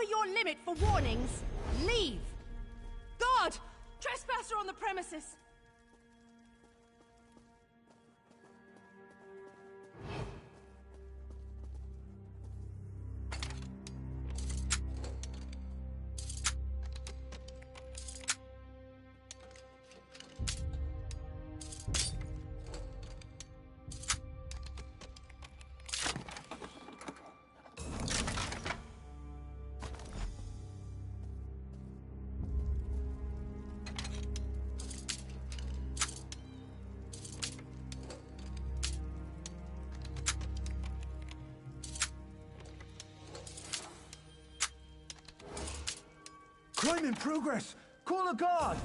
your limit for warnings, leave! Guard! Trespasser on the premises! Crime in progress! Call a guard!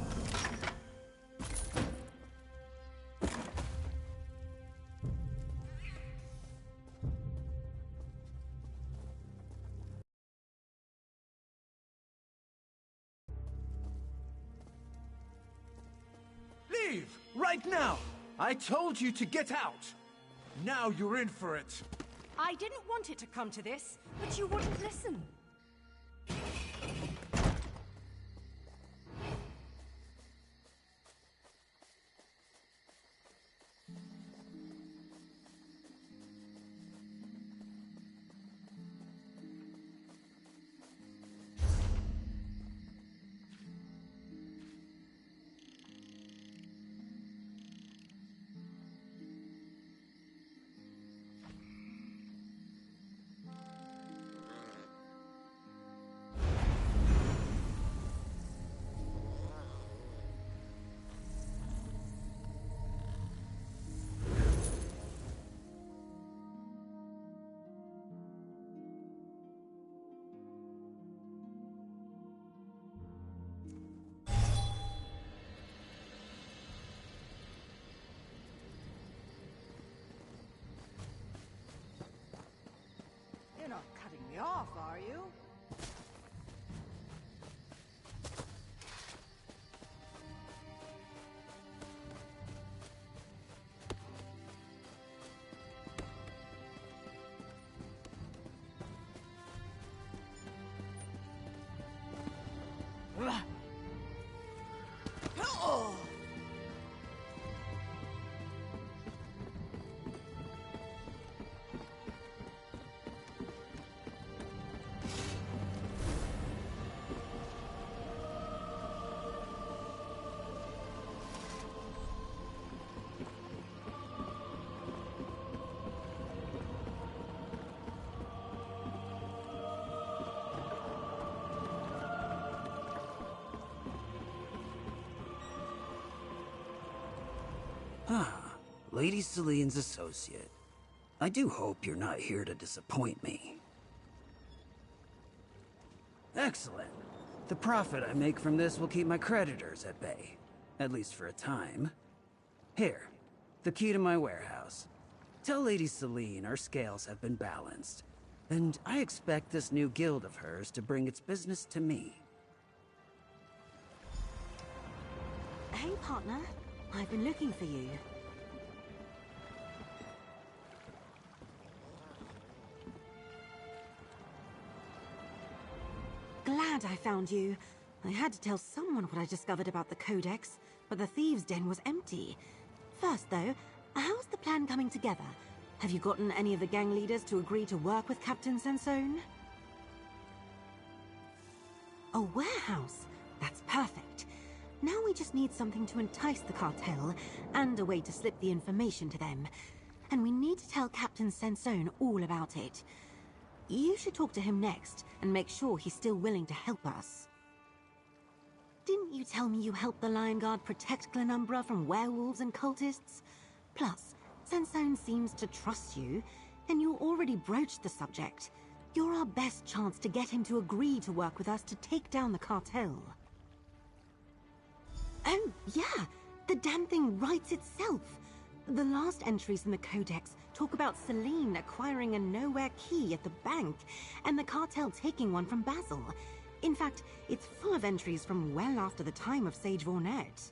Leave! Right now! I told you to get out! Now you're in for it! I didn't want it to come to this, but you wouldn't listen. You're not cutting me off, are you? Oh! Ah, Lady Celine's associate. I do hope you're not here to disappoint me. Excellent. The profit I make from this will keep my creditors at bay. At least for a time. Here, the key to my warehouse. Tell Lady Celine our scales have been balanced. And I expect this new guild of hers to bring its business to me. Hey, partner. I've been looking for you. Glad I found you. I had to tell someone what I discovered about the Codex, but the Thieves' Den was empty. First, though, how's the plan coming together? Have you gotten any of the gang leaders to agree to work with Captain Sansone? A warehouse? That's perfect. Now we just need something to entice the cartel, and a way to slip the information to them. And we need to tell Captain Sansone all about it. You should talk to him next, and make sure he's still willing to help us. Didn't you tell me you helped the Lion Guard protect Glenumbra from werewolves and cultists? Plus, Sansone seems to trust you, and you already broached the subject. You're our best chance to get him to agree to work with us to take down the cartel. Oh, yeah! The damn thing writes itself! The last entries in the Codex talk about Celine acquiring a nowhere key at the bank, and the cartel taking one from Basil. In fact, it's full of entries from well after the time of Sage Vornet.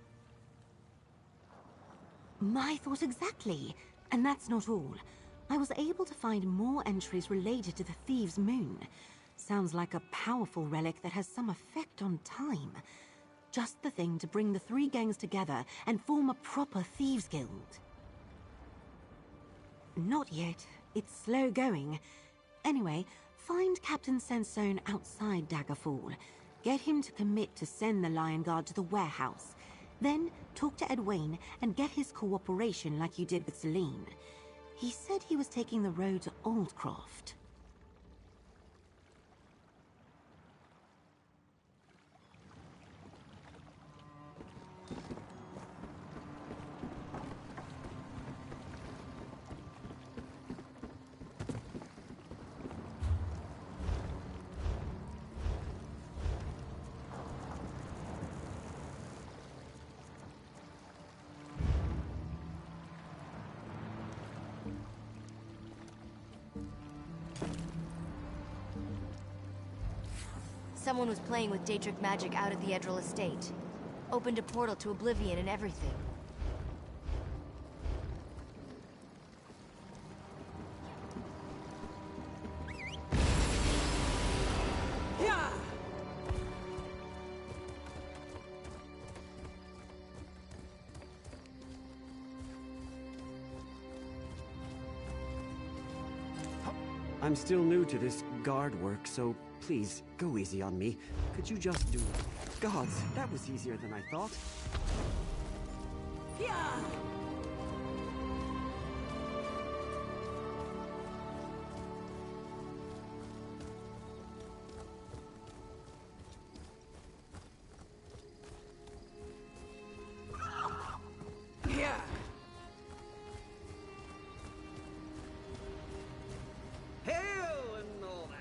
My thought exactly. And that's not all. I was able to find more entries related to the Thieves' Moon. Sounds like a powerful relic that has some effect on time. Just the thing to bring the three gangs together and form a proper Thieves Guild. Not yet. It's slow going. Anyway, find Captain Sansone outside Daggerfall. Get him to commit to send the Lion Guard to the warehouse. Then talk to Edwayne and get his cooperation like you did with Celine. He said he was taking the road to Oldcroft. Someone was playing with Daedric magic out at the Edril estate. Opened a portal to Oblivion and everything. Yeah! I'm still new to this guard work, so please, go easy on me. Could you just do... Gods, that was easier than I thought. Yeah! Yeah! Hail and all that.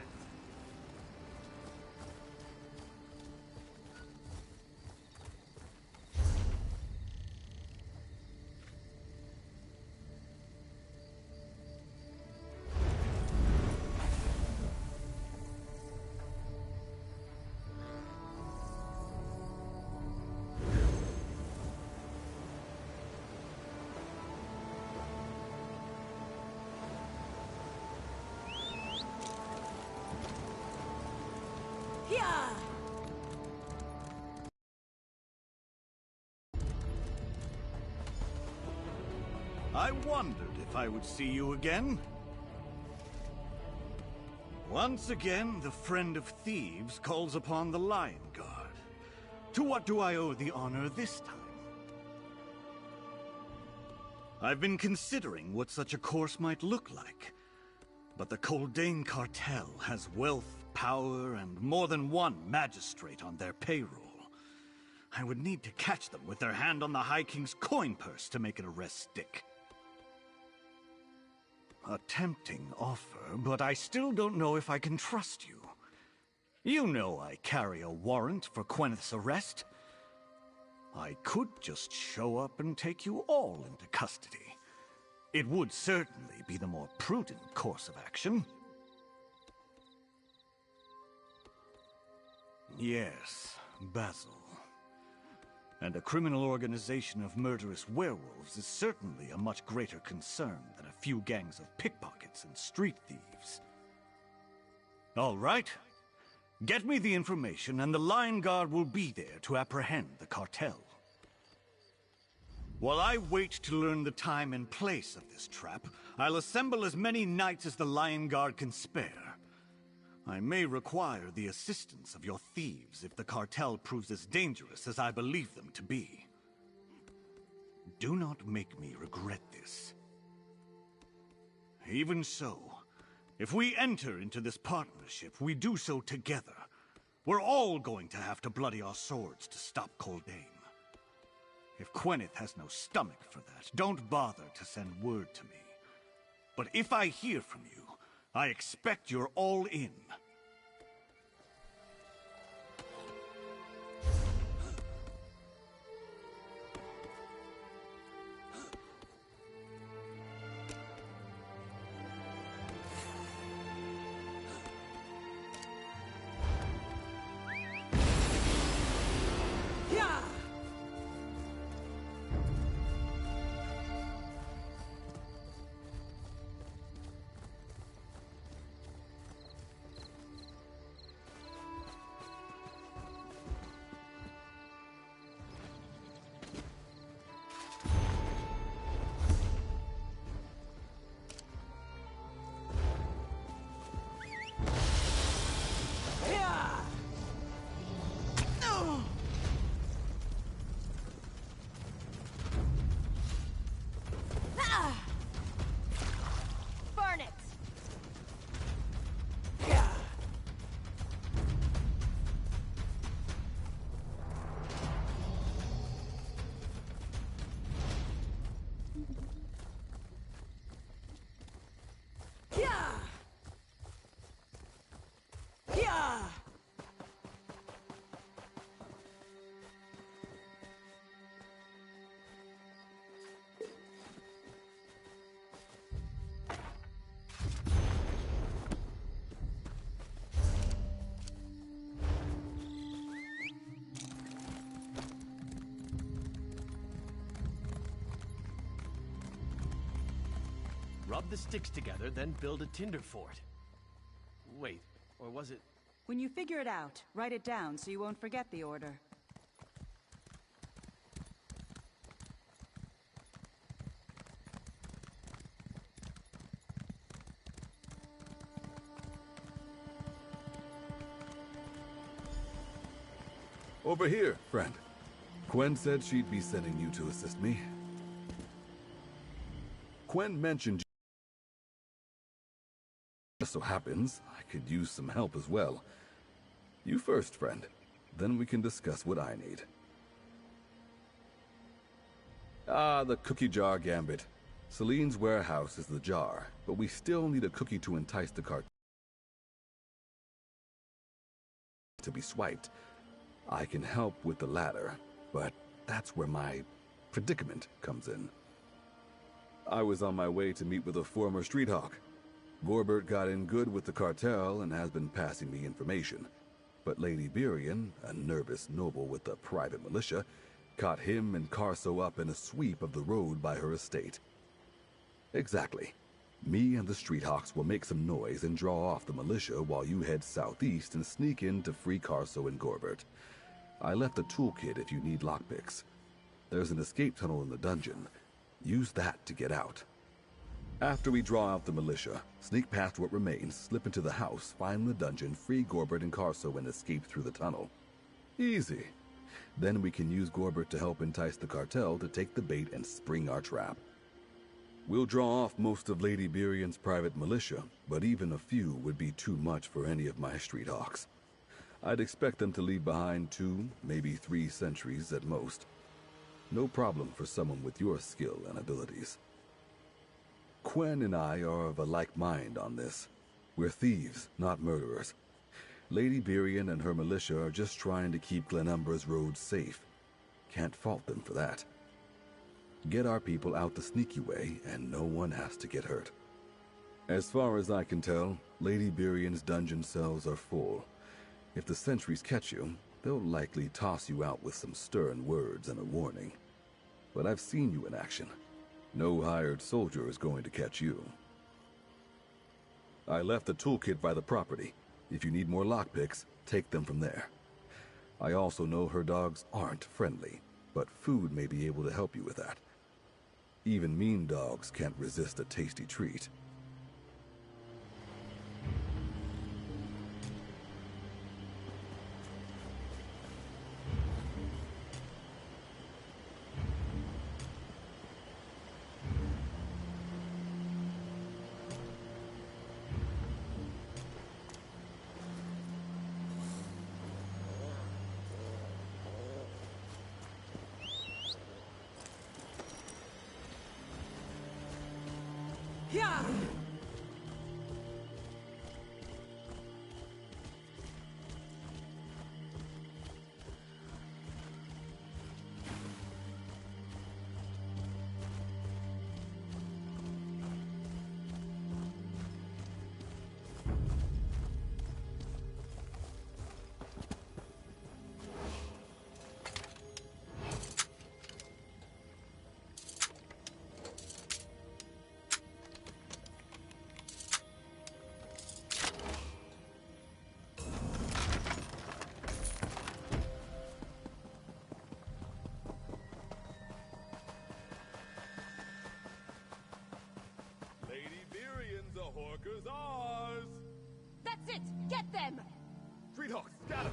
Yeah! I wondered if I would see you again. Once again, the friend of thieves calls upon the Lion Guard. To what do I owe the honor this time? I've been considering what such a course might look like. But the Coldane cartel has wealth, power, and more than one magistrate on their payroll. I would need to catch them with their hand on the High King's coin purse to make an arrest stick. A tempting offer, but I still don't know if I can trust you. You know I carry a warrant for Queneth's arrest. I could just show up and take you all into custody. It would certainly be the more prudent course of action. Yes, Basil. And a criminal organization of murderous werewolves is certainly a much greater concern than a few gangs of pickpockets and street thieves. All right. Get me the information and the Lion Guard will be there to apprehend the cartel. While I wait to learn the time and place of this trap, I'll assemble as many knights as the Lion Guard can spare. I may require the assistance of your thieves if the cartel proves as dangerous as I believe them to be. Do not make me regret this. Even so, if we enter into this partnership, we do so together. We're all going to have to bloody our swords to stop Coldane. If Queneth has no stomach for that, don't bother to send word to me. But if I hear from you, I expect you're all in. rub the sticks together, then build a tinder fort. Wait, or was it... When you figure it out, write it down so you won't forget the order. Over here, friend. Quen said she'd be sending you to assist me. Quen mentioned just so happens I could use some help as well. You first, friend. Then we can discuss what I need. Ah, the cookie jar gambit. Celine's warehouse is the jar, but we still need a cookie to entice the cart to be swiped. I can help with the latter, but that's where my predicament comes in. I was on my way to meet with a former street hawk. Gorbert got in good with the cartel and has been passing me information. But Lady Birion, a nervous noble with a private militia, caught him and Carso up in a sweep of the road by her estate. Exactly. Me and the street hawks will make some noise and draw off the militia while you head southeast and sneak in to free Carso and Gorbert. I left a toolkit if you need lockpicks. There's an escape tunnel in the dungeon. Use that to get out. After we draw out the militia, sneak past what remains, slip into the house, find the dungeon, free Gorbert and Carso, and escape through the tunnel. Easy. Then we can use Gorbert to help entice the cartel to take the bait and spring our trap. We'll draw off most of Lady Birion's private militia, but even a few would be too much for any of my street hawks. I'd expect them to leave behind 2, maybe 3 sentries at most. No problem for someone with your skill and abilities. Quen and I are of a like mind on this. We're thieves, not murderers. Lady Birion and her militia are just trying to keep Glenumbra's roads safe. Can't fault them for that. Get our people out the sneaky way, and no one has to get hurt. As far as I can tell, Lady Birion's dungeon cells are full. If the sentries catch you, they'll likely toss you out with some stern words and a warning. But I've seen you in action. No hired soldier is going to catch you. I left the toolkit by the property. If you need more lockpicks, take them from there. I also know her dogs aren't friendly, but food may be able to help you with that. Even mean dogs can't resist a tasty treat. Yeah! Horker's ours! That's it! Get them! Street hawks, scatter!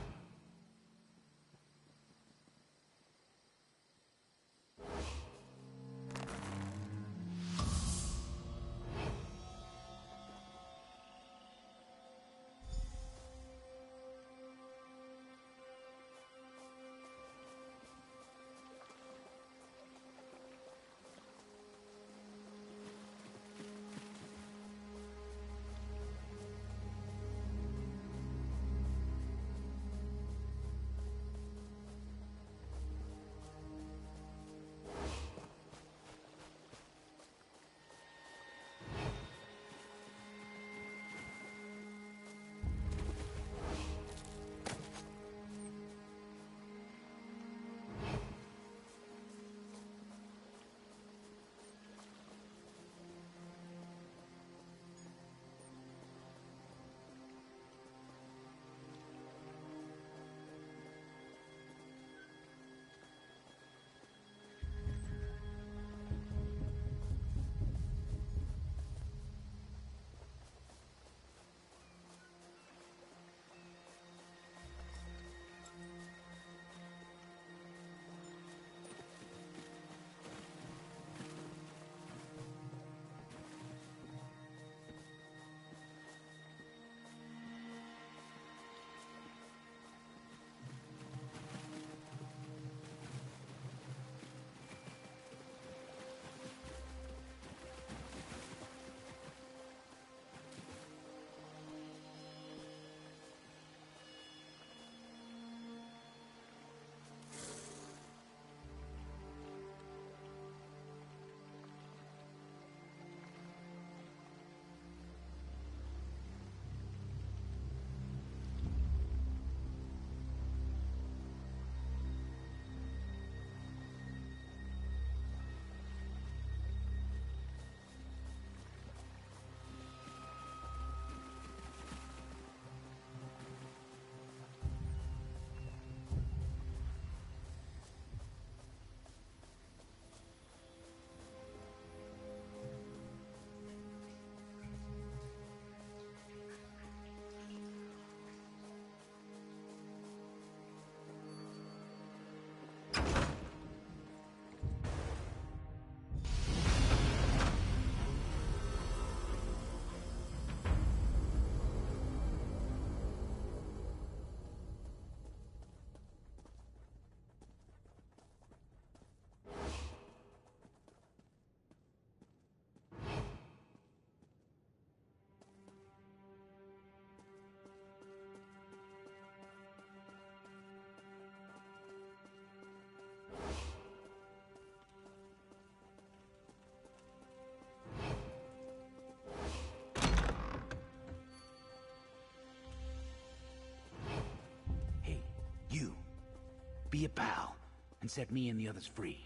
Be a pal, and set me and the others free.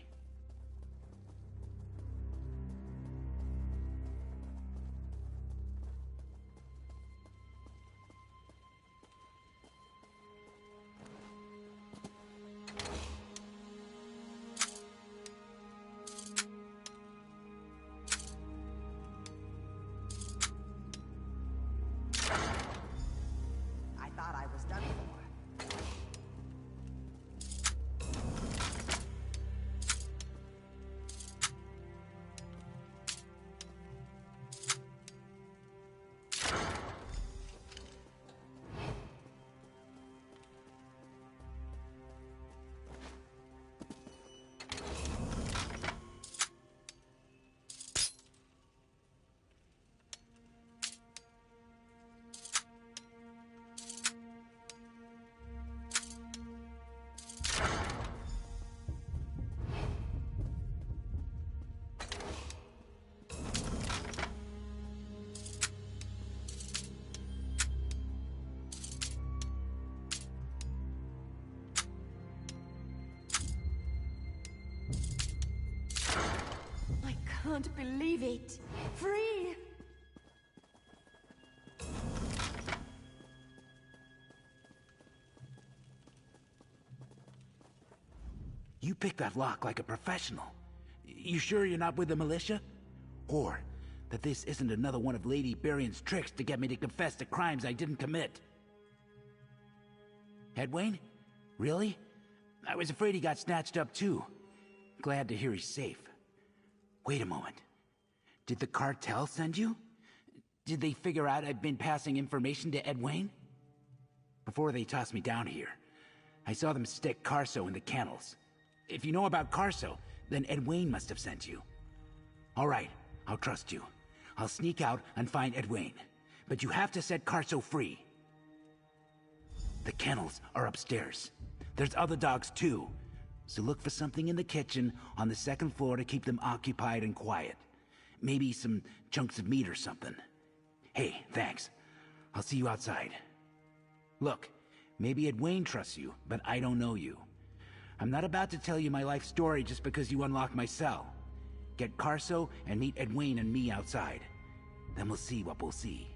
I thought I was done for. I can't believe it. Free! You picked that lock like a professional. You sure you're not with the militia? Or that this isn't another one of Lady Barion's tricks to get me to confess to crimes I didn't commit? Edwayne? Really? I was afraid he got snatched up too. Glad to hear he's safe. Wait a moment. Did the cartel send you? Did they figure out I've been passing information to Edwayne? Before they tossed me down here, I saw them stick Carso in the kennels. If you know about Carso, then Edwayne must have sent you. All right, I'll trust you. I'll sneak out and find Edwayne. But you have to set Carso free. The kennels are upstairs. There's other dogs too. So look for something in the kitchen on the second floor to keep them occupied and quiet. Maybe some chunks of meat or something. Hey, thanks. I'll see you outside. Look, maybe Edwayne trusts you, but I don't know you. I'm not about to tell you my life story just because you unlocked my cell. Get Carso and meet Edwayne and me outside. Then we'll see what we'll see.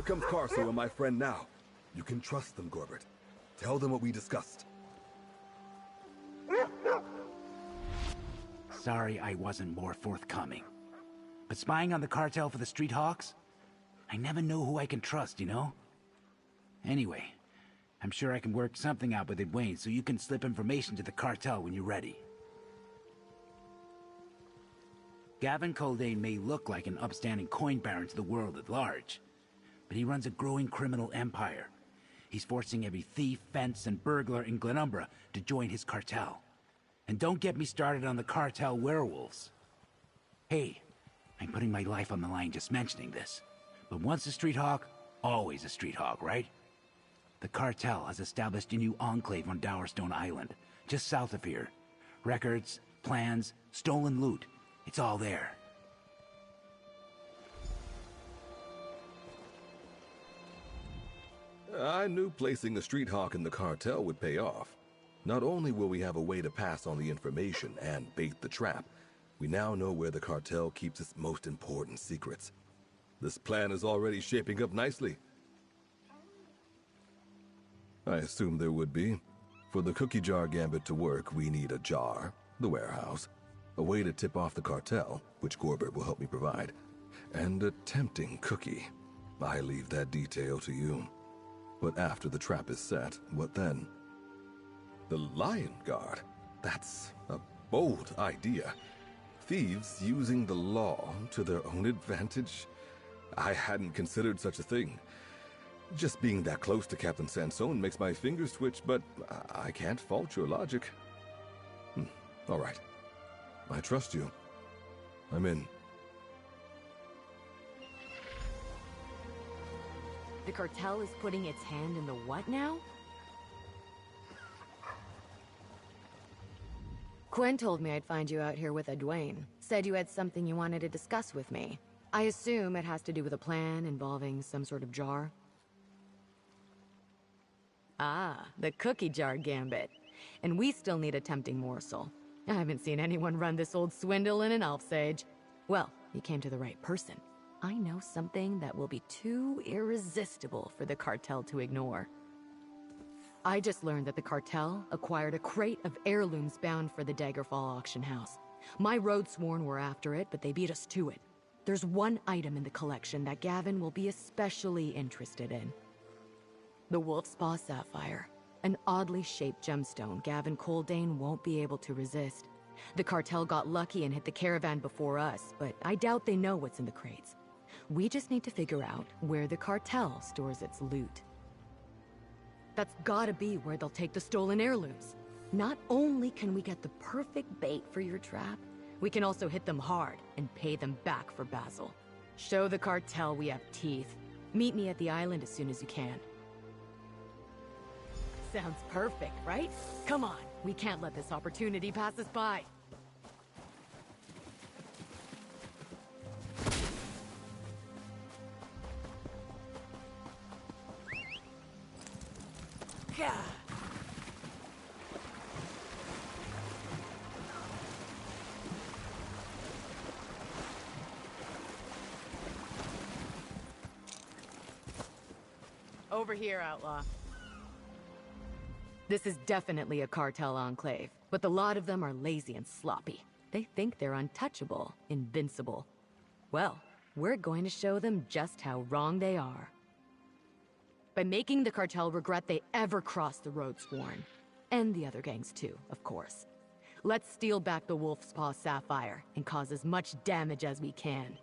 Here comes Carso and my friend now. You can trust them, Gorbert. Tell them what we discussed. Sorry I wasn't more forthcoming. But spying on the cartel for the Street Hawks? I never know who I can trust, you know? Anyway, I'm sure I can work something out with Edwayne so you can slip information to the cartel when you're ready. Gavin Coldane may look like an upstanding coin baron to the world at large, but he runs a growing criminal empire. He's forcing every thief, fence, and burglar in Glenumbra to join his cartel. And don't get me started on the cartel werewolves. Hey, I'm putting my life on the line just mentioning this. But once a street hawk, always a street hawk, right? The cartel has established a new enclave on Dowerstone Island, just south of here. Records, plans, stolen loot. It's all there. I knew placing a street hawk in the cartel would pay off. Not only will we have a way to pass on the information and bait the trap, we now know where the cartel keeps its most important secrets. This plan is already shaping up nicely. I assume there would be. For the cookie jar gambit to work, we need a jar, the warehouse, a way to tip off the cartel, which Gorbert will help me provide, and a tempting cookie. I leave that detail to you. But after the trap is set, what then? The Lion Guard? That's a bold idea. Thieves using the law to their own advantage? I hadn't considered such a thing. Just being that close to Captain Sansone makes my fingers twitch, but I can't fault your logic. All right. I trust you. I'm in. The cartel is putting its hand in the what now? Quen told me I'd find you out here with Edwayne. Said you had something you wanted to discuss with me. I assume it has to do with a plan involving some sort of jar. Ah, the cookie jar gambit. And we still need a tempting morsel. I haven't seen anyone run this old swindle in an elf's age. Well, you came to the right person. I know something that will be too irresistible for the cartel to ignore. I just learned that the cartel acquired a crate of heirlooms bound for the Daggerfall auction house. My road sworn were after it, but they beat us to it. There's one item in the collection that Gavin will be especially interested in. The Wolf's Paw Sapphire. An oddly shaped gemstone Gavin Coldane won't be able to resist. The cartel got lucky and hit the caravan before us, but I doubt they know what's in the crates. We just need to figure out where the cartel stores its loot. That's gotta be where they'll take the stolen heirlooms. Not only can we get the perfect bait for your trap, we can also hit them hard and pay them back for Basil. Show the cartel we have teeth. Meet me at the island as soon as you can. Sounds perfect, right? Come on, we can't let this opportunity pass us by. Yeah. Over here, outlaw. This is definitely a cartel enclave, but the lot of them are lazy and sloppy. They think they're untouchable, invincible. Well, we're going to show them just how wrong they are. By making the cartel regret they ever crossed the road sworn. And the other gangs too, of course. Let's steal back the Wolf's Paw Sapphire and cause as much damage as we can.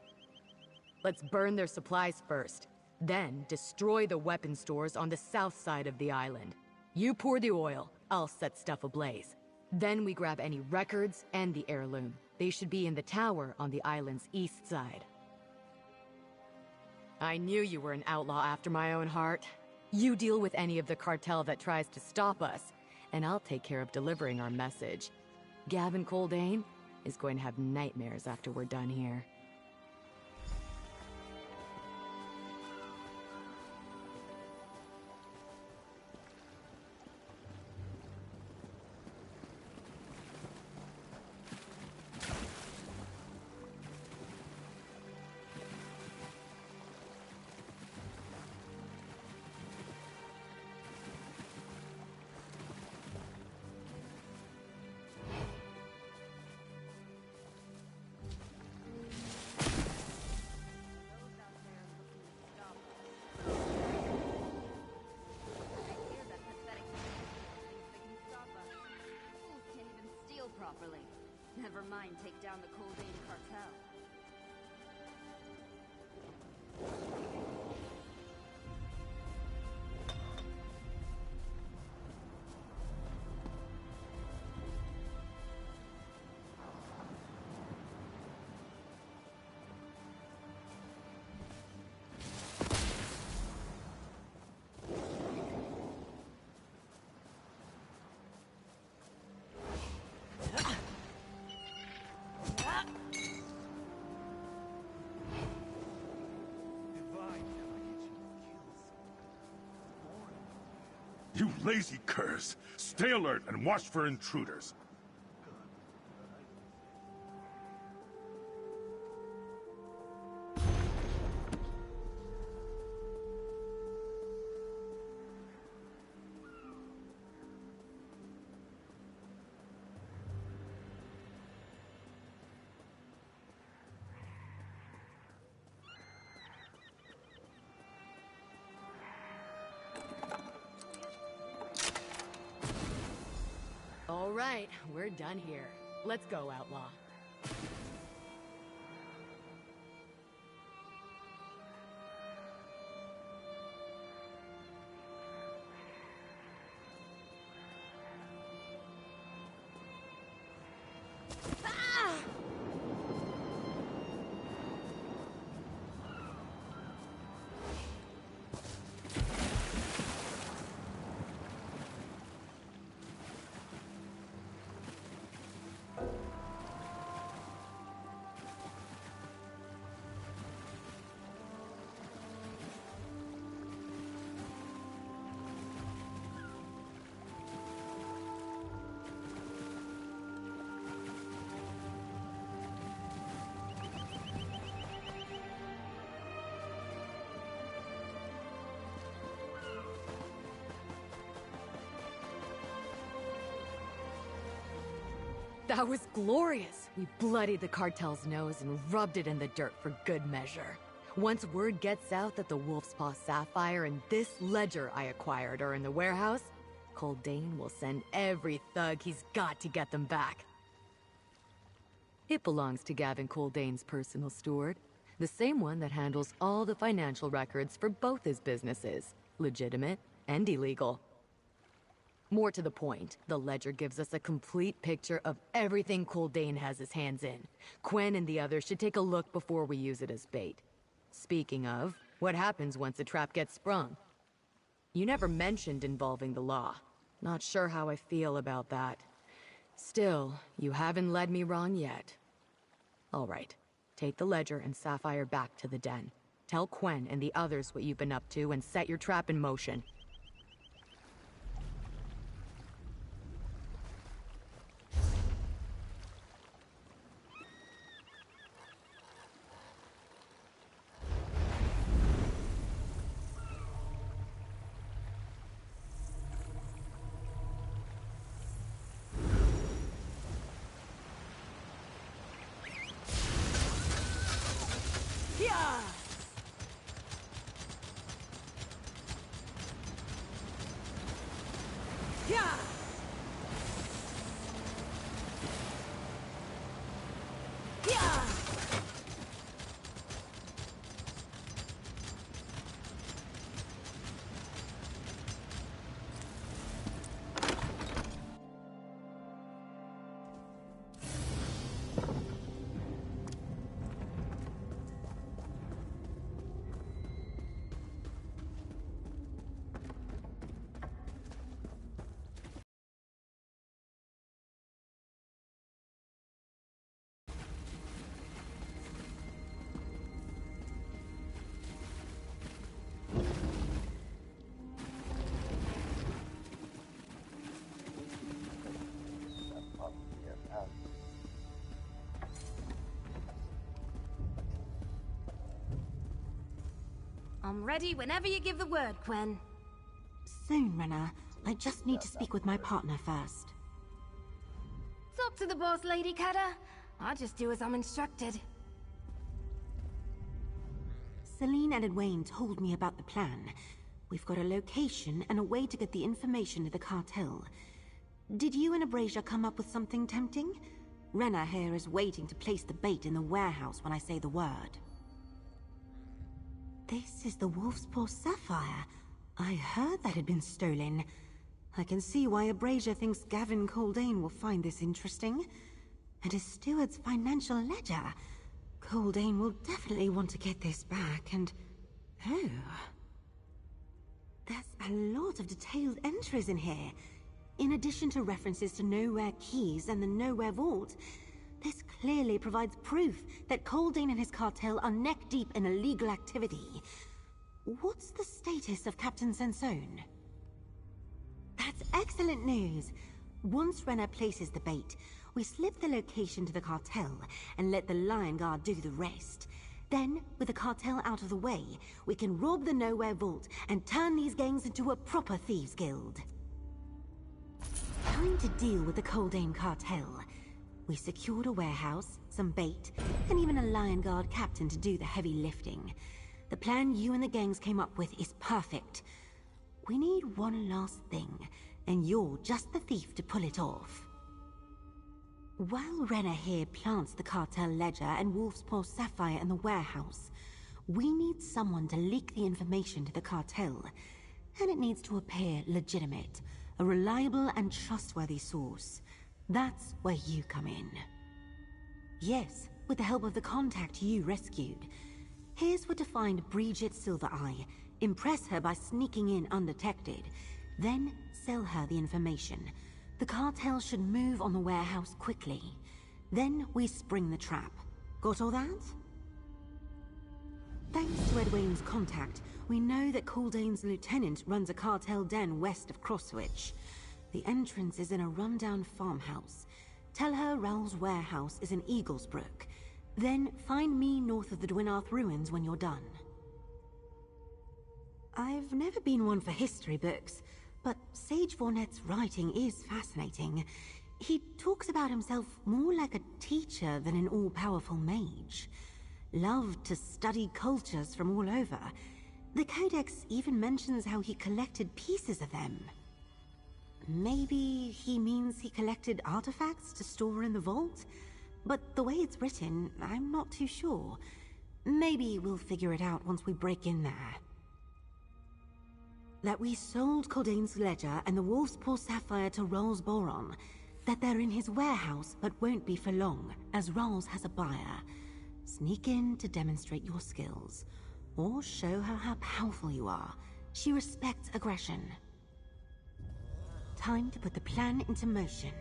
Let's burn their supplies first, then destroy the weapon stores on the south side of the island. You pour the oil, I'll set stuff ablaze. Then we grab any records and the heirloom. They should be in the tower on the island's east side. I knew you were an outlaw after my own heart. You deal with any of the cartel that tries to stop us, and I'll take care of delivering our message. Gavin Coldane is going to have nightmares after we're done here. properly. Never mind take down the Coldane cartel. You lazy curs! Stay alert and watch for intruders. All right, we're done here. Let's go, outlaw. That was glorious! We bloodied the cartel's nose and rubbed it in the dirt for good measure. Once word gets out that the Wolf's Paw Sapphire and this ledger I acquired are in the warehouse, Coldane will send every thug he's got to get them back. It belongs to Gavin Coldane's personal steward, the same one that handles all the financial records for both his businesses, legitimate and illegal. More to the point, the ledger gives us a complete picture of everything Coldane has his hands in. Quen and the others should take a look before we use it as bait. Speaking of, what happens once a trap gets sprung? You never mentioned involving the law. Not sure how I feel about that. Still, you haven't led me wrong yet. All right, take the ledger and Sapphire back to the den. Tell Quen and the others what you've been up to and set your trap in motion. I'm ready whenever you give the word, Quen. Soon, Renna. I just need to speak with my partner first. Talk to the boss, Lady Cutter. I'll just do as I'm instructed. Celine and Edwayne told me about the plan. We've got a location and a way to get the information to the cartel. Did you and Abrasia come up with something tempting? Renna here is waiting to place the bait in the warehouse when I say the word. This is the Wolf's Paw Sapphire. I heard that had been stolen. I can see why Abrasia thinks Gavin Coldane will find this interesting. And his steward's financial ledger. Coldane will definitely want to get this back, and... oh... there's a lot of detailed entries in here. In addition to references to Nowhere keys and the Nowhere vault, this clearly provides proof that Coldane and his cartel are neck-deep in illegal activity. What's the status of Captain Sansone? That's excellent news! Once Renna places the bait, we slip the location to the cartel and let the Lion Guard do the rest. Then, with the cartel out of the way, we can rob the Nowhere vault and turn these gangs into a proper Thieves Guild. Time to deal with the Coldane cartel. We secured a warehouse, some bait, and even a Lion Guard captain to do the heavy lifting. The plan you and the gangs came up with is perfect. We need one last thing, and you're just the thief to pull it off. While Renna here plants the cartel ledger and Wolf's Paw Sapphire in the warehouse, we need someone to leak the information to the cartel. And it needs to appear legitimate, a reliable and trustworthy source. That's where you come in. Yes, with the help of the contact you rescued. Here's where to find Bridget Silvereye, impress her by sneaking in undetected, then sell her the information. The cartel should move on the warehouse quickly. Then we spring the trap. Got all that? Thanks to Edwayne's contact, we know that Caldane's lieutenant runs a cartel den west of Crosswich. The entrance is in a rundown farmhouse. Tell her Raoul's warehouse is in Eaglesbrook. Then find me north of the Dwinarth ruins when you're done. I've never been one for history books, but Sage Vornet's writing is fascinating. He talks about himself more like a teacher than an all-powerful mage. Loved to study cultures from all over. The Codex even mentions how he collected pieces of them. Maybe he means he collected artifacts to store in the vault? But the way it's written, I'm not too sure. Maybe we'll figure it out once we break in there. That we sold Caldane's ledger and the Wolf's Paw Sapphire to Rolls Boron. That they're in his warehouse, but won't be for long, as Rolls has a buyer. Sneak in to demonstrate your skills. Or show her how powerful you are. She respects aggression. Time to put the plan into motion.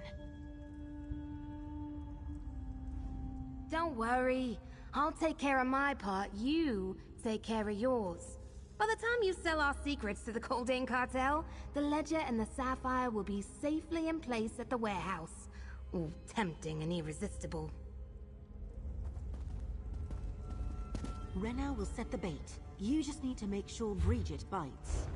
Don't worry. I'll take care of my part. You take care of yours. By the time you sell our secrets to the Coldane cartel, the ledger and the sapphire will be safely in place at the warehouse. All tempting and irresistible. Renna will set the bait. You just need to make sure Bridget bites.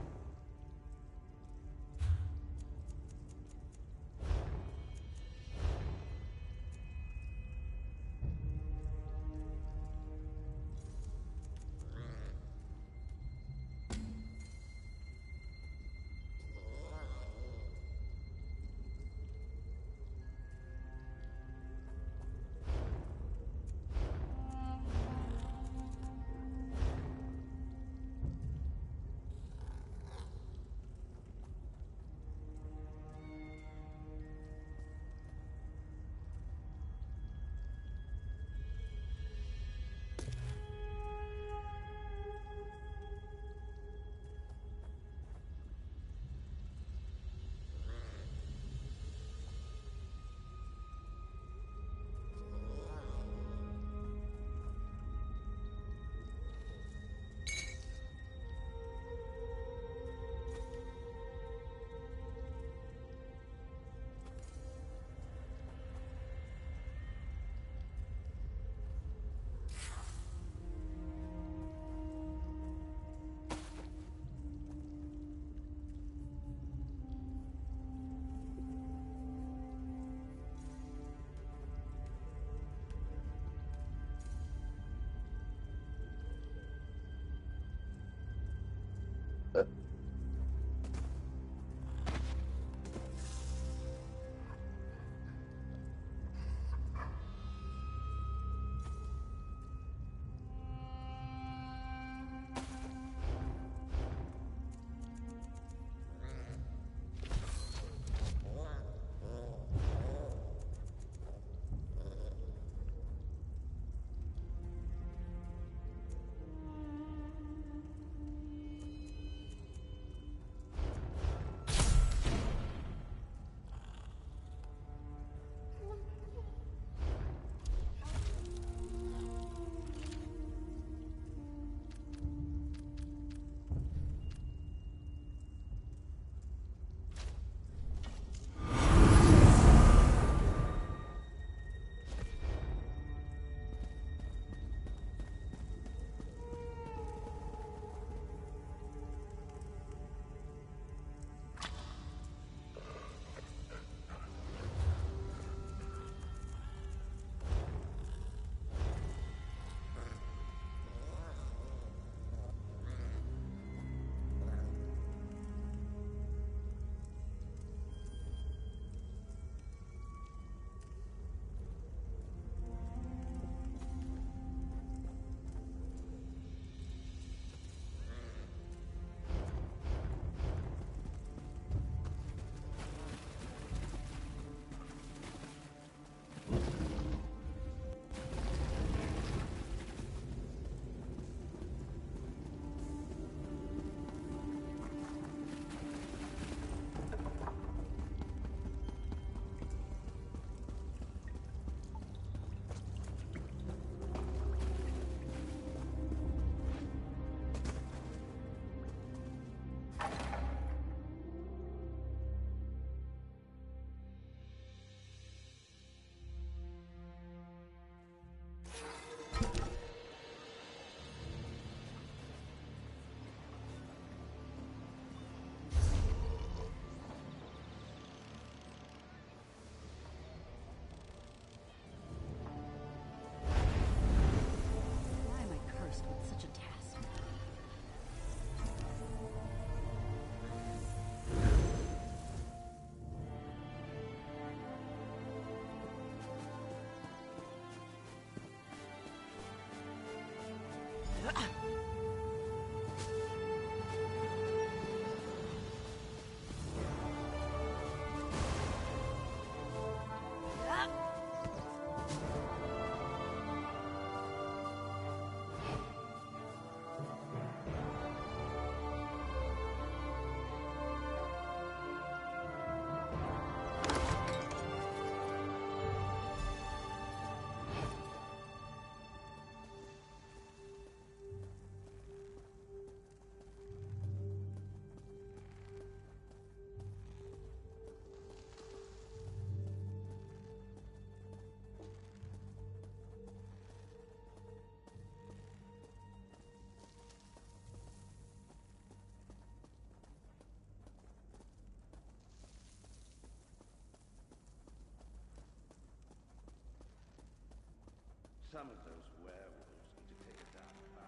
Some of those werewolves need to take a dark bath.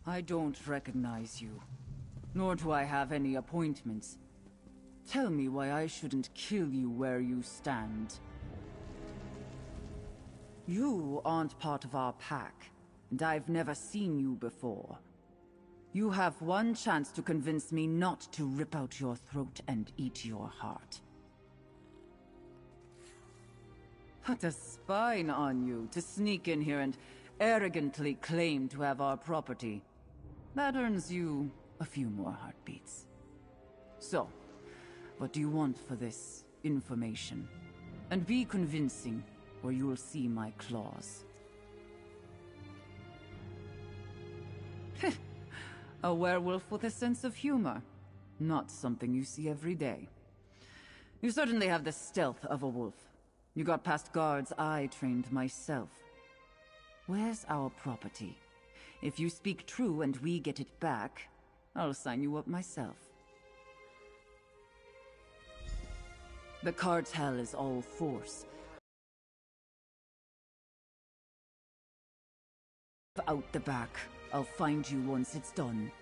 I don't recognize you, nor do I have any appointments. Tell me why I shouldn't kill you where you stand. You aren't part of our pack, and I've never seen you before. You have one chance to convince me not to rip out your throat and eat your heart. Put a spine on you to sneak in here and arrogantly claim to have our property. That earns you a few more heartbeats. So, what do you want for this information? And be convincing, or you'll see my claws. A werewolf with a sense of humor. Not something you see every day. You certainly have the stealth of a wolf. You got past guards I trained myself. Where's our property? If you speak true and we get it back, I'll sign you up myself. The cartel is all force. Out the back. I'll find you once it's done.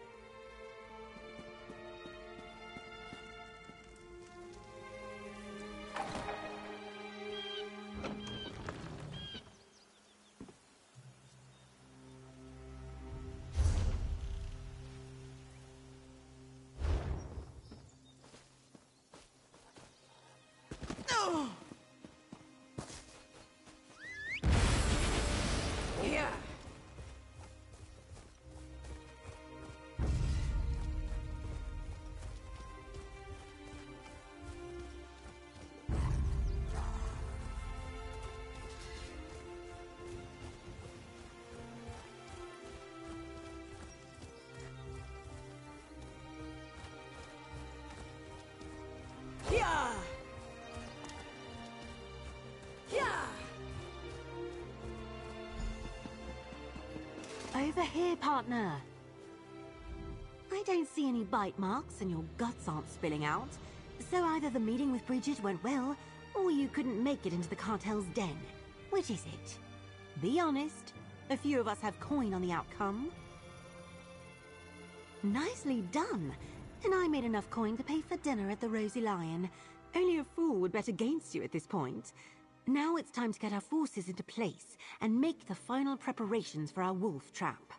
Over here, partner. I don't see any bite marks and your guts aren't spilling out. So either the meeting with Bridget went well, or you couldn't make it into the cartel's den. Which is it? Be honest. A few of us have coin on the outcome. Nicely done. And I made enough coin to pay for dinner at the Rosy Lion. Only a fool would bet against you at this point. Now it's time to get our forces into place and make the final preparations for our wolf trap.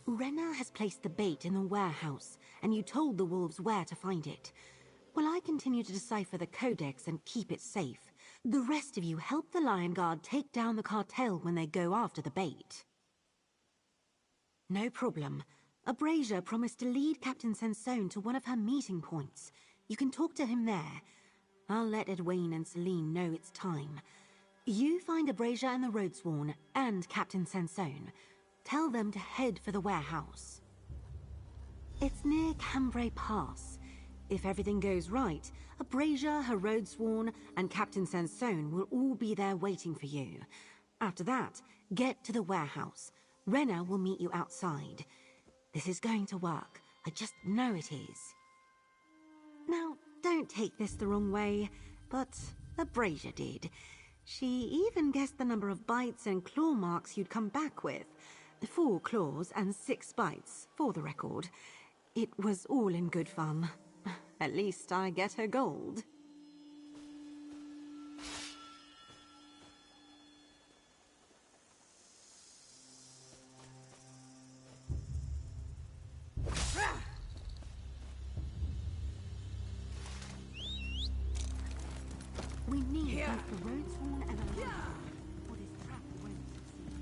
Rena has placed the bait in the warehouse, and you told the wolves where to find it. While I continue to decipher the codex and keep it safe, the rest of you help the Lion Guard take down the cartel when they go after the bait. No problem. Abrasia promised to lead Captain Sansone to one of her meeting points. You can talk to him there. I'll let Edwayne and Celine know it's time. You find Abrasia and the Roadsworn, and Captain Sansone. Tell them to head for the warehouse. It's near Cambrai Pass. If everything goes right, Abrasia, her Roadsworn, and Captain Sansone will all be there waiting for you. After that, get to the warehouse. Rena will meet you outside. This is going to work. I just know it is. Now, don't take this the wrong way, but Abrasia did. She even guessed the number of bites and claw marks you'd come back with. 4 claws and 6 bites, for the record. It was all in good fun. At least I get her gold. We need both the Roadsworn and a lion, or this trap won't succeed.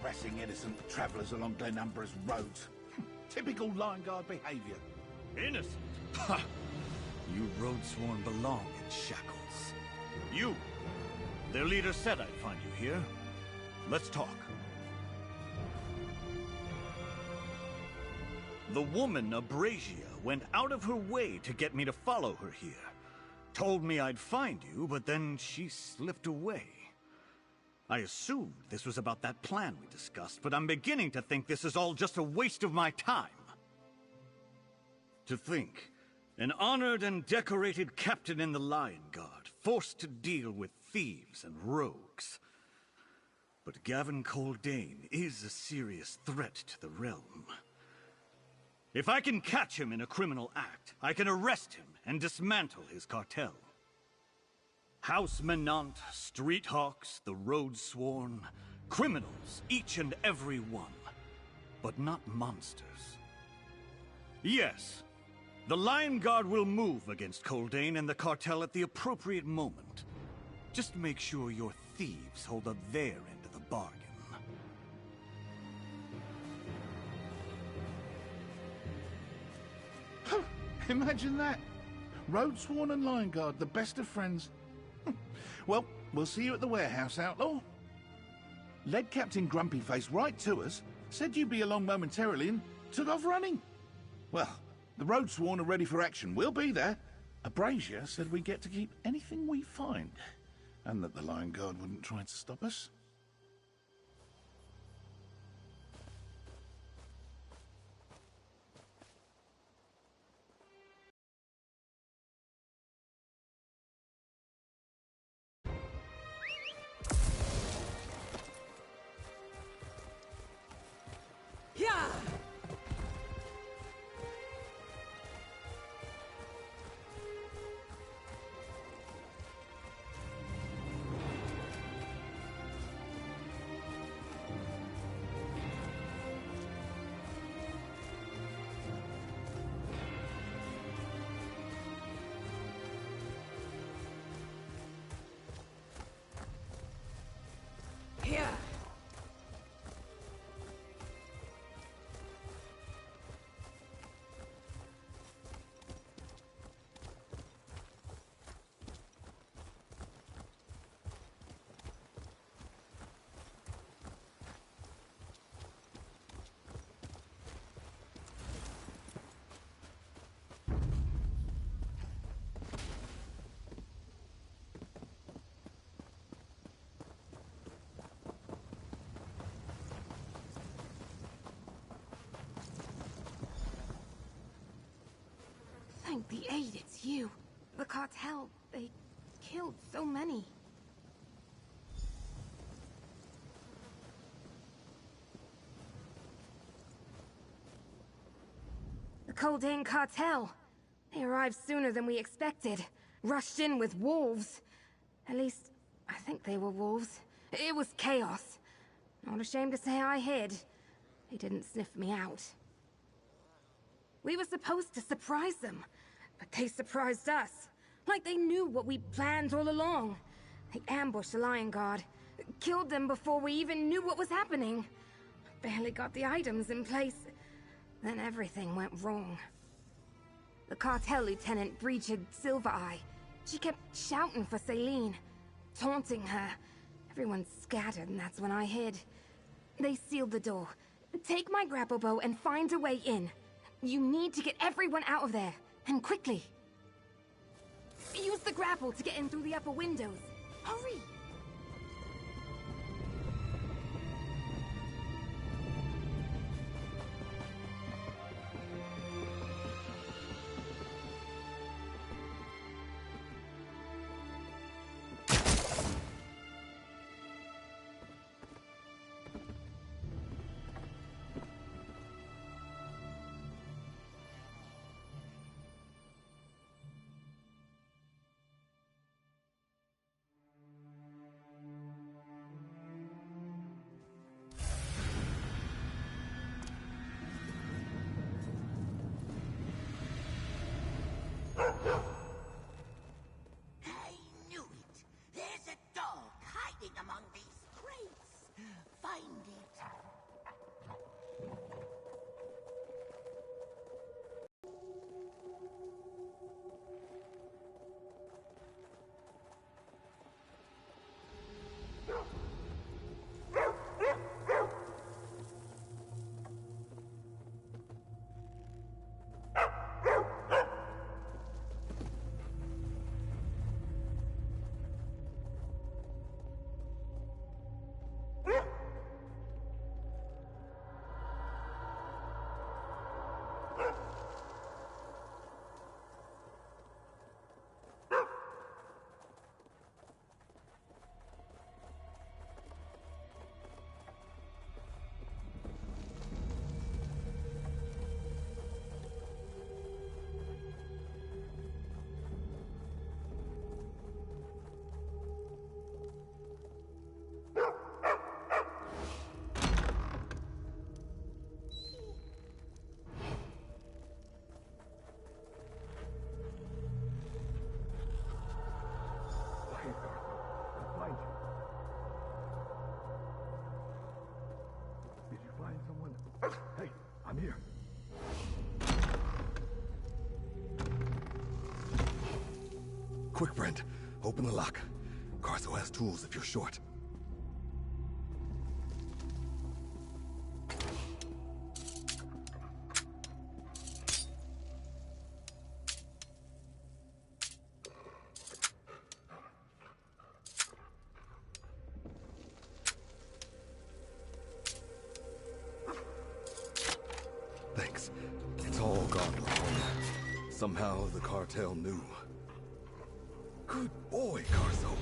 trespassing innocent travelers along Glenumbra's roads. Typical Lion Guard behavior. Innocent? Ha! You Roadsworn belong in shackles. You! Their leader said I'd find you here. Let's talk. The woman Abrasia went out of her way to get me to follow her here. Told me I'd find you, but then she slipped away. I assumed this was about that plan we discussed, but I'm beginning to think this is all just a waste of my time. To think, an honored and decorated captain in the Lion Guard, forced to deal with thieves and rogues. But Gavin Coldane is a serious threat to the realm. If I can catch him in a criminal act, I can arrest him and dismantle his cartel. House Menant, Street Hawks, the Roadsworn, criminals, each and every one, but not monsters. Yes, the Lion Guard will move against Coldane and the cartel at the appropriate moment. Just make sure your thieves hold up their end of the bargain. Imagine that. Roadsworn and Lion Guard, the best of friends. Well, we'll see you at the warehouse, Outlaw. Led Captain Grumpyface right to us, said you'd be along momentarily, and took off running. Well, the Roadsworn are ready for action. We'll be there. Abrasia said we get to keep anything we find, and that the Lion Guard wouldn't try to stop us. Yeah! Here! Thank the aid, it's you. The cartel, they killed so many. The Coldane cartel. They arrived sooner than we expected. Rushed in with wolves. At least, I think they were wolves. It was chaos. Not ashamed to say I hid. They didn't sniff me out. We were supposed to surprise them, but they surprised us. Like they knew what we planned all along. They ambushed the Lion Guard, killed them before we even knew what was happening. Barely got the items in place. Then everything went wrong. The cartel lieutenant breached Silver Eye. She kept shouting for Celine, taunting her. Everyone scattered, and that's when I hid. They sealed the door. Take my grapple bow and find a way in. You need to get everyone out of there, and quickly. Use the grapple to get in through the upper windows. Hurry! Quick, Brent. Open the lock. Carso has tools if you're short. Thanks. It's all gone wrong. Somehow the cartel knew. Good boy, Carso.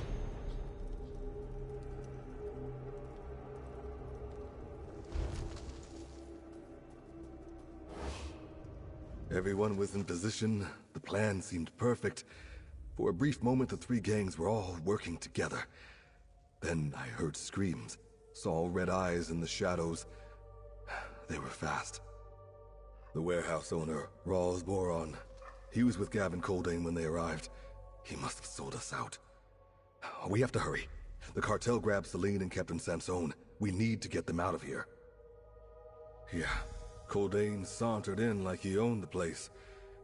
Everyone was in position. The plan seemed perfect. For a brief moment, the three gangs were all working together. Then I heard screams, saw red eyes in the shadows. They were fast. The warehouse owner, Rawls Boron, he was with Gavin Coldane when they arrived. He must have sold us out. We have to hurry. The cartel grabbed Celine and Captain Sansone. We need to get them out of here. Yeah, Coldane sauntered in like he owned the place,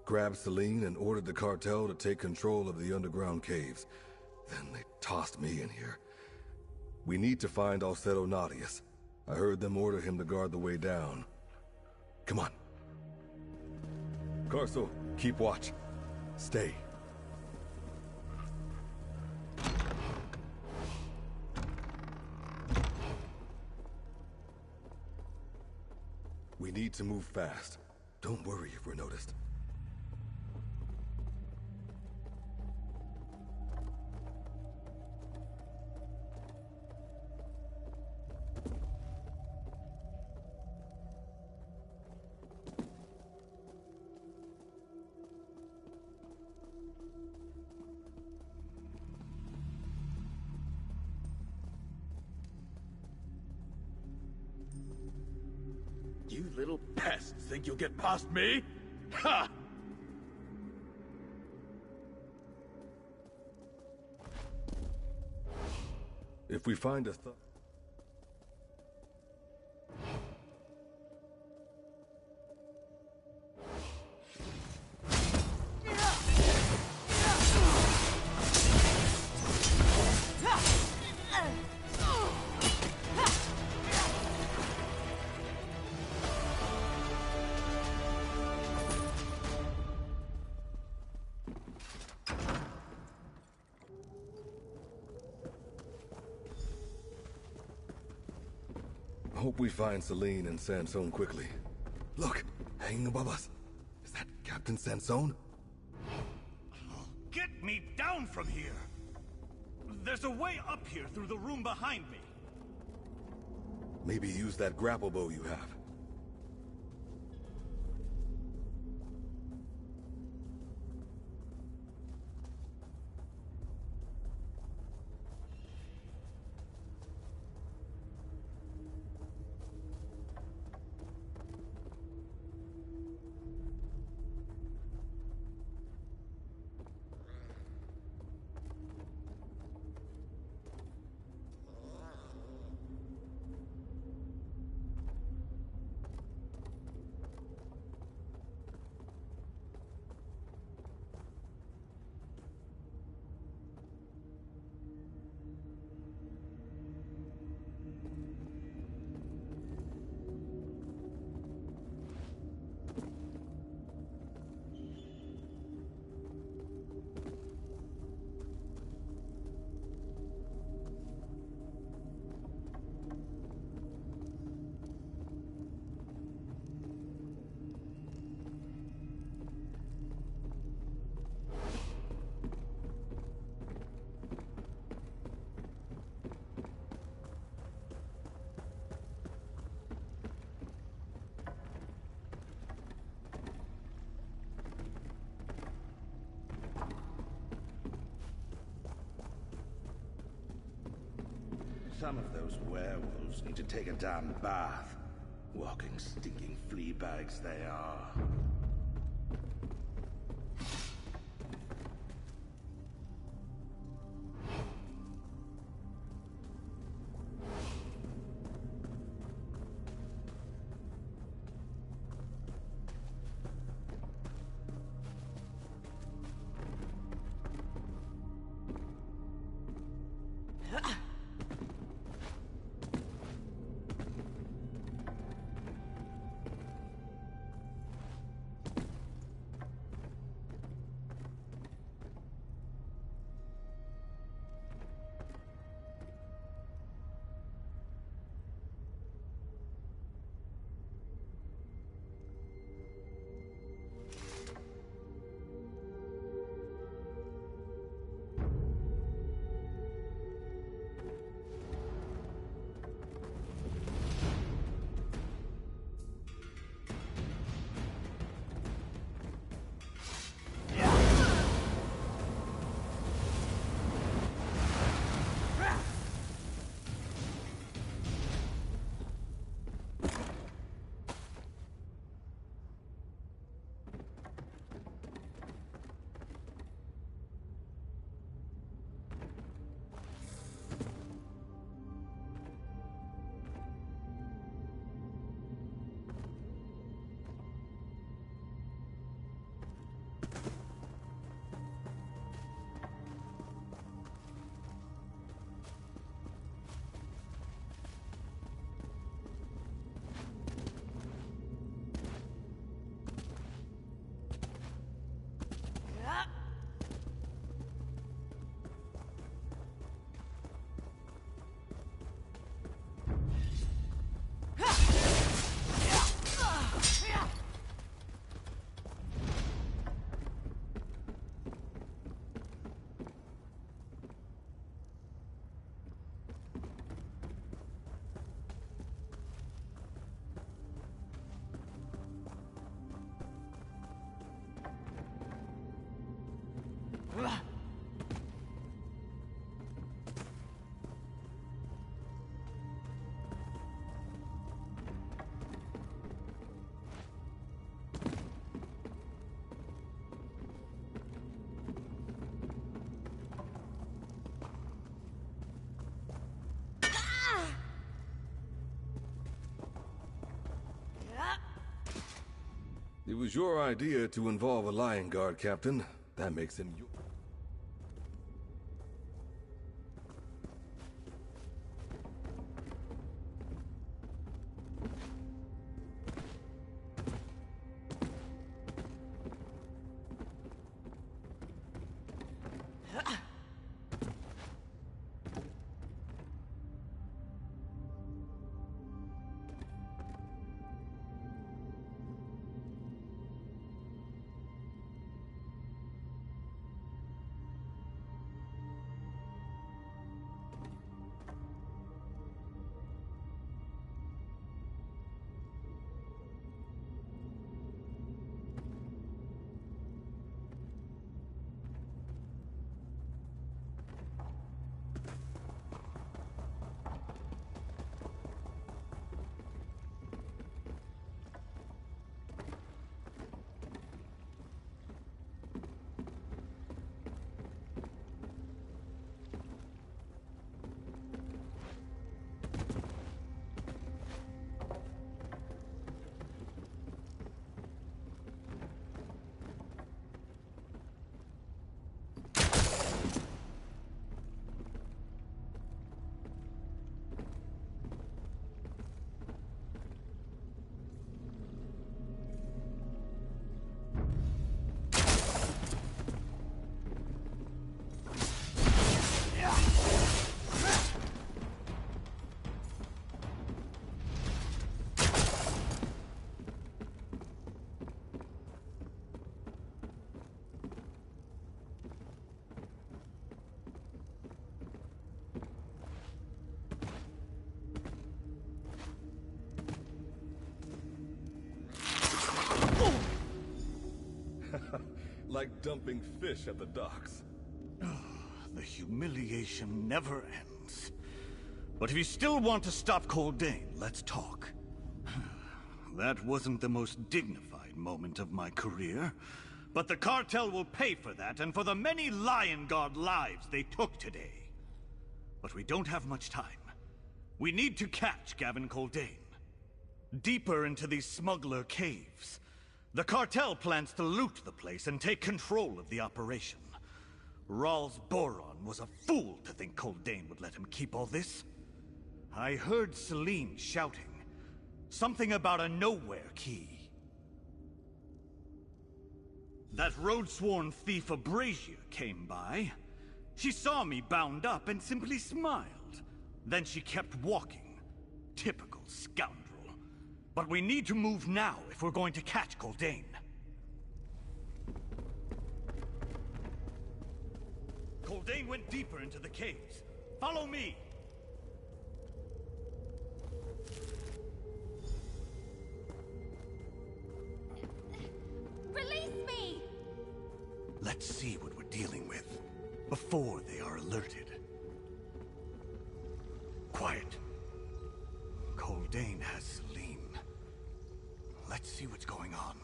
grabbed Celine and ordered the cartel to take control of the underground caves. Then they tossed me in here. We need to find Alcedo Nadius. I heard them order him to guard the way down. Come on. Carso, keep watch. Stay. We need to move fast. Don't worry if we're noticed. You little pests think you'll get past me? Ha! If we find a hope we find Celine and Sansone quickly. Look, hanging above us. Is that Captain Sansone? Get me down from here! There's a way up here through the room behind me. Maybe use that grapple bow you have. Some of those werewolves need to take a damn bath. Walking stinking flea bags they are. It was your idea to involve a Lion Guard, Captain. That makes him your... Like dumping fish at the docks. The humiliation never ends. But if you still want to stop Coldain, let's talk. That wasn't the most dignified moment of my career, but the cartel will pay for that and for the many Lion Guard lives they took today. But we don't have much time. We need to catch Gavin Coldain. Deeper into these smuggler caves, the cartel plans to loot the place and take control of the operation. Ral's Boron was a fool to think Coldain would let him keep all this. I heard Celine shouting. Something about a nowhere key. That road-sworn thief Abrasia came by. She saw me bound up and simply smiled. Then she kept walking. Typical scoundrel. But we need to move now if we're going to catch Coldain. Coldain went deeper into the caves. Follow me! Release me! Let's see what we're dealing with before they are alerted. Quiet. Coldain has Celine. Let's see what's going on.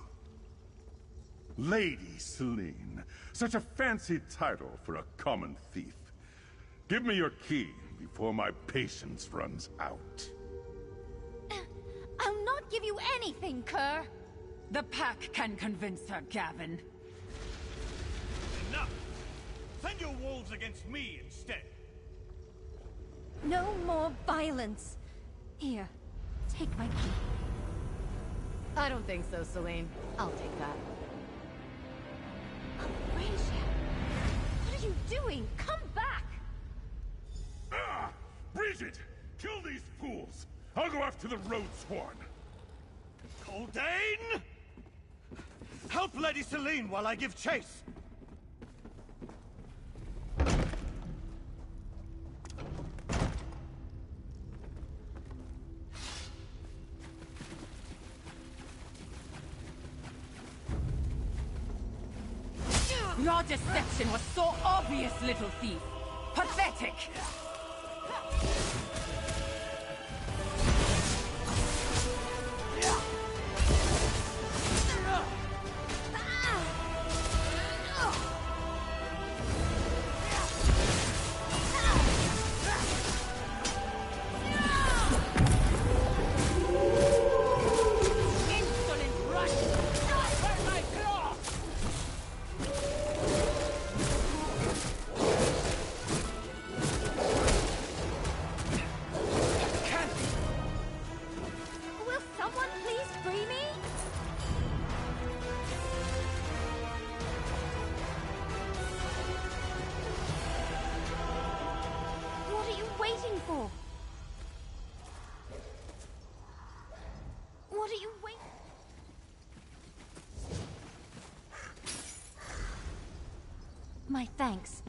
Lady Celine. Such a fancy title for a common thief. Give me your key before my patience runs out. I'll not give you anything, Kerr. The pack can convince her, Gavin. Enough! Send your wolves against me instead. No more violence. Here, take my key. I don't think so, Celine. I'll take that. Abrasia! What are you doing? Come back! Ah! Bridget! Kill these fools! I'll go after the road sworn! Coldain! Help Lady Celine while I give chase! Your deception was so obvious, little thief. Pathetic! My thanks.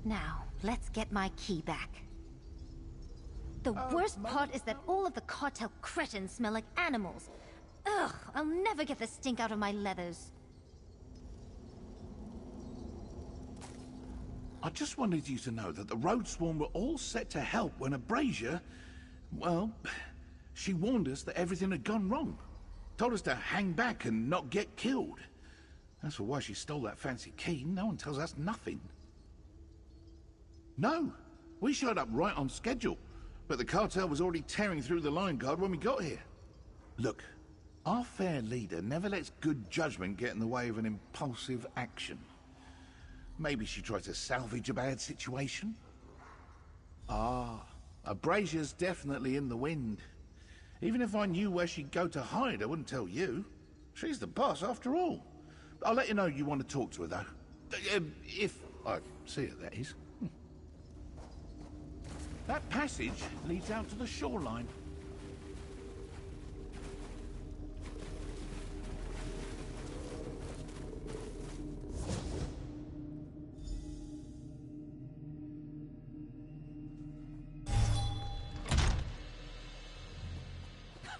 Now, let's get my key back. The worst part is that all of the cartel cretins smell like animals. Ugh, I'll never get the stink out of my leathers. I just wanted you to know that the Road Swarm were all set to help when Abrasia... well, she warned us that everything had gone wrong. Told us to hang back and not get killed. As for why she stole that fancy key, no one tells us nothing. No, we showed up right on schedule, but the cartel was already tearing through the line guard when we got here. Look, our fair leader never lets good judgment get in the way of an impulsive action. Maybe she tried to salvage a bad situation? Ah, Abrasia's definitely in the wind. Even if I knew where she'd go to hide, I wouldn't tell you. She's the boss after all. I'll let you know you want to talk to her, though. If I see her, that is. That passage leads out to the shoreline.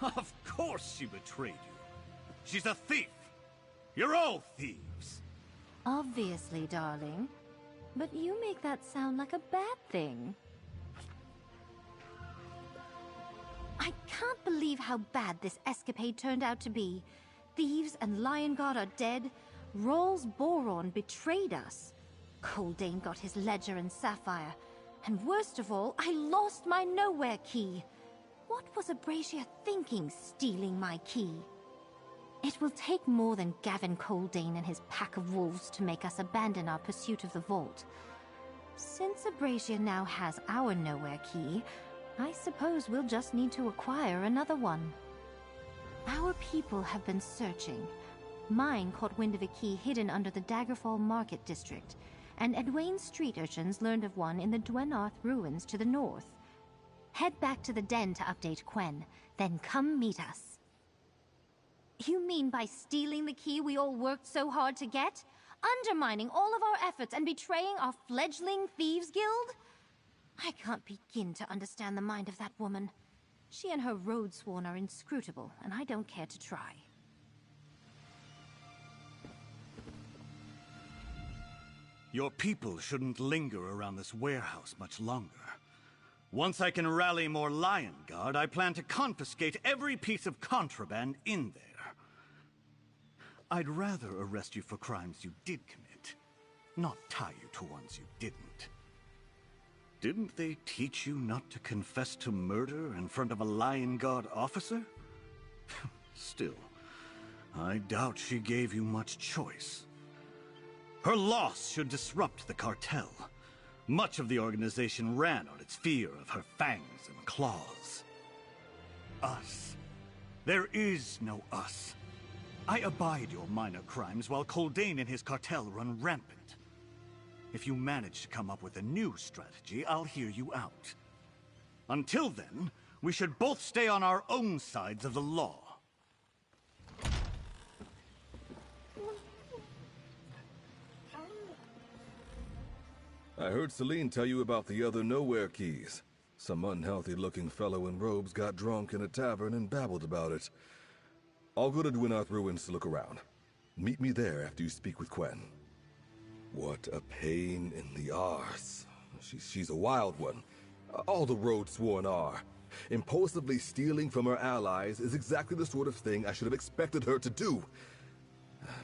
Of course she betrayed you. She's a thief. You're all thieves. Obviously, darling. But you make that sound like a bad thing. I can't believe how bad this escapade turned out to be. Thieves and Lion Guard are dead. Rawls Boron betrayed us. Coldane got his ledger and sapphire. And worst of all, I lost my nowhere key. What was Abrasia thinking, stealing my key? It will take more than Gavin Coldane and his pack of wolves to make us abandon our pursuit of the vault. Since Abrasia now has our nowhere key, I suppose we'll just need to acquire another one. Our people have been searching. Mine caught wind of a key hidden under the Daggerfall Market District, and Edwayne's street urchins learned of one in the Dwenarth ruins to the north. Head back to the den to update Quen, then come meet us. You mean by stealing the key we all worked so hard to get? Undermining all of our efforts and betraying our fledgling Thieves Guild? I can't begin to understand the mind of that woman. She and her road sworn are inscrutable, and I don't care to try. Your people shouldn't linger around this warehouse much longer. Once I can rally more Lion Guard, I plan to confiscate every piece of contraband in there. I'd rather arrest you for crimes you did commit, not tie you to ones you didn't. Didn't they teach you not to confess to murder in front of a Lion Guard officer? Still, I doubt she gave you much choice. Her loss should disrupt the cartel. Much of the organization ran on its fear of her fangs and claws. Us. There is no us. I abide your minor crimes while Coldane and his cartel run rampant. If you manage to come up with a new strategy, I'll hear you out. Until then, we should both stay on our own sides of the law. I heard Celine tell you about the other nowhere keys. Some unhealthy-looking fellow in robes got drunk in a tavern and babbled about it. I'll go to Dwenarth Ruins to look around. Meet me there after you speak with Quen. What a pain in the arse. She's a wild one. All the Road Sworn are. Impulsively stealing from her allies is exactly the sort of thing I should have expected her to do.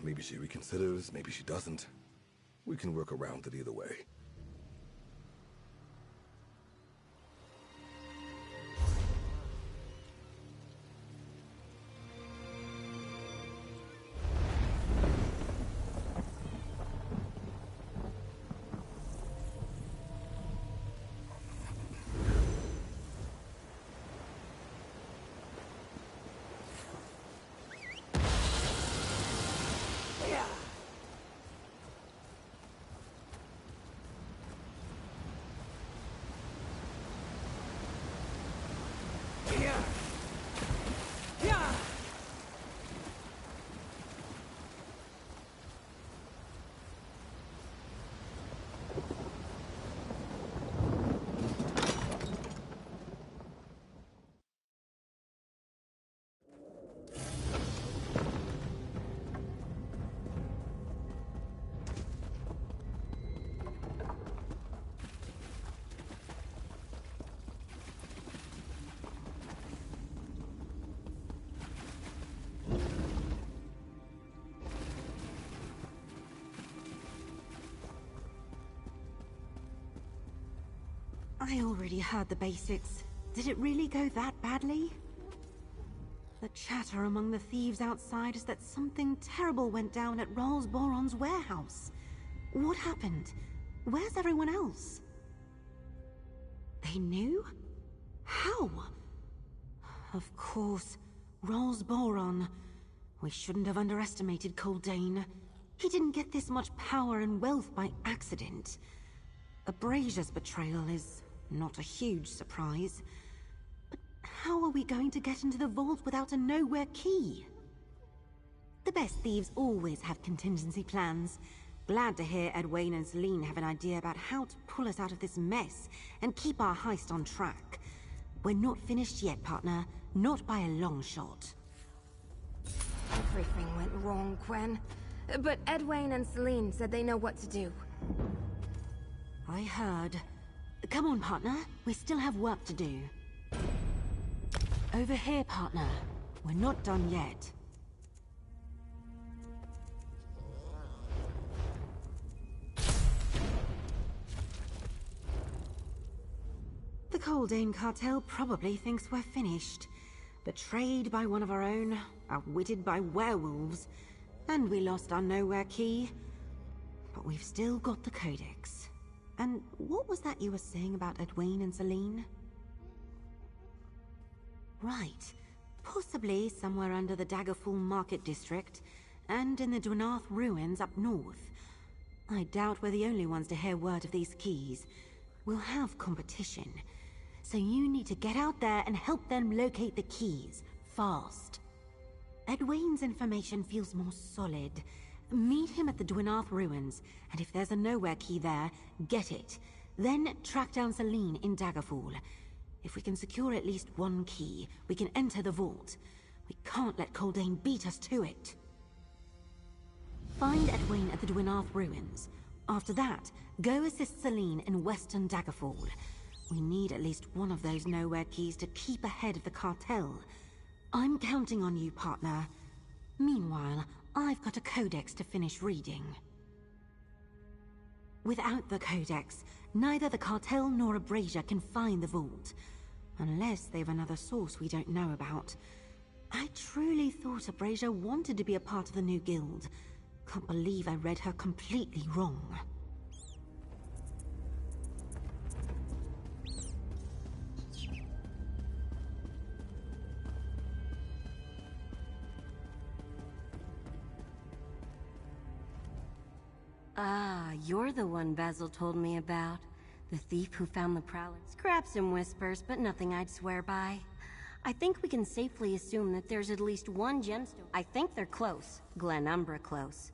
Maybe she reconsiders, maybe she doesn't. We can work around it either way. I already heard the basics. Did it really go that badly? The chatter among the thieves outside is that something terrible went down at Rolls Boron's warehouse. What happened? Where's everyone else? They knew? How? Of course, Rolls Boron. We shouldn't have underestimated Kaldane. He didn't get this much power and wealth by accident. Abrasia's betrayal is not a huge surprise. But how are we going to get into the vault without a nowhere key? The best thieves always have contingency plans. Glad to hear Edwayne and Celine have an idea about how to pull us out of this mess and keep our heist on track. We're not finished yet, partner. Not by a long shot. Everything went wrong, Gwen. But Edwayne and Celine said they know what to do. I heard. Come on, partner. We still have work to do. Over here, partner. We're not done yet. The Kaldane cartel probably thinks we're finished. Betrayed by one of our own, outwitted by werewolves, and we lost our nowhere key. But we've still got the Codex. And what was that you were saying about Edwayne and Celine? Right. Possibly somewhere under the Daggerfall Market District, and in the Dwynarth Ruins up north. I doubt we're the only ones to hear word of these keys. We'll have competition. So you need to get out there and help them locate the keys, fast. Edwayne's information feels more solid. Meet him at the Dwynarth Ruins, and if there's a nowhere key there, get it. Then track down Celine in Daggerfall. If we can secure at least one key, we can enter the vault. We can't let Kaldane beat us to it. Find Edwayne at the Dwynarth Ruins. After that, go assist Celine in Western Daggerfall. We need at least one of those nowhere keys to keep ahead of the cartel. I'm counting on you, partner. Meanwhile, I've got a codex to finish reading. Without the codex, neither the cartel nor Abrasia can find the vault. Unless they've another source we don't know about. I truly thought Abrasia wanted to be a part of the new guild. Can't believe I read her completely wrong. Ah, you're the one Basil told me about. The thief who found the prowler. Scraps and whispers, but nothing I'd swear by. I think we can safely assume that there's at least one gemstone. I think they're close. Glenumbra close.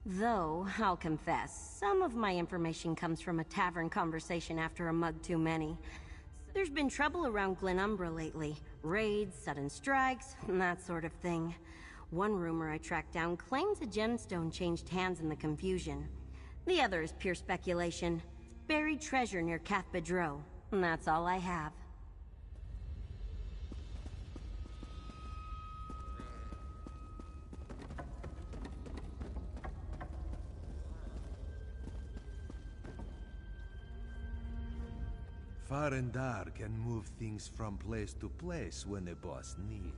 Though, I'll confess, some of my information comes from a tavern conversation after a mug too many. There's been trouble around Glenumbra lately. Raids, sudden strikes, that sort of thing. One rumor I tracked down claims a gemstone changed hands in the confusion. The other is pure speculation. Buried treasure near Cath Bedreau, and that's all I have. Farendar can move things from place to place when a boss needs.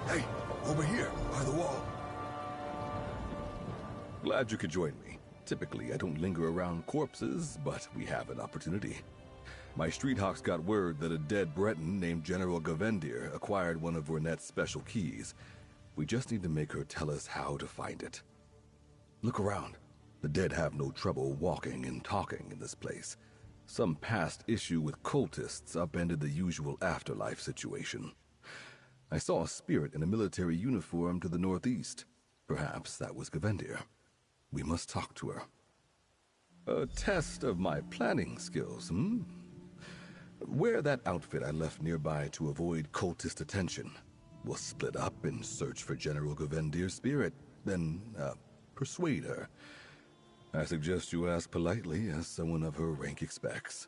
Hey, over here, by the wall. Glad you could join me. Typically, I don't linger around corpses, but we have an opportunity. My street hawks got word that a dead Breton named General Gavendir acquired one of Vernet's special keys. We just need to make her tell us how to find it. Look around. The dead have no trouble walking and talking in this place. Some past issue with cultists upended the usual afterlife situation. I saw a spirit in a military uniform to the northeast. Perhaps that was Gavendir. We must talk to her. A test of my planning skills, hmm? Wear that outfit I left nearby to avoid cultist attention. We'll split up and search for General Gavendir's spirit, then, persuade her. I suggest you ask politely, as someone of her rank expects.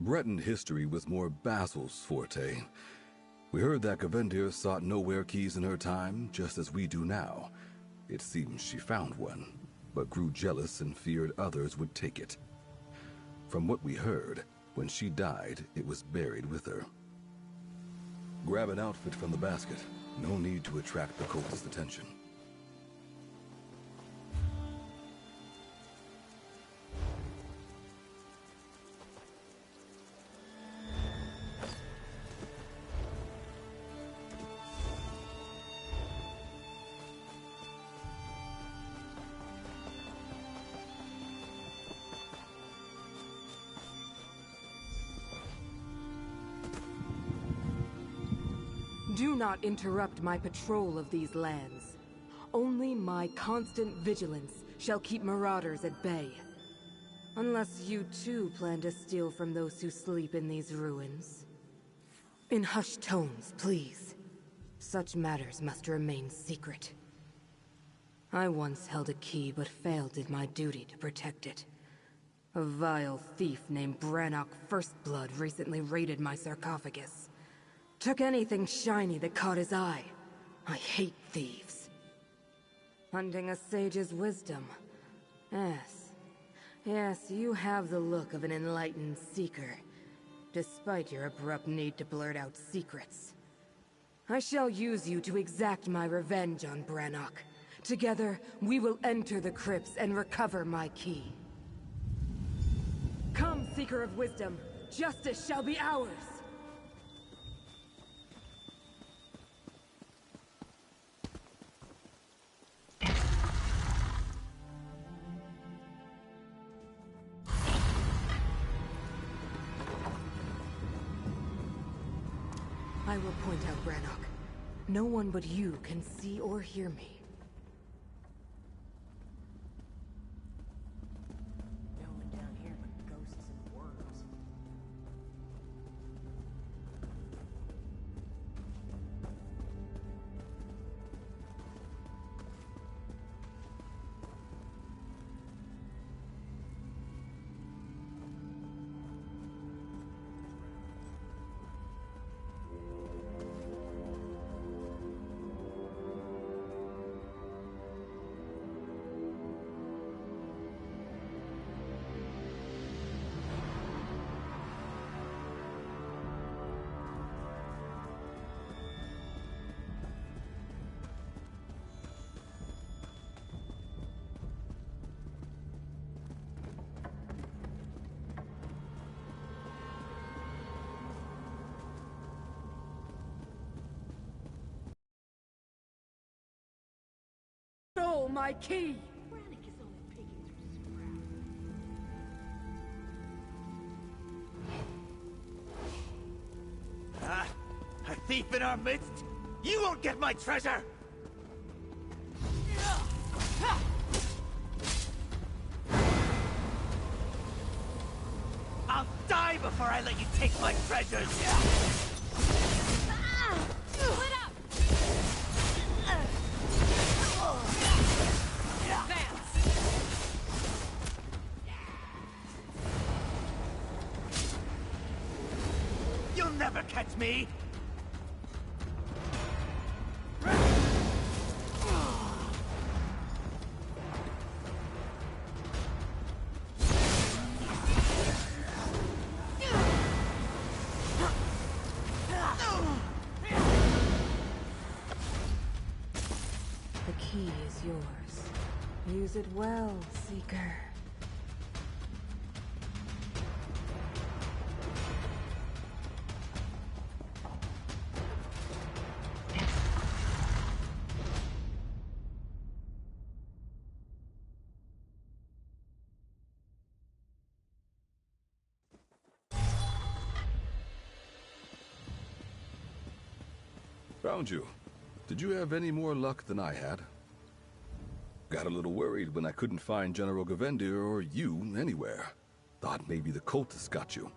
Breton history was more Basil's forte. We heard that Gavendir sought nowhere keys in her time, just as we do now. It seems she found one, but grew jealous and feared others would take it. From what we heard, when she died, it was buried with her. Grab an outfit from the basket. No need to attract the cultist attention. Do not interrupt my patrol of these lands. Only my constant vigilance shall keep marauders at bay. Unless you too plan to steal from those who sleep in these ruins. In hushed tones, please. Such matters must remain secret. I once held a key but failed in my duty to protect it. A vile thief named Brannock Firstblood recently raided my sarcophagus. Took anything shiny that caught his eye. I hate thieves. Hunting a sage's wisdom. Yes. Yes, you have the look of an enlightened seeker, despite your abrupt need to blurt out secrets. I shall use you to exact my revenge on Brannock. Together, we will enter the crypts and recover my key. Seeker of wisdom. Justice shall be ours! I will point out Brannock. No one but you can see or hear me. No one down here but ghosts and worms. Stole my key! A thief in our midst? You won't get my treasure! I'll die before I let you take my treasures! Split up! You'll never catch me! The key is yours. Use it well, Seeker. Found you. Did you have any more luck than I had? Got a little worried when I couldn't find General Gavendir or you anywhere. Thought maybe the cultists got you.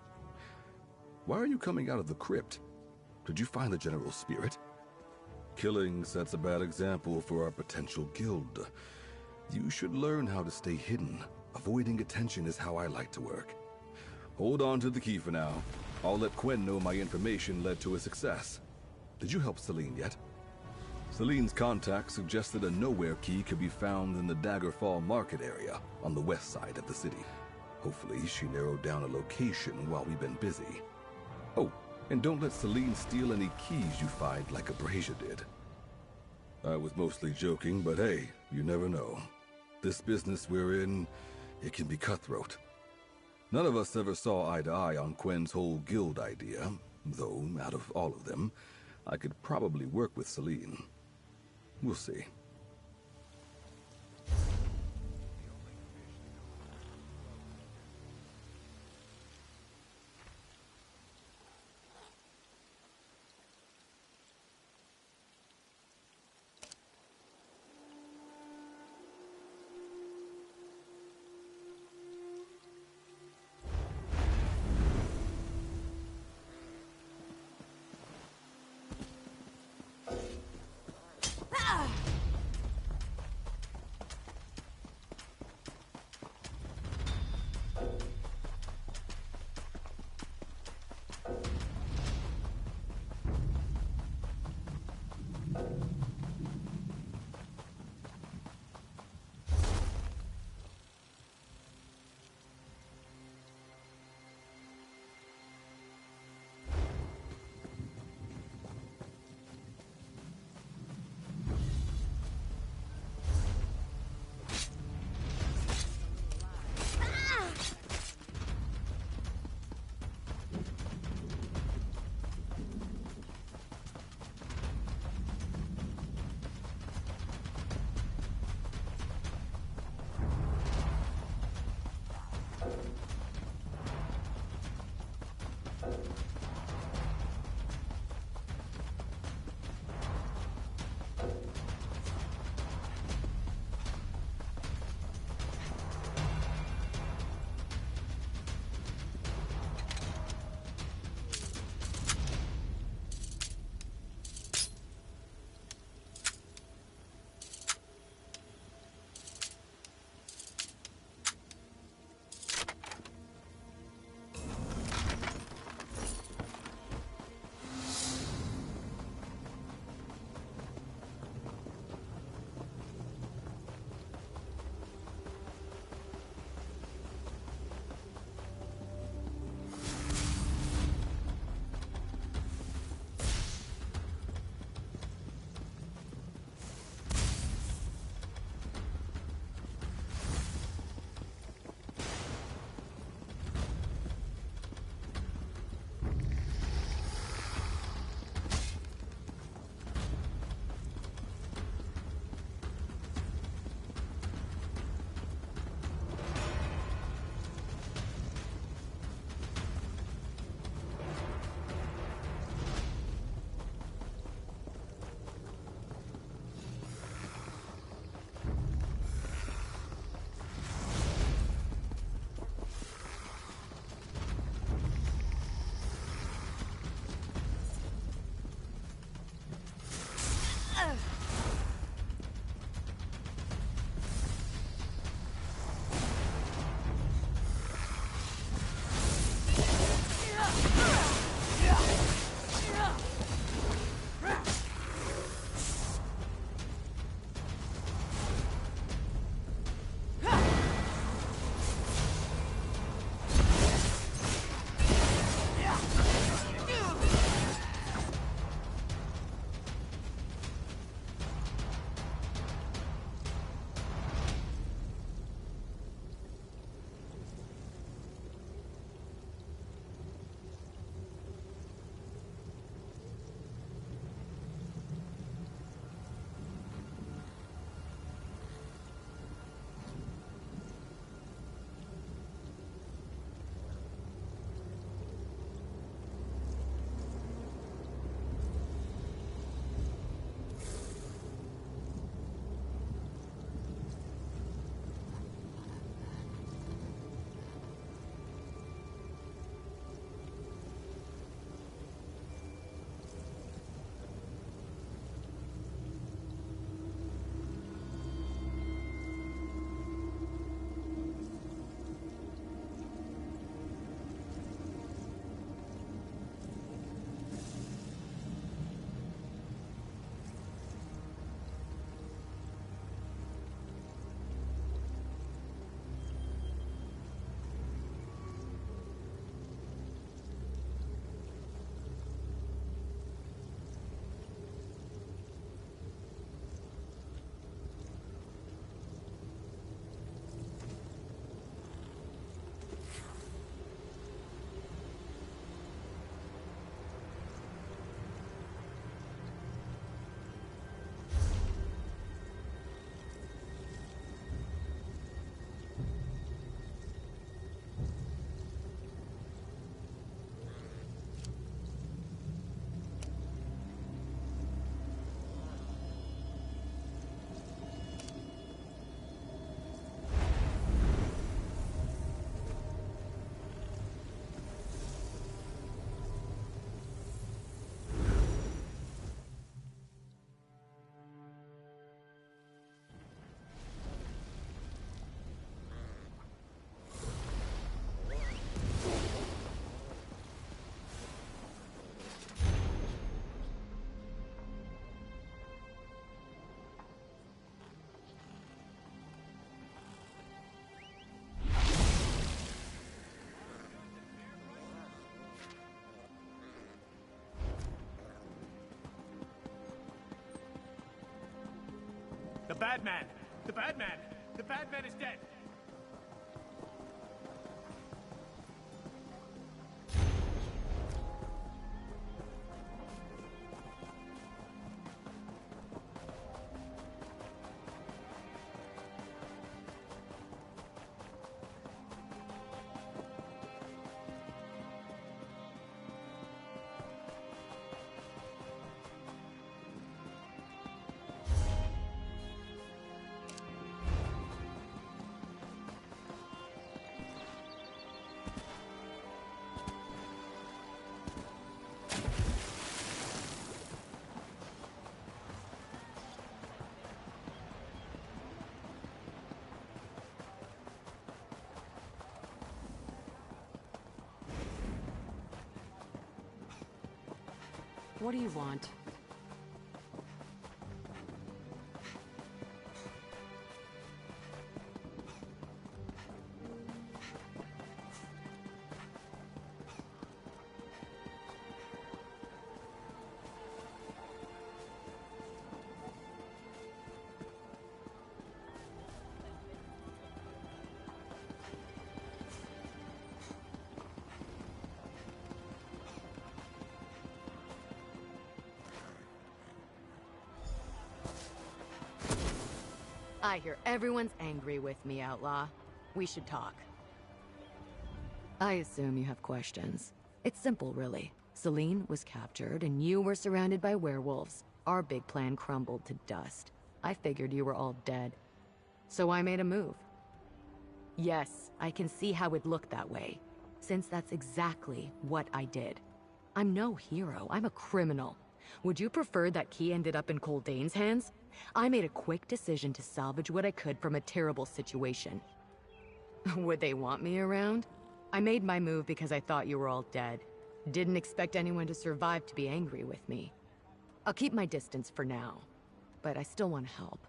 Why are you coming out of the crypt? Did you find the General's spirit? Killing sets a bad example for our potential guild. You should learn how to stay hidden. Avoiding attention is how I like to work. Hold on to the key for now. I'll let Quen know my information led to a success. Did you help Celine yet? Celine's contact suggested a nowhere key could be found in the Daggerfall market area on the west side of the city. Hopefully she narrowed down a location while we've been busy. Oh, and don't let Celine steal any keys you find like Abrasia did. I was mostly joking, but hey, you never know. This business we're in, it can be cutthroat. None of us ever saw eye to eye on Quen's whole guild idea, though out of all of them, I could probably work with Celine. We'll see. The bad man! The bad man! The bad man is dead! What do you want? I hear everyone's angry with me, Outlaw. We should talk. I assume you have questions. It's simple, really. Celine was captured, and you were surrounded by werewolves. Our big plan crumbled to dust. I figured you were all dead. So I made a move. Yes, I can see how it looked that way, since that's exactly what I did. I'm no hero, I'm a criminal. Would you prefer that key ended up in Coldane's hands? I made a quick decision to salvage what I could from a terrible situation. Would they want me around? I made my move because I thought you were all dead. Didn't expect anyone to survive to be angry with me. I'll keep my distance for now, but I still want to help.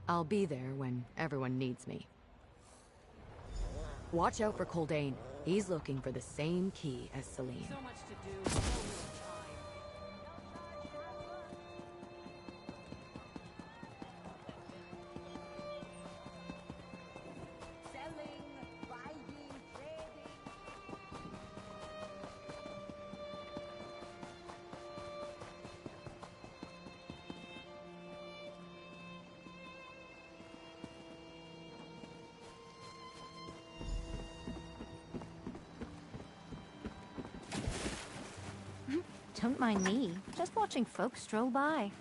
I'll be there when everyone needs me. Watch out for Coldane. He's looking for the same key as Celine. So much to do. Don't mind me, just watching folks stroll by.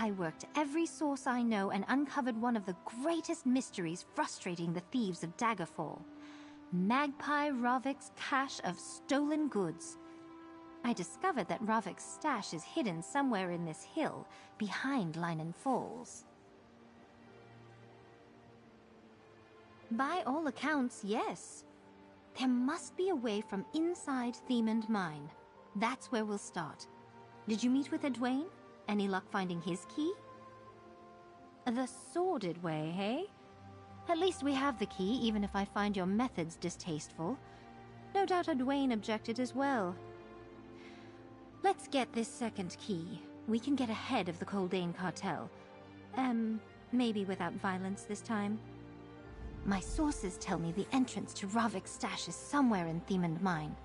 I worked every source I know and uncovered one of the greatest mysteries frustrating the thieves of Daggerfall. Magpie Ravik's cache of stolen goods. I discovered that Ravik's stash is hidden somewhere in this hill, behind Linen Falls. By all accounts, yes. There must be a way from inside Themond Mine. That's where we'll start. Did you meet with Edwayne? Any luck finding his key? The sordid way, hey? At least we have the key, even if I find your methods distasteful. No doubt Edwayne objected as well. Let's get this second key. We can get ahead of the Coldane cartel. Maybe without violence this time. My sources tell me the entrance to Ravik's stash is somewhere in Themond Mine.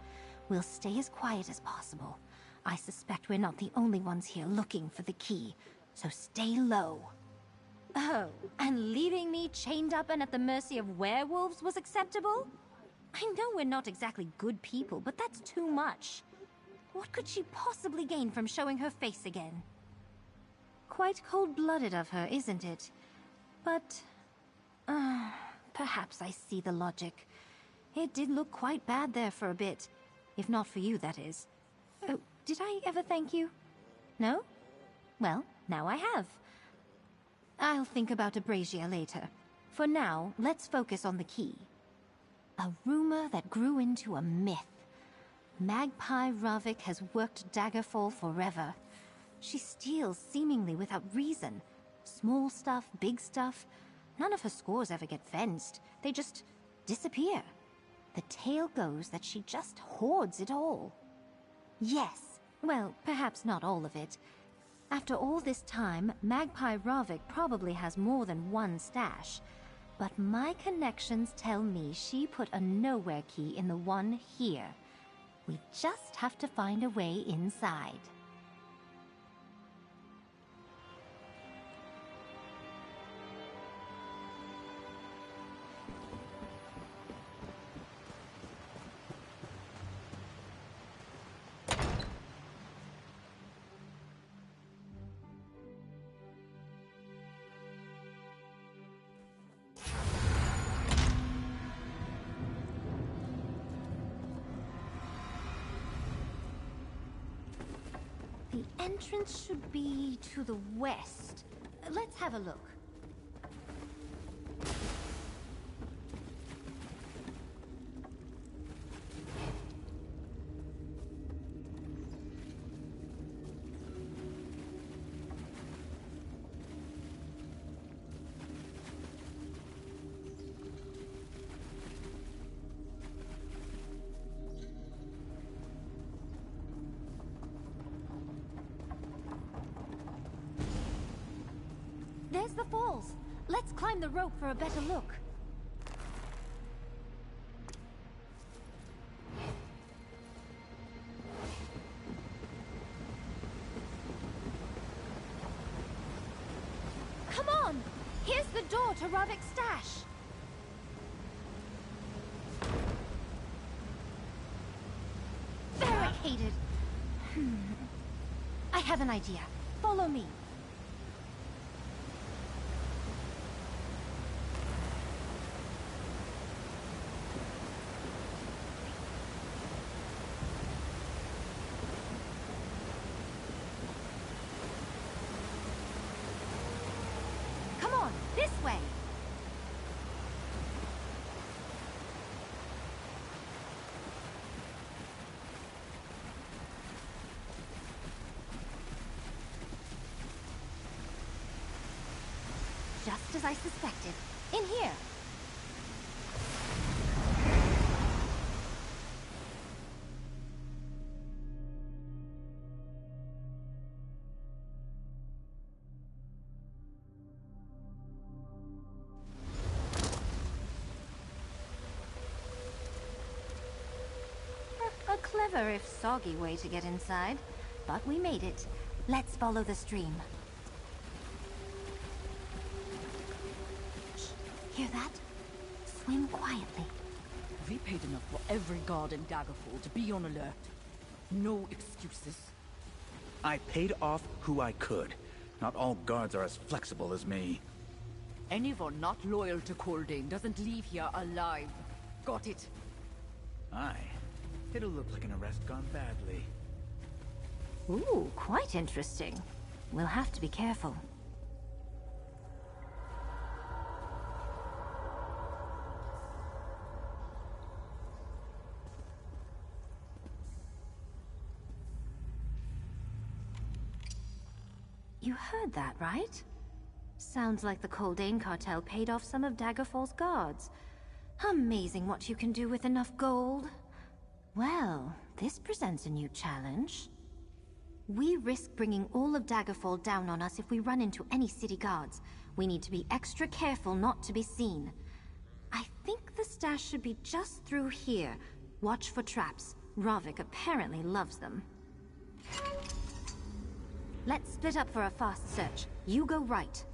We'll stay as quiet as possible. I suspect we're not the only ones here looking for the key, so stay low. Oh, and leaving me chained up and at the mercy of werewolves was acceptable? I know we're not exactly good people, but that's too much. What could she possibly gain from showing her face again? Quite cold-blooded of her, isn't it? But, perhaps I see the logic. It did look quite bad there for a bit. If not for you, that is. Oh, did I ever thank you? No? Well, now I have. I'll think about Abrasia later. For now, let's focus on the key. A rumor that grew into a myth. Magpie Ravik has worked Daggerfall forever. She steals seemingly without reason. Small stuff, big stuff. None of her scores ever get fenced. They just disappear. The tale goes that she just hoards it all. Yes. Well, perhaps not all of it. After all this time, Magpie Ravik probably has more than one stash. But my connections tell me she put a nowhere key in the one here. We just have to find a way inside. The entrance should be to the west. Let's have a look. the falls. Let's climb the rope for a better look. Come on! Here's the door to Ravik's stash. Barricaded. I have an idea. Follow me. Come on, this way. Just as I suspected. In here. A clever if soggy way to get inside. But we made it. Let's follow the stream. Hear that? Swim quietly. We paid enough for every guard in Daggerfall to be on alert. No excuses. I paid off who I could. Not all guards are as flexible as me. Anyone not loyal to Cordain doesn't leave here alive. Got it? Aye. It'll look like an arrest gone badly. Ooh, quite interesting. We'll have to be careful. You heard that, right? Sounds like the Cordain cartel paid off some of Daggerfall's guards. Amazing what you can do with enough gold. Well, this presents a new challenge. We risk bringing all of Daggerfall down on us if we run into any city guards. We need to be extra careful not to be seen. I think the stash should be just through here. Watch for traps. Ravik apparently loves them. Let's split up for a fast search. You go right.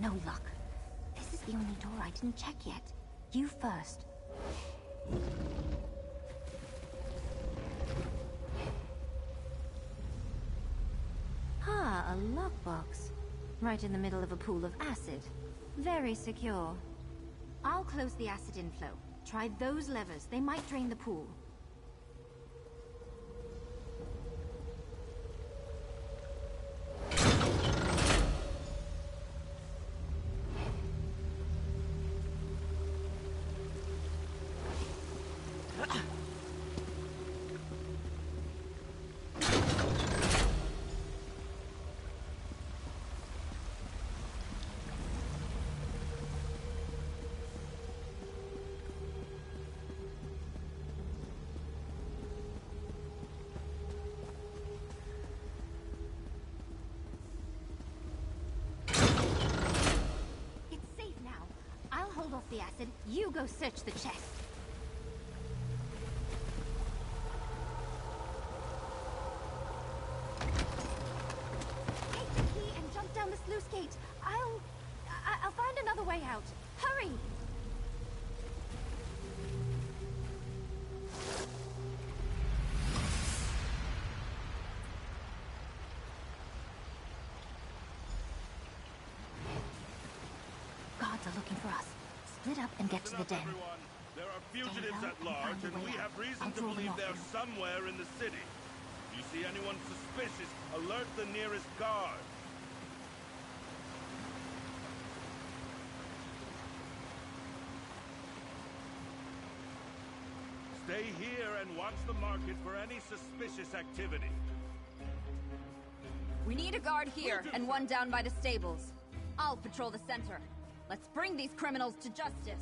no luck. This is the only door I didn't check yet. You first. Ah, a lockbox. Right in the middle of a pool of acid. Very secure. I'll close the acid inflow. Try those levers. They might drain the pool. The acid, you go search the chest. Take the key and jump down the sluice gate. I'll find another way out. Hurry! Guards are looking for us. Split up and get to the den. There are fugitives at large, and we have reason to believe they're somewhere in the city. If you see anyone suspicious, alert the nearest guard. Stay here and watch the market for any suspicious activity. We need a guard here, and one down by the stables. I'll patrol the center. Let's bring these criminals to justice.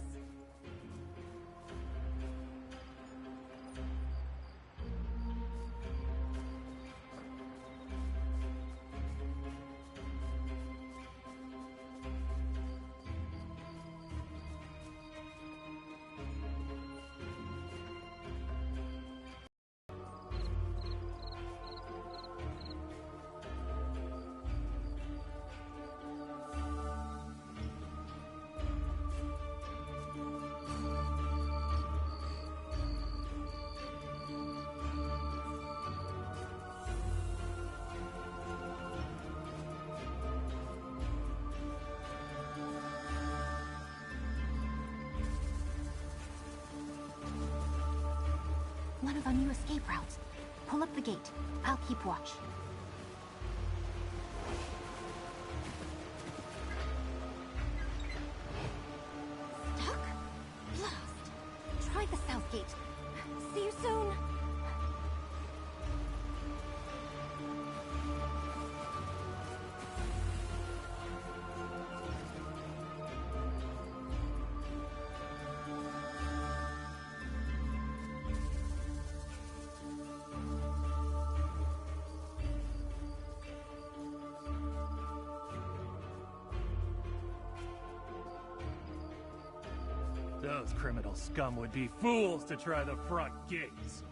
One of our new escape routes. Pull up the gate. I'll keep watch. Stuck? Blast! Try the south gate. See you soon! Those criminal scum would be fools to try the front gates.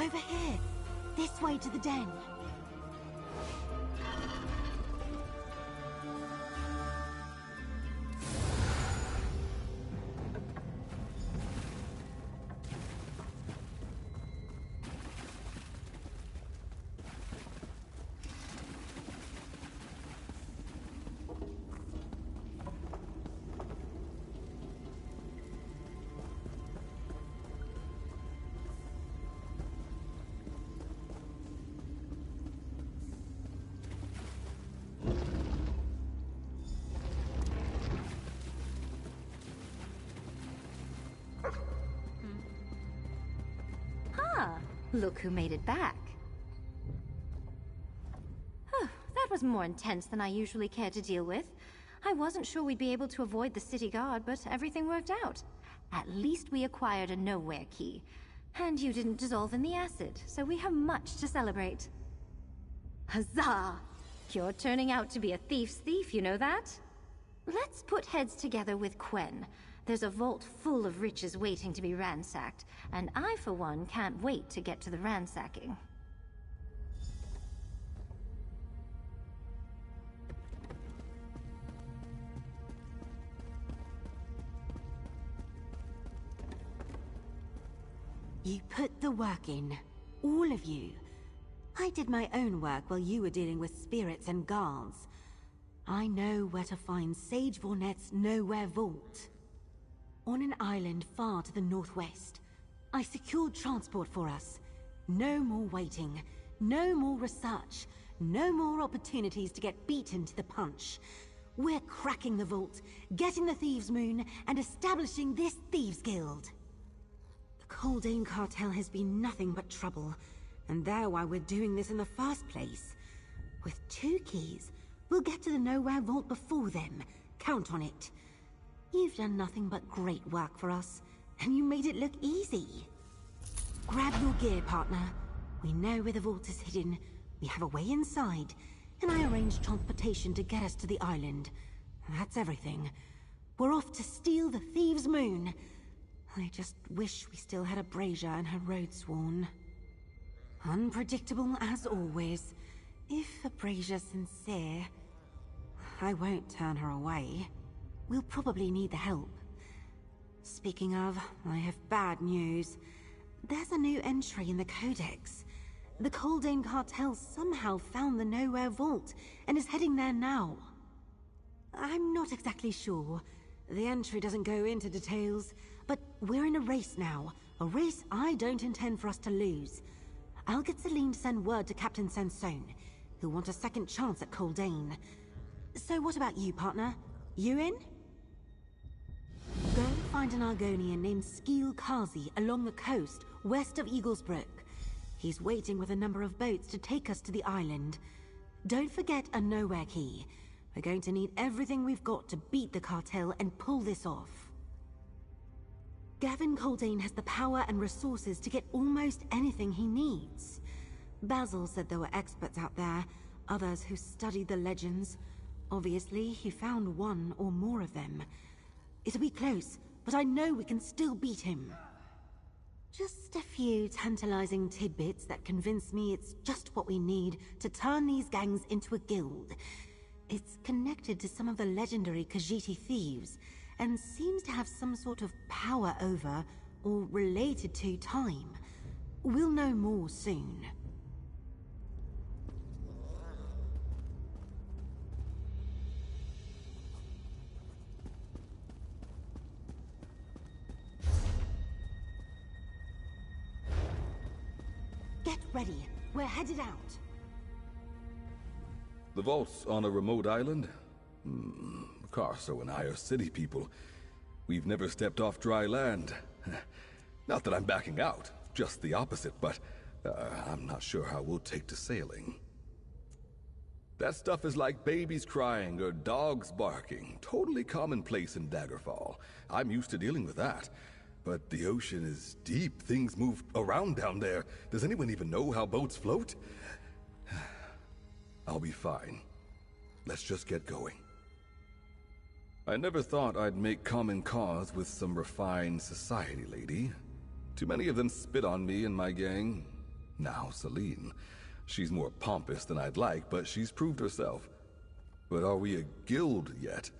Over here. This way to the den. Look who made it back. That was more intense than I usually care to deal with. I wasn't sure we'd be able to avoid the city guard, but everything worked out. At least we acquired a nowhere key. And you didn't dissolve in the acid, so we have much to celebrate. Huzzah! You're turning out to be a thief's thief, you know that? Let's put heads together with Quen. There's a vault full of riches waiting to be ransacked, and I, for one, can't wait to get to the ransacking. You put the work in. All of you. I did my own work while you were dealing with spirits and guards. I know where to find Sage Vornet's Nowhere Vault. On an island far to the northwest. I secured transport for us. No more waiting. No more research. No more opportunities to get beaten to the punch. We're cracking the vault, getting the Thieves' Moon, and establishing this Thieves Guild. The Kaldane cartel has been nothing but trouble, and they're why we're doing this in the first place. With 2 keys, we'll get to the Nowhere Vault before them. Count on it. You've done nothing but great work for us, and you made it look easy. Grab your gear, partner. We know where the vault is hidden. We have a way inside, and I arranged transportation to get us to the island. That's everything. We're off to steal the Thieves' Moon. I just wish we still had a Brazier and her road sworn. Unpredictable as always. If a Brazier's sincere, I won't turn her away. We'll probably need the help. Speaking of, I have bad news. There's a new entry in the Codex. The Kaldane cartel somehow found the Nowhere Vault and is heading there now. I'm not exactly sure. The entry doesn't go into details, but we're in a race now. A race I don't intend for us to lose. I'll get Celine to send word to Captain Sansone. He'll want a second chance at Kaldane. So what about you, partner? You in? Go find an Argonian named Skeel Kazi along the coast, west of Eaglesbrook. He's waiting with a number of boats to take us to the island. Don't forget a Nowhere key. We're going to need everything we've got to beat the cartel and pull this off. Gavin Kaldane has the power and resources to get almost anything he needs. Basil said there were experts out there, others who studied the legends. Obviously, he found one or more of them. It'll be close, but I know we can still beat him. Just a few tantalizing tidbits that convince me it's just what we need to turn these gangs into a guild. It's connected to some of the legendary Khajiit thieves, and seems to have some sort of power over, or related to, time. We'll know more soon. Get ready. We're headed out. The vault's on a remote island? Carso and I are city people. We've never stepped off dry land. Not that I'm backing out, just the opposite, but I'm not sure how we'll take to sailing. That stuff is like babies crying or dogs barking. Totally commonplace in Daggerfall. I'm used to dealing with that. But the ocean is deep. Things move around down there. Does anyone even know how boats float? I'll be fine. Let's just get going. I never thought I'd make common cause with some refined society lady. Too many of them spit on me and my gang. Now Celine. She's more pompous than I'd like, but she's proved herself. But are we a guild yet?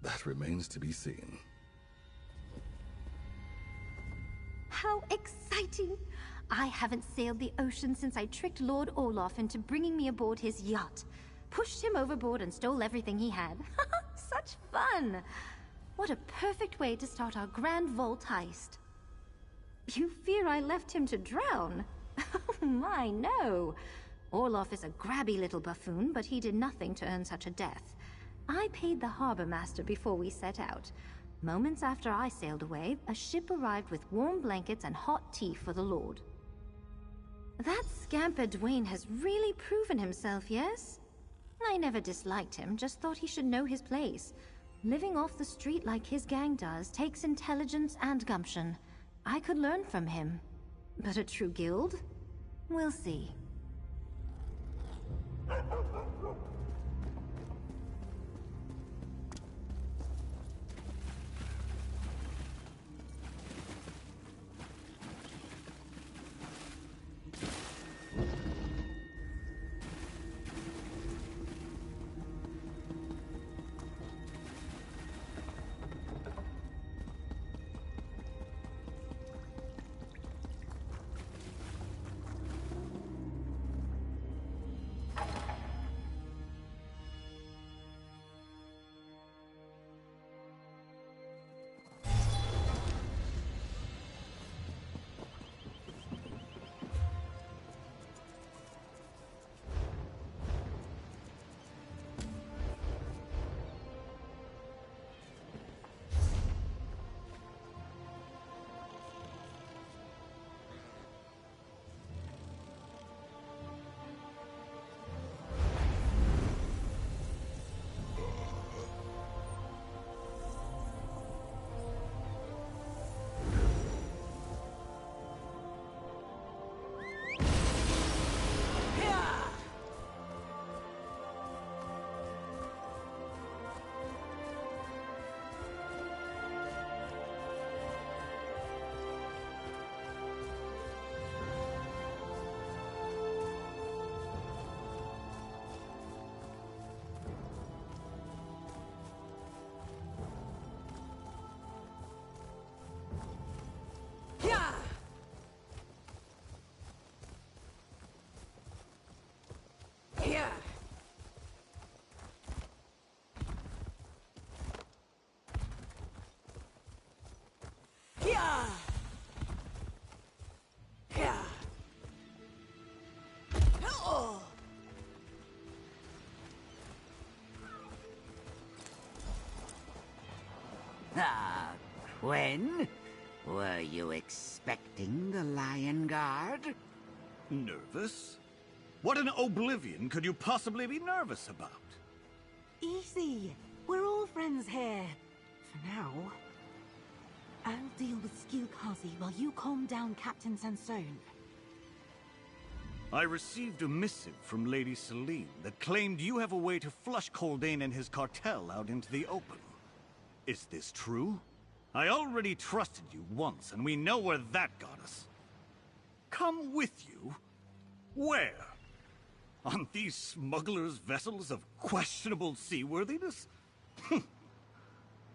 That remains to be seen. How exciting! I haven't sailed the ocean since I tricked Lord Olaf into bringing me aboard his yacht. Pushed him overboard and stole everything he had. Such fun! What a perfect way to start our grand vault heist. You fear I left him to drown? Oh my, no! Olaf is a grabby little buffoon, but he did nothing to earn such a death. I paid the harbor master before we set out. Moments after I sailed away, a ship arrived with warm blankets and hot tea for the Lord. That scamper Dwayne has really proven himself, yes? I never disliked him, just thought he should know his place. Living off the street like his gang does takes intelligence and gumption. I could learn from him. But a true guild? We'll see. When? Were you expecting the Lion Guard? Nervous? What in oblivion could you possibly be nervous about? Easy. We're all friends here. For now. I'll deal with Skilkazi while you calm down Captain Sansone. I received a missive from Lady Celine that claimed you have a way to flush Coldain and his cartel out into the open. Is this true? I already trusted you once, and we know where that got us. Come with you? Where? On these smugglers' vessels of questionable seaworthiness?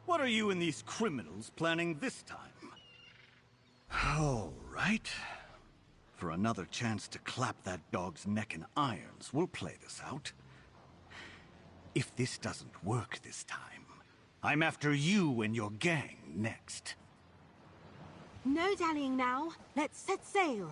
What are you and these criminals planning this time? All right. For another chance to clap that dog's neck in irons, we'll play this out. If this doesn't work this time, I'm after you and your gang next. No dallying now. Let's set sail.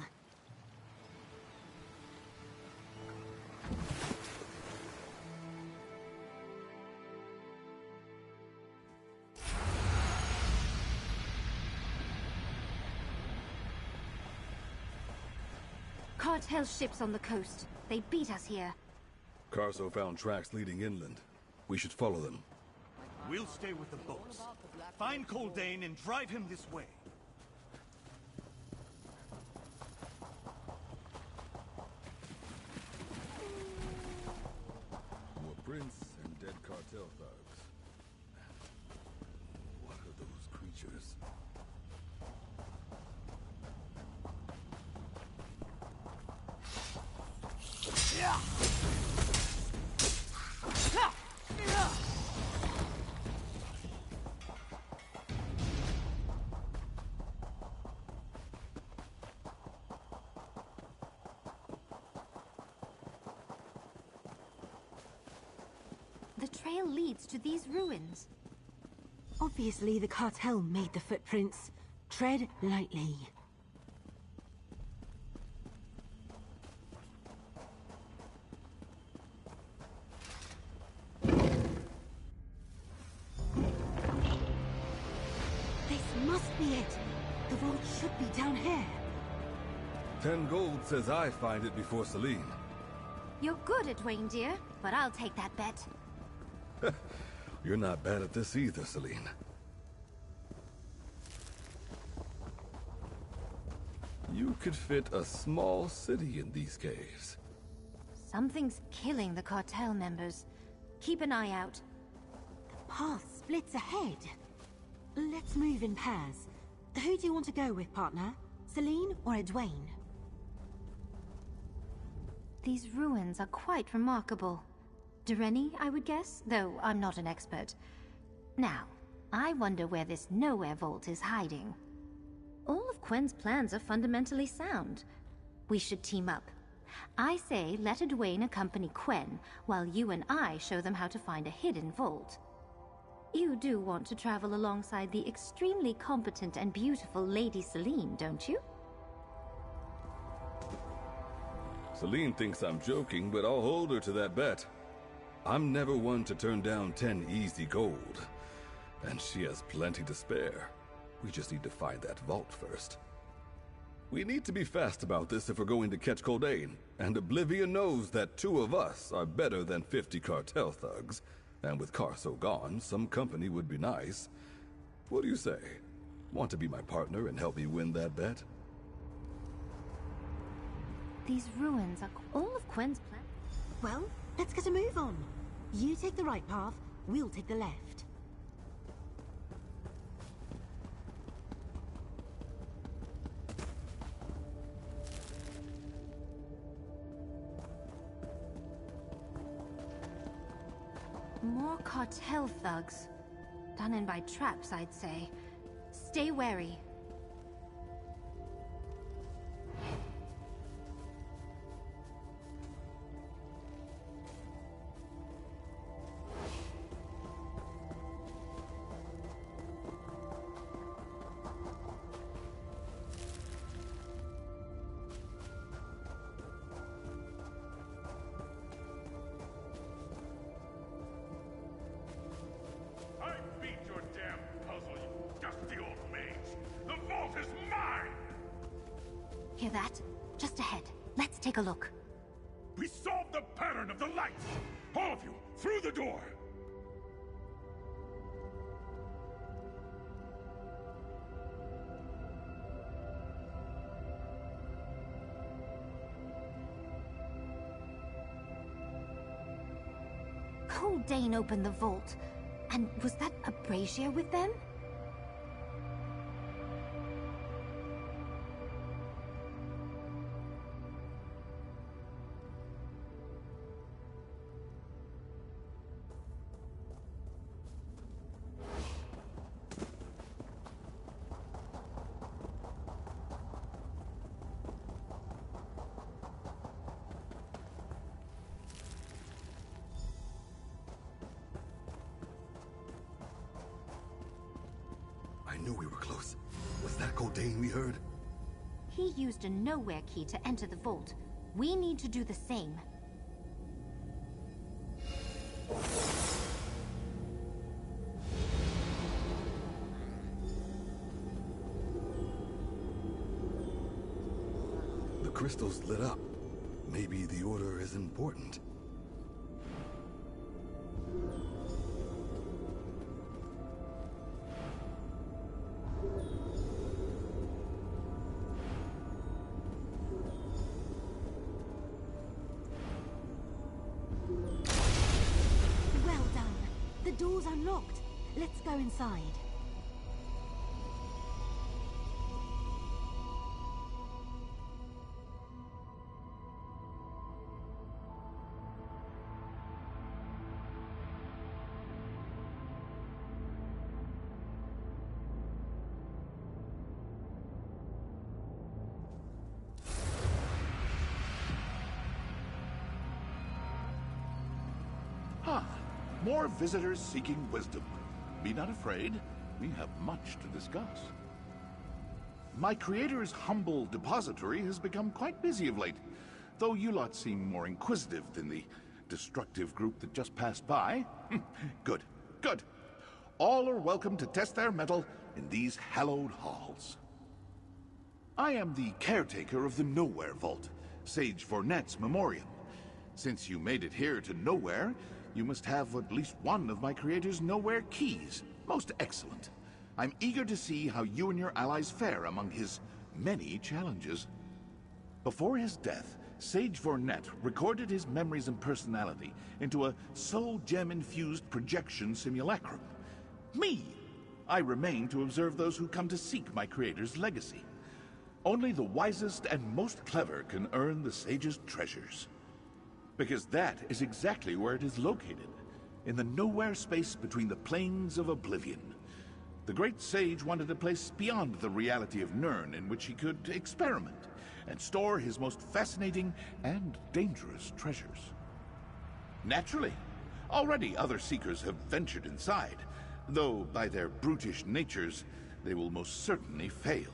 Cartel ships on the coast. They beat us here. Carso found tracks leading inland. We should follow them. We'll stay with the boats. Find Coldain and drive him this way. More prints and dead cartel thugs. What are those creatures? The trail leads to these ruins. Obviously, the cartel made the footprints. Tread lightly. This must be it. The vault should be down here. 10 gold says I find it before Celine. You're good at Dwayne, dear, but I'll take that bet. You're not bad at this either, Celine. You could fit a small city in these caves. Something's killing the cartel members. Keep an eye out. The path splits ahead. Let's move in pairs. Who do you want to go with, partner? Celine or Edwayne? These ruins are quite remarkable. Dureni, I would guess, though I'm not an expert. Now, I wonder where this Nowhere Vault is hiding. All of Quen's plans are fundamentally sound. We should team up. I say let Edwayne accompany Quen, while you and I show them how to find a hidden vault. You do want to travel alongside the extremely competent and beautiful Lady Celine, don't you? Celine thinks I'm joking, but I'll hold her to that bet. I'm never one to turn down 10 easy gold. And she has plenty to spare. We just need to find that vault first. We need to be fast about this if we're going to catch Coldain, and Oblivion knows that 2 of us are better than 50 cartel thugs, and with Carso gone, some company would be nice. What do you say? Want to be my partner and help me win that bet? These ruins are all of Quen's plans. Well, let's get a move on. You take the right path, we'll take the left. More cartel thugs. Done in by traps, I'd say. Stay wary. Hear that? Just ahead. Let's take a look. We solved the pattern of the lights! All of you, through the door! Coldain opened the vault. And was that a brazier with them? I knew we were close. Was that Coldain we heard? He used a nowhere key to enter the vault. We need to do the same. The crystal's lit up. Maybe the order is important. Door's unlocked. Let's go inside. More visitors seeking wisdom. Be not afraid. We have much to discuss. My creator's humble depository has become quite busy of late, though you lot seem more inquisitive than the destructive group that just passed by. Good, good. All are welcome to test their mettle in these hallowed halls. I am the caretaker of the Nowhere Vault, Sage Vornet's memoriam. Since you made it here to Nowhere, you must have at least one of my creator's Nowhere keys. Most excellent. I'm eager to see how you and your allies fare among his many challenges. Before his death, Sage Vornet recorded his memories and personality into a soul gem-infused projection simulacrum. Me! I remain to observe those who come to seek my creator's legacy. Only the wisest and most clever can earn the Sage's treasures. Because that is exactly where it is located, in the nowhere space between the planes of oblivion. The great Sage wanted a place beyond the reality of Nirn in which he could experiment and store his most fascinating and dangerous treasures. Naturally, already other seekers have ventured inside, though by their brutish natures, they will most certainly fail.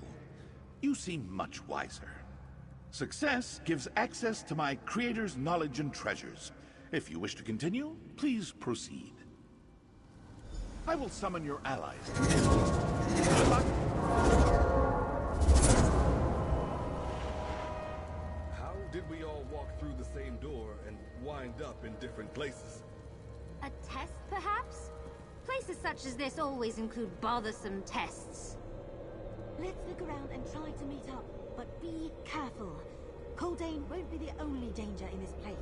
You seem much wiser. Success gives access to my creator's knowledge and treasures. If you wish to continue, please proceed. I will summon your allies. Good luck. How did we all walk through the same door and wind up in different places? A test, perhaps? Places such as this always include bothersome tests. Let's look around and try to meet up, but be careful. Coldane won't be the only danger in this place.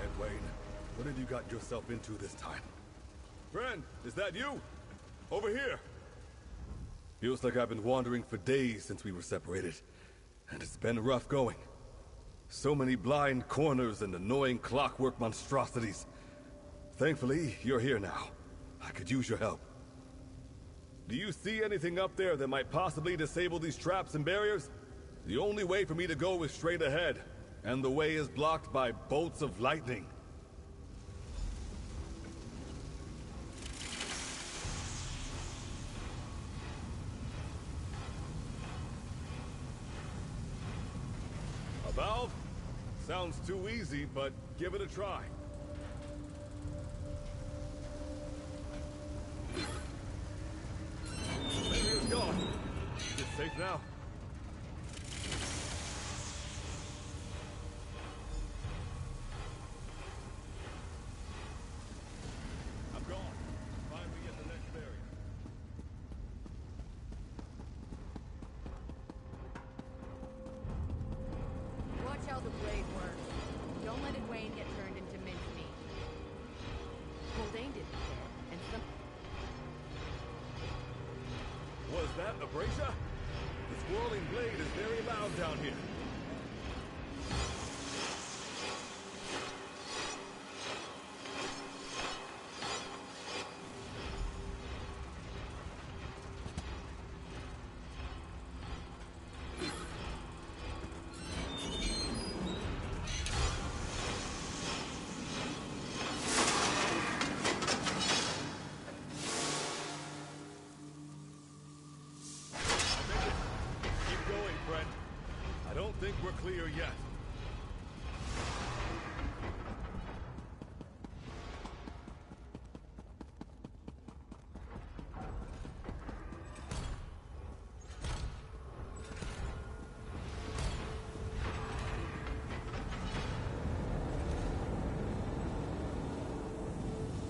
Edwayne, what have you got yourself into this time? Friend, is that you? Over here! Feels like I've been wandering for days since we were separated, and it's been rough going. So many blind corners and annoying clockwork monstrosities. Thankfully, you're here now. I could use your help. Do you see anything up there that might possibly disable these traps and barriers? The only way for me to go is straight ahead, and the way is blocked by bolts of lightning. A valve? Sounds too easy, but give it a try. Barrier's gone. Is it safe now? I'm gone. Find me at the next barrier. Watch how the blade works. Don't let Edwayne get turned into mincemeat. Coldane didn't care, and some... Was that Abrasia? The swirling blade is very loud down here. I don't think we're clear yet.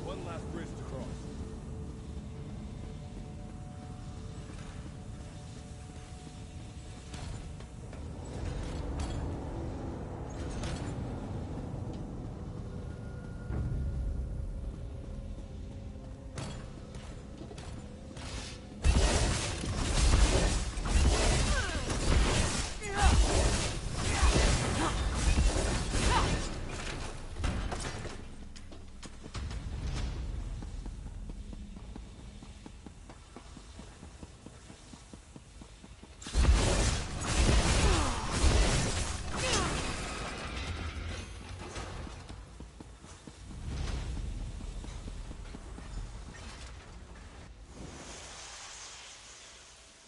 One last bridge to cross.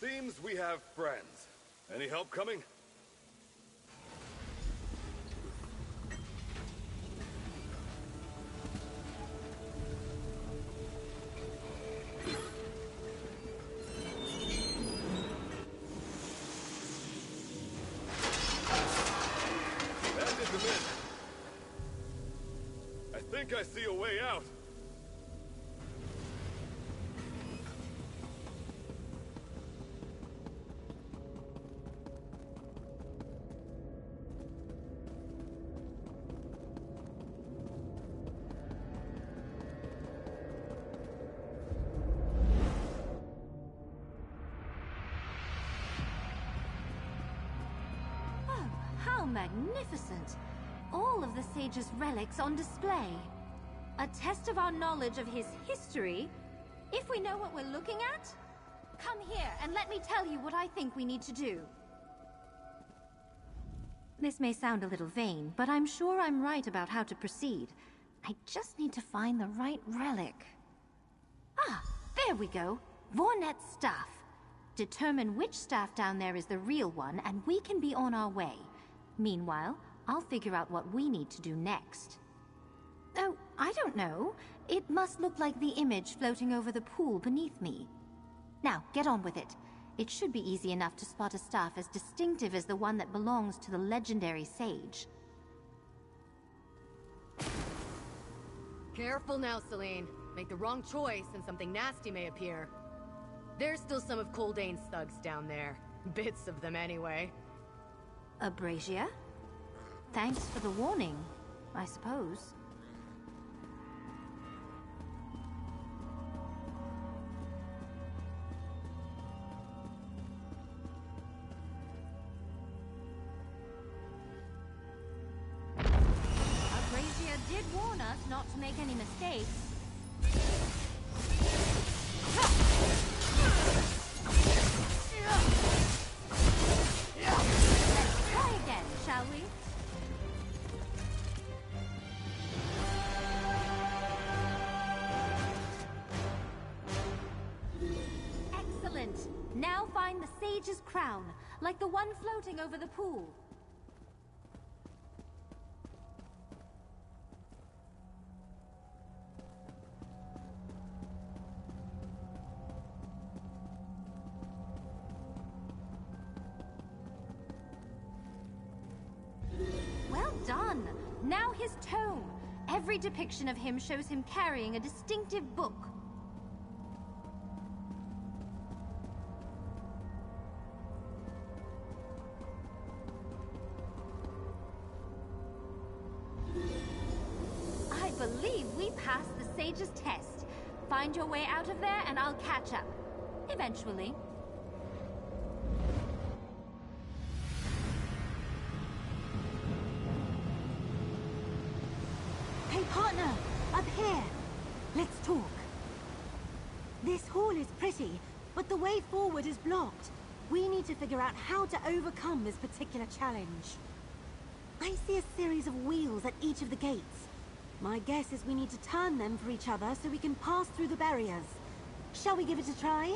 Seems we have friends. Any help coming? think I see a way out. Oh, how magnificent! All of the sage's relics on display. A test of our knowledge of his history, if we know what we're looking at. Come here and let me tell you what I think we need to do. This may sound a little vain, but I'm sure I'm right about how to proceed. I just need to find the right relic. Ah, there we go. Vornet's staff. Determine which staff down there is the real one, and we can be on our way. Meanwhile, I'll figure out what we need to do next. Oh, I don't know. It must look like the image floating over the pool beneath me. Now, get on with it. It should be easy enough to spot a staff as distinctive as the one that belongs to the legendary sage. Careful now, Celine. Make the wrong choice and something nasty may appear. There's still some of Coldane's thugs down there. Bits of them anyway. Abrasia? Thanks for the warning, I suppose. Abrasia did warn us not to make any mistakes. Let's try again, shall we? Excellent! Now find the sage's crown, like the one floating over the pool. Well done! Now his tome. Every depiction of him shows him carrying a distinctive book. I believe we passed the sage's test. Find your way out of there and I'll catch up. Eventually. Hey, partner! Up here! Let's talk. This hall is pretty, but the way forward is blocked. We need to figure out how to overcome this particular challenge. I see a series of wheels at each of the gates. My guess is we need to turn them for each other so we can pass through the barriers. Shall we give it a try?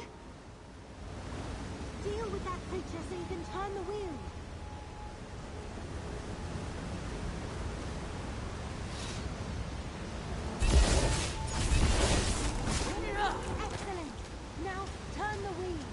Deal with that creature so you can turn the wheel. Excellent! Now, turn the wheel.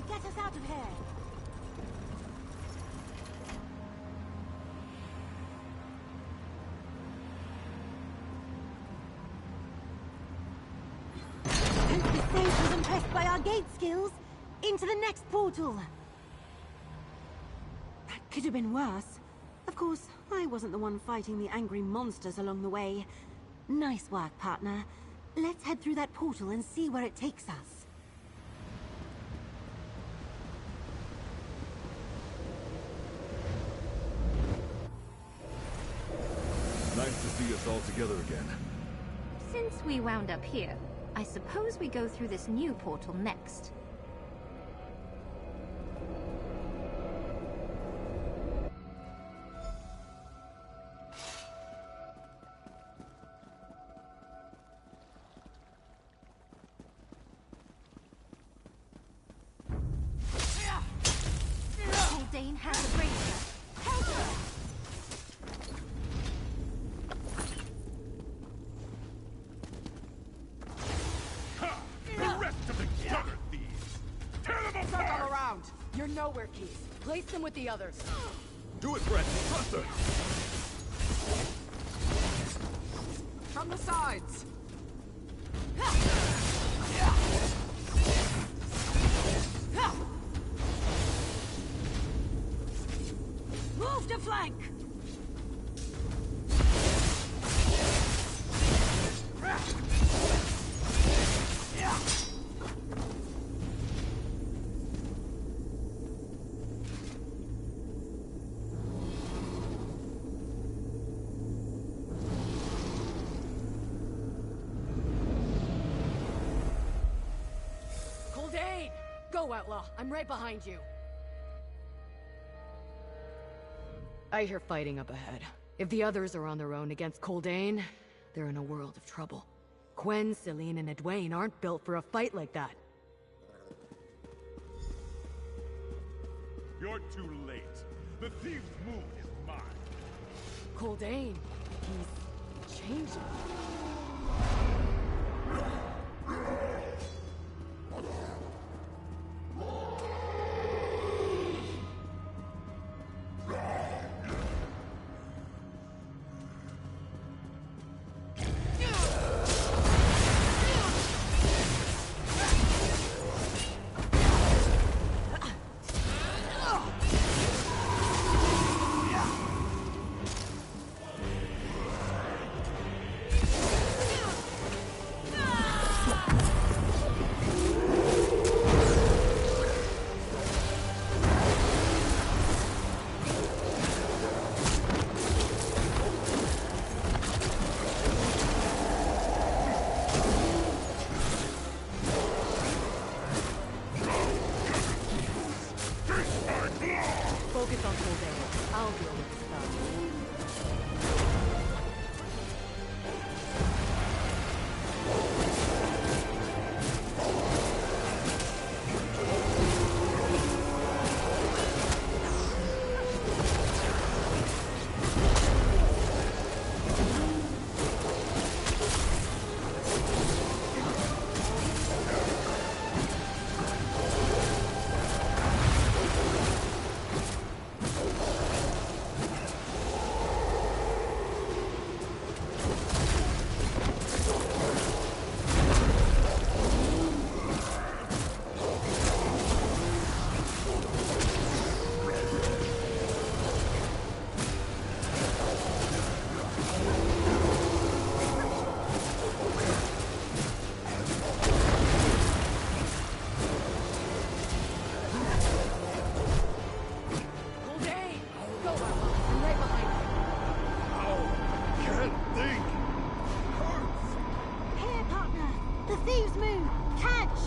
get us out of here! Hope the sage was impressed by our gate skills. Into the next portal! That could have been worse. Of course, I wasn't the one fighting the angry monsters along the way. Nice work, partner. Let's head through that portal and see where it takes us. Nice to see us all together again. Since we wound up here, I suppose we go through this new portal next. Dane has a bracer. Help her! Ha! The rest of the gutter thieves! Tear them apart! Circle around! You're nowhere, Keith. Place them with the others. Do it, Brett! Trust her! From the sides! Move to flank! Kuldane! Go, Outlaw. I'm right behind you. I hear fighting up ahead. If the others are on their own against Kuldane, they're in a world of trouble. Quen, Celine, and Edwayne aren't built for a fight like that. You're too late. The Thieves' moon is mine. Kuldane, he's changing. Focus on Kuldane. I'll deal with the stuff. Thieves' moon! Catch!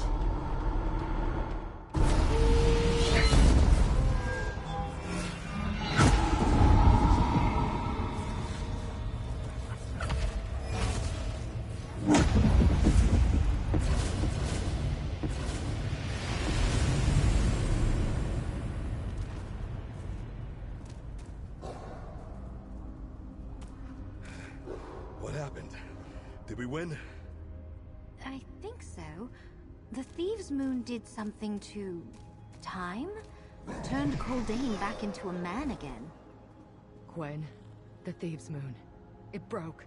What happened? Did we win? I think so. The Thieves' Moon did something to time? Turned Coldane back into a man again. Gwen, the Thieves' Moon. It broke.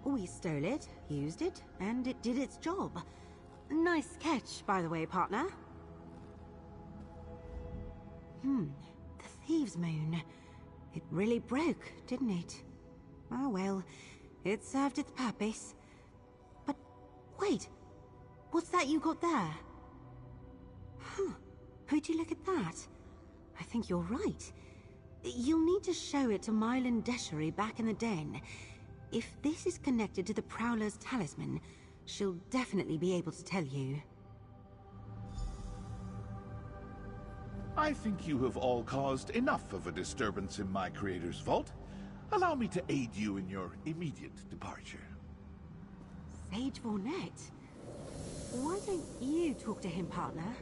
We stole it, used it, and it did its job. Nice catch, by the way, partner. The Thieves' Moon. It really broke, didn't it? Oh well, it served its purpose. But wait, what's that you got there? Huh, would you look at that? I think you're right. You'll need to show it to Mylan Deshery back in the den. If this is connected to the Prowler's talisman, she'll definitely be able to tell you. I think you have all caused enough of a disturbance in my creator's vault. Allow me to aid you in your immediate departure. Sage Vornet? Why don't you talk to him, partner?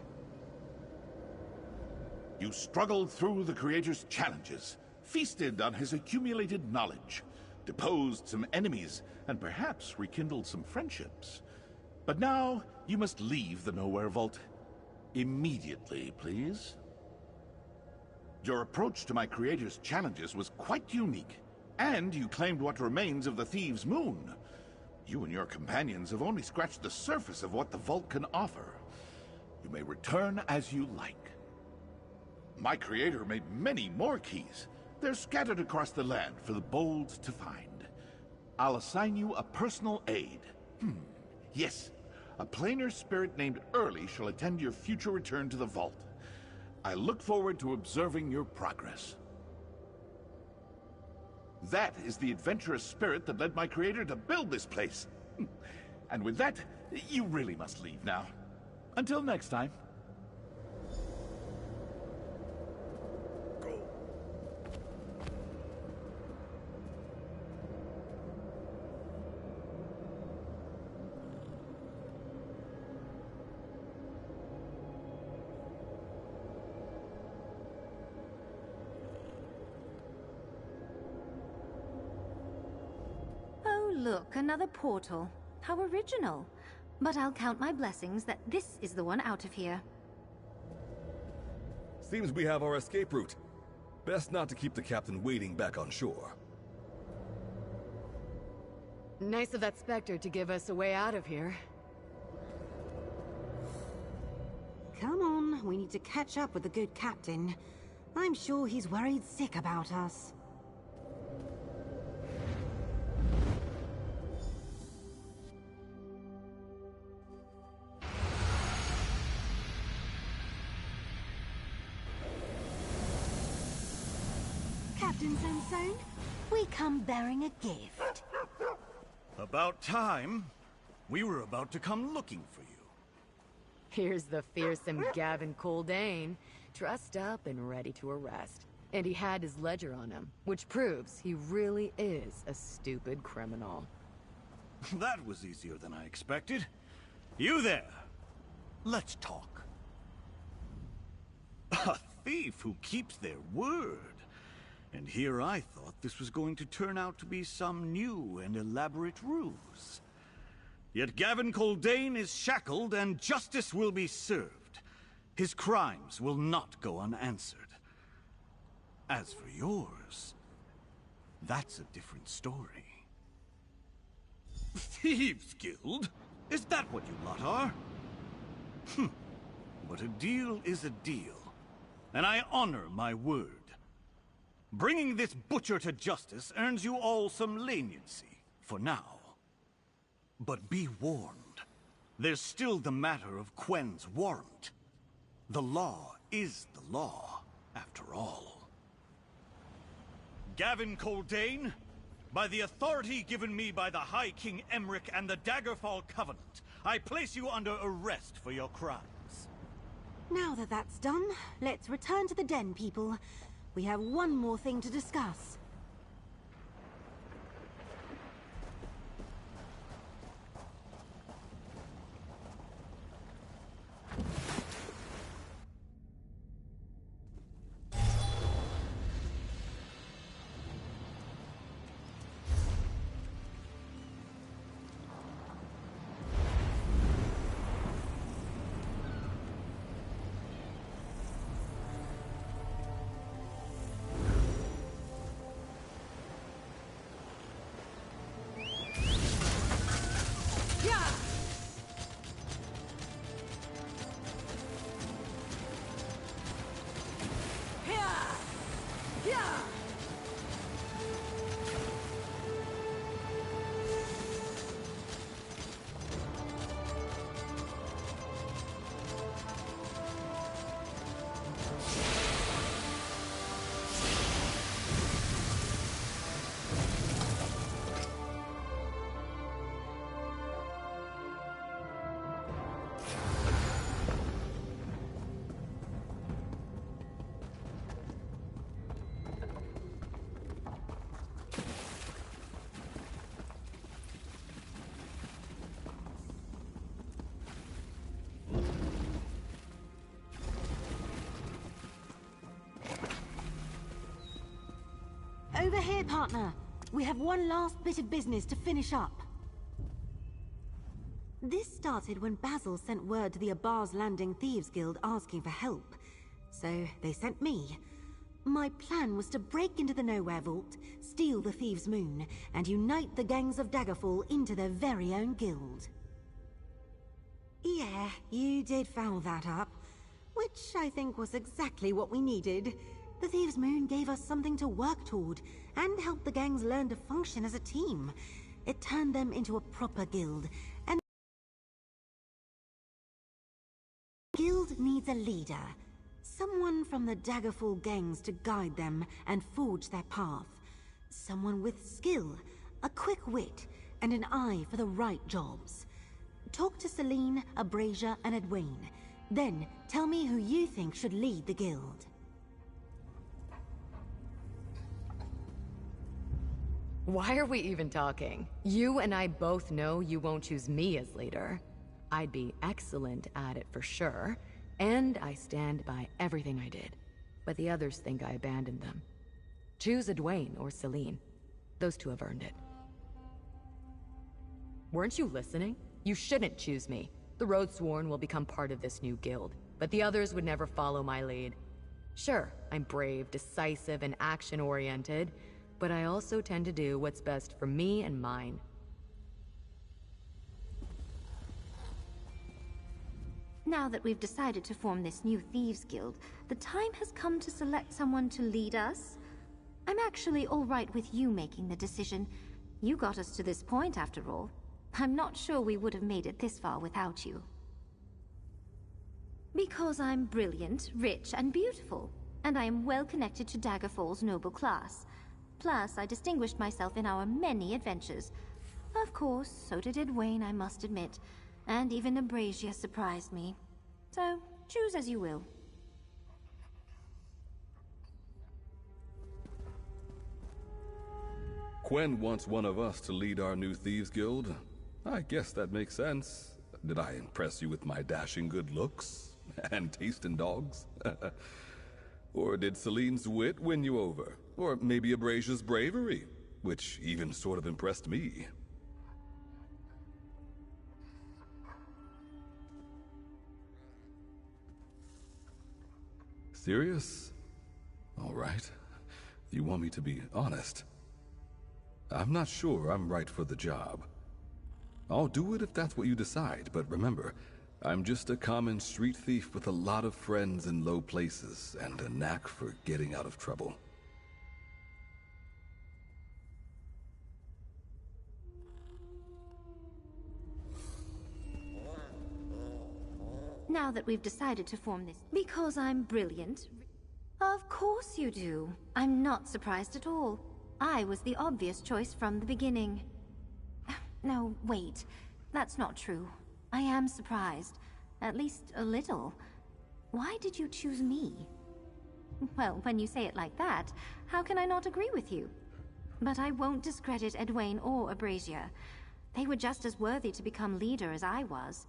You struggled through the creator's challenges, feasted on his accumulated knowledge, deposed some enemies, and perhaps rekindled some friendships. But now, you must leave the Nowhere Vault. Immediately, please. Your approach to my creator's challenges was quite unique, and you claimed what remains of the Thieves' Moon. You and your companions have only scratched the surface of what the Vault can offer. You may return as you like. My creator made many more keys. They're scattered across the land for the bold to find. I'll assign you a personal aide. Yes, a planar spirit named Early shall attend your future return to the Vault. I look forward to observing your progress. That is the adventurous spirit that led my creator to build this place. And with that, you really must leave now. Until next time. Look, another portal. How original. But I'll count my blessings that this is the one out of here. Seems we have our escape route. Best not to keep the captain waiting back on shore. Nice of that Spectre to give us a way out of here. Come on, we need to catch up with the good captain. I'm sure he's worried sick about us. Captain Sansone, we come bearing a gift. About time. We were about to come looking for you. Here's the fearsome Gavin Coldane, trussed up and ready to arrest. And he had his ledger on him, which proves he really is a stupid criminal. That was easier than I expected. You there. Let's talk. A thief who keeps their word. And here I thought this was going to turn out to be some new and elaborate ruse. Yet Gavin Coldane is shackled and justice will be served. His crimes will not go unanswered. As for yours, that's a different story. Thieves Guild? Is that what you lot are? But a deal is a deal, and I honor my word. Bringing this butcher to justice earns you all some leniency, for now. But be warned, there's still the matter of Qwen's warrant. The law is the law, after all. Gavin Coldane, by the authority given me by the High King Emmerich and the Daggerfall Covenant, I place you under arrest for your crimes. Now that that's done, let's return to the den, people. We have one more thing to discuss. here, partner. We have one last bit of business to finish up. This started when Basil sent word to the Abar's Landing Thieves Guild asking for help. So they sent me. My plan was to break into the Nowhere Vault, steal the Thieves' Moon, and unite the gangs of Daggerfall into their very own guild. Yeah, you did foul that up. Which I think was exactly what we needed. The Thieves' Moon gave us something to work toward, and helped the gangs learn to function as a team. It turned them into a proper guild, and the guild needs a leader. Someone from the Daggerfall gangs to guide them and forge their path. Someone with skill, a quick wit, and an eye for the right jobs. Talk to Celine, Abrasia, and Edwayne. Then, tell me who you think should lead the guild. Why are we even talking? You and I both know you won't choose me as leader. I'd be excellent at it for sure, and I stand by everything I did. But the others think I abandoned them. Choose Edwayne or Celine. Those two have earned it. Weren't you listening? You shouldn't choose me. The Roadsworn will become part of this new guild, but the others would never follow my lead. Sure, I'm brave, decisive, and action-oriented, but I also tend to do what's best for me and mine. Now that we've decided to form this new Thieves Guild, the time has come to select someone to lead us. I'm actually all right with you making the decision. You got us to this point, after all. I'm not sure we would have made it this far without you. Because I'm brilliant, rich, and beautiful, and I am well connected to Daggerfall's noble class. Plus, I distinguished myself in our many adventures. Of course, so did Edwayne, I must admit, and even Abrasia surprised me. So, choose as you will. Quen wants one of us to lead our new Thieves Guild. I guess that makes sense. Did I impress you with my dashing good looks? And taste in dogs? Or did Celine's wit win you over? Or maybe Abrasia's bravery, which even sort of impressed me. Serious? All right. You want me to be honest? I'm not sure I'm right for the job. I'll do it if that's what you decide, but remember, I'm just a common street thief with a lot of friends in low places and a knack for getting out of trouble. Now that we've decided to form this, because I'm brilliant. Of course you do. I'm not surprised at all. I was the obvious choice from the beginning. No, wait. That's not true. I am surprised. At least a little. Why did you choose me? Well, when you say it like that, how can I not agree with you? But I won't discredit Edwayne or Abrasia. They were just as worthy to become leader as I was.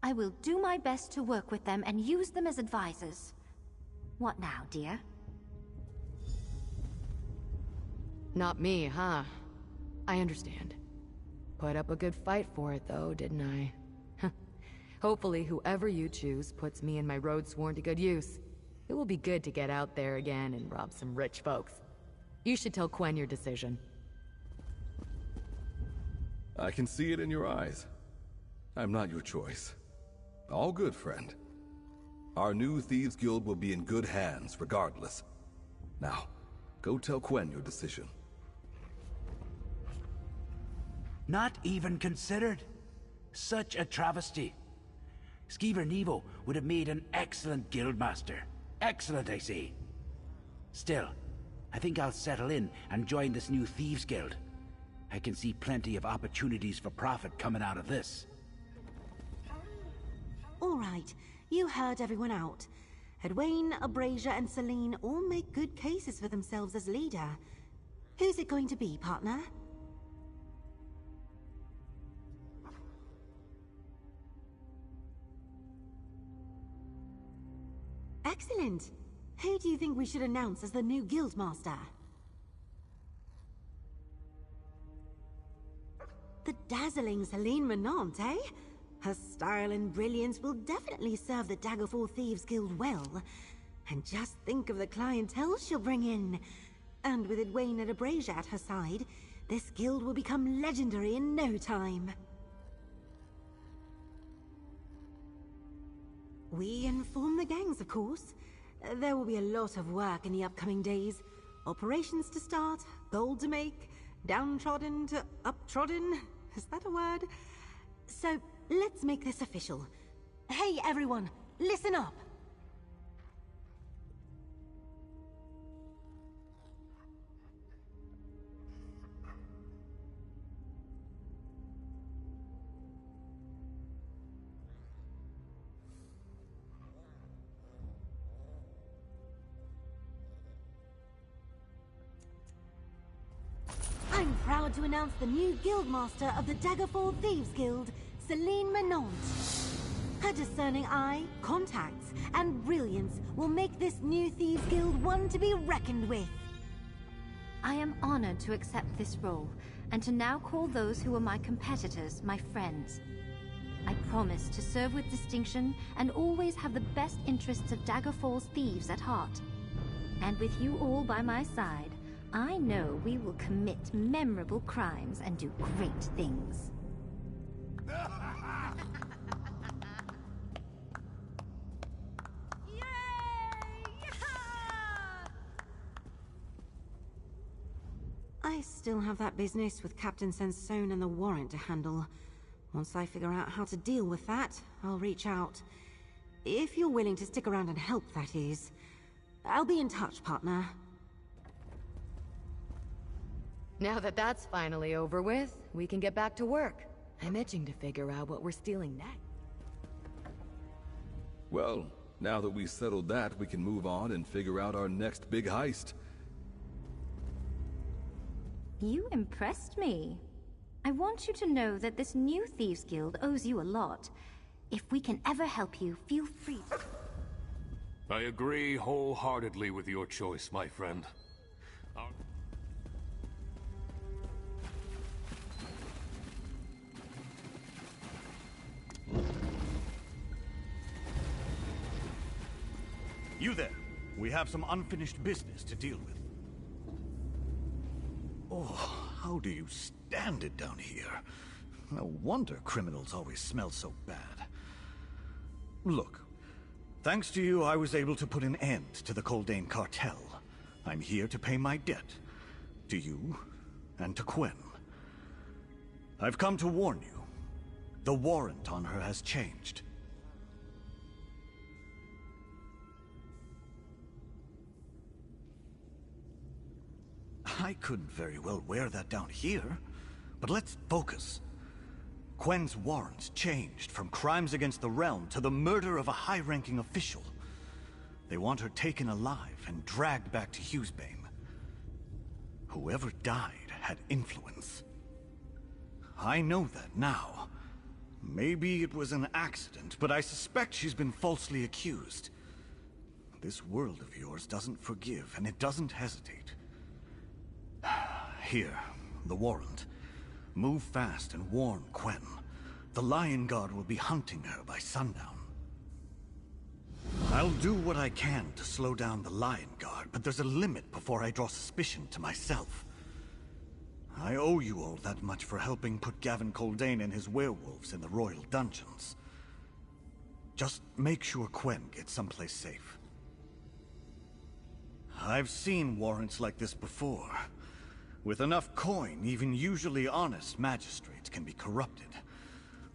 I will do my best to work with them and use them as advisors. What now, dear? Not me, huh? I understand. Put up a good fight for it, though, didn't I? Hopefully, whoever you choose puts me and my Roadsworn to good use. It will be good to get out there again and rob some rich folks. You should tell Quen your decision. I can see it in your eyes. I'm not your choice. All good, friend. Our new Thieves Guild will be in good hands, regardless. Now, go tell Quen your decision. Not even considered. Such a travesty. Skeever Nevo would have made an excellent guildmaster. Excellent, I say. Still, I think I'll settle in and join this new Thieves Guild. I can see plenty of opportunities for profit coming out of this. All right, you heard everyone out. Edwayne, Abrasia, and Celine all make good cases for themselves as leader. Who's it going to be, partner? Excellent. Who do you think we should announce as the new guildmaster? The dazzling Celine Menant, eh? Her style and brilliance will definitely serve the Daggerfall Thieves Guild well. And just think of the clientele she'll bring in. And with Edwina de Brasia at her side, this guild will become legendary in no time. We inform the gangs, of course. There will be a lot of work in the upcoming days. Operations to start, gold to make, downtrodden to uptrodden. Is that a word? So, let's make this official. Hey everyone, listen up! I'm proud to announce the new Guildmaster of the Daggerfall Thieves Guild, Celine Menant. Her discerning eye, contacts, and brilliance will make this new Thieves Guild one to be reckoned with. I am honored to accept this role, and to now call those who were my competitors my friends. I promise to serve with distinction and always have the best interests of Daggerfall's thieves at heart. And with you all by my side, I know we will commit memorable crimes and do great things. I still have that business with Captain Sansone and the warrant to handle. Once I figure out how to deal with that, I'll reach out. If you're willing to stick around and help, that is. I'll be in touch, partner. Now that that's finally over with, we can get back to work. I'm itching to figure out what we're stealing next. Well, now that we settled that, we can move on and figure out our next big heist. You impressed me. I want you to know that this new Thieves Guild owes you a lot. If we can ever help you, feel free. I agree wholeheartedly with your choice, my friend. You there. We have some unfinished business to deal with. Oh, how do you stand it down here? No wonder criminals always smell so bad. Look, thanks to you, I was able to put an end to the Coldane cartel. I'm here to pay my debt. To you, and to Quen. I've come to warn you. The warrant on her has changed. I couldn't very well wear that down here, but let's focus. Quen's warrants changed from crimes against the realm to the murder of a high-ranking official. They want her taken alive and dragged back to Hughesbane. Whoever died had influence. I know that now. Maybe it was an accident, but I suspect she's been falsely accused. This world of yours doesn't forgive, and it doesn't hesitate. Here, the warrant. Move fast and warn Quen. The Lion Guard will be hunting her by sundown. I'll do what I can to slow down the Lion Guard, but there's a limit before I draw suspicion to myself. I owe you all that much for helping put Gavin Coldane and his werewolves in the royal dungeons. Just make sure Quen gets someplace safe. I've seen warrants like this before. With enough coin, even usually honest magistrates can be corrupted.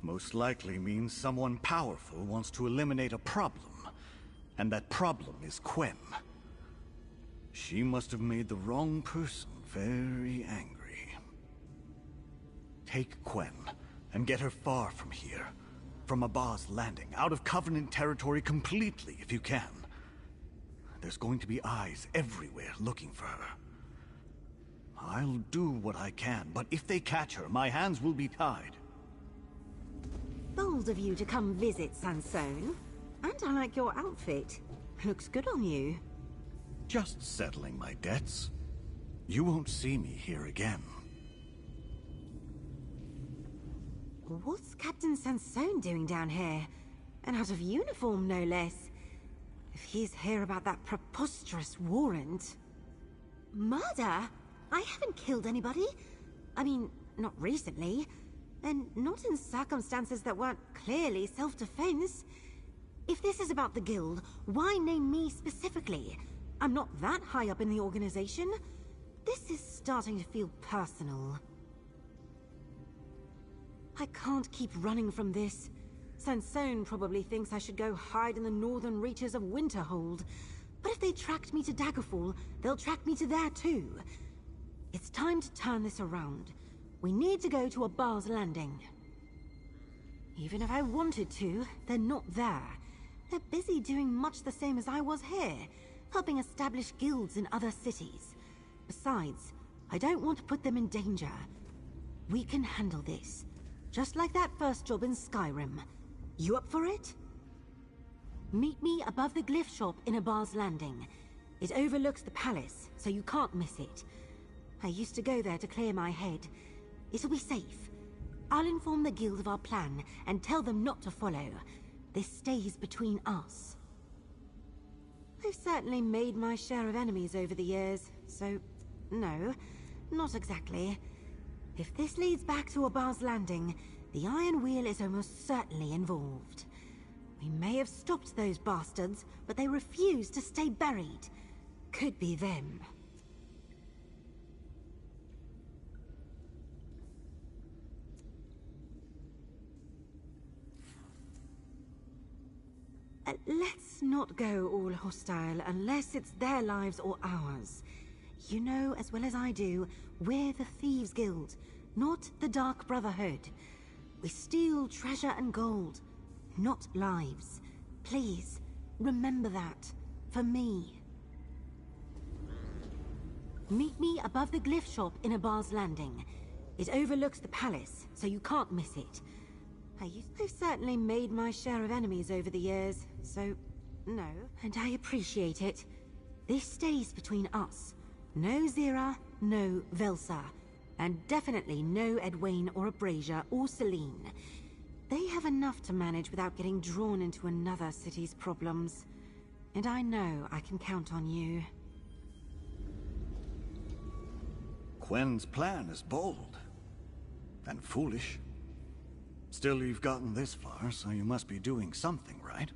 Most likely means someone powerful wants to eliminate a problem, and that problem is Quen. She must have made the wrong person very angry. Take Quen, and get her far from here. From Abba's Landing, out of Covenant territory completely if you can. There's going to be eyes everywhere looking for her. I'll do what I can, but if they catch her, my hands will be tied. Bold of you to come visit, Sansone. And I like your outfit. Looks good on you. Just settling my debts. You won't see me here again. What's Captain Sansone doing down here? And out of uniform, no less. If he's here about that preposterous warrant... Murder? I haven't killed anybody. I mean, not recently. And not in circumstances that weren't clearly self-defense. If this is about the guild, why name me specifically? I'm not that high up in the organization. This is starting to feel personal. I can't keep running from this. Sansone probably thinks I should go hide in the northern reaches of Winterhold. But if they tracked me to Daggerfall, they'll track me to there too. It's time to turn this around. We need to go to a bar's landing. Even if I wanted to, they're not there. They're busy doing much the same as I was here, helping establish guilds in other cities. Besides, I don't want to put them in danger. We can handle this, just like that first job in Skyrim. You up for it? Meet me above the glyph shop in a bar's landing. It overlooks the palace, so you can't miss it. I used to go there to clear my head. It'll be safe. I'll inform the guild of our plan and tell them not to follow. This stays between us. I've certainly made my share of enemies over the years, so no, not exactly. If this leads back to a bar's landing, the Iron Wheel is almost certainly involved. We may have stopped those bastards, but they refuse to stay buried. Could be them. Let's not go all hostile unless it's their lives or ours. You know as well as I do, we're the Thieves Guild, not the Dark Brotherhood. We steal treasure and gold, not lives. Please, remember that. For me. Meet me above the glyph shop in a bar's landing. It overlooks the palace, so you can't miss it. I've certainly made my share of enemies over the years, so no. And I appreciate it. This stays between us. No Zira, no Velsa. And definitely no Edwayne or Abrasia or Celine. They have enough to manage without getting drawn into another city's problems. And I know I can count on you. Qwen's plan is bold. And foolish. Still, you've gotten this far, so you must be doing something, right?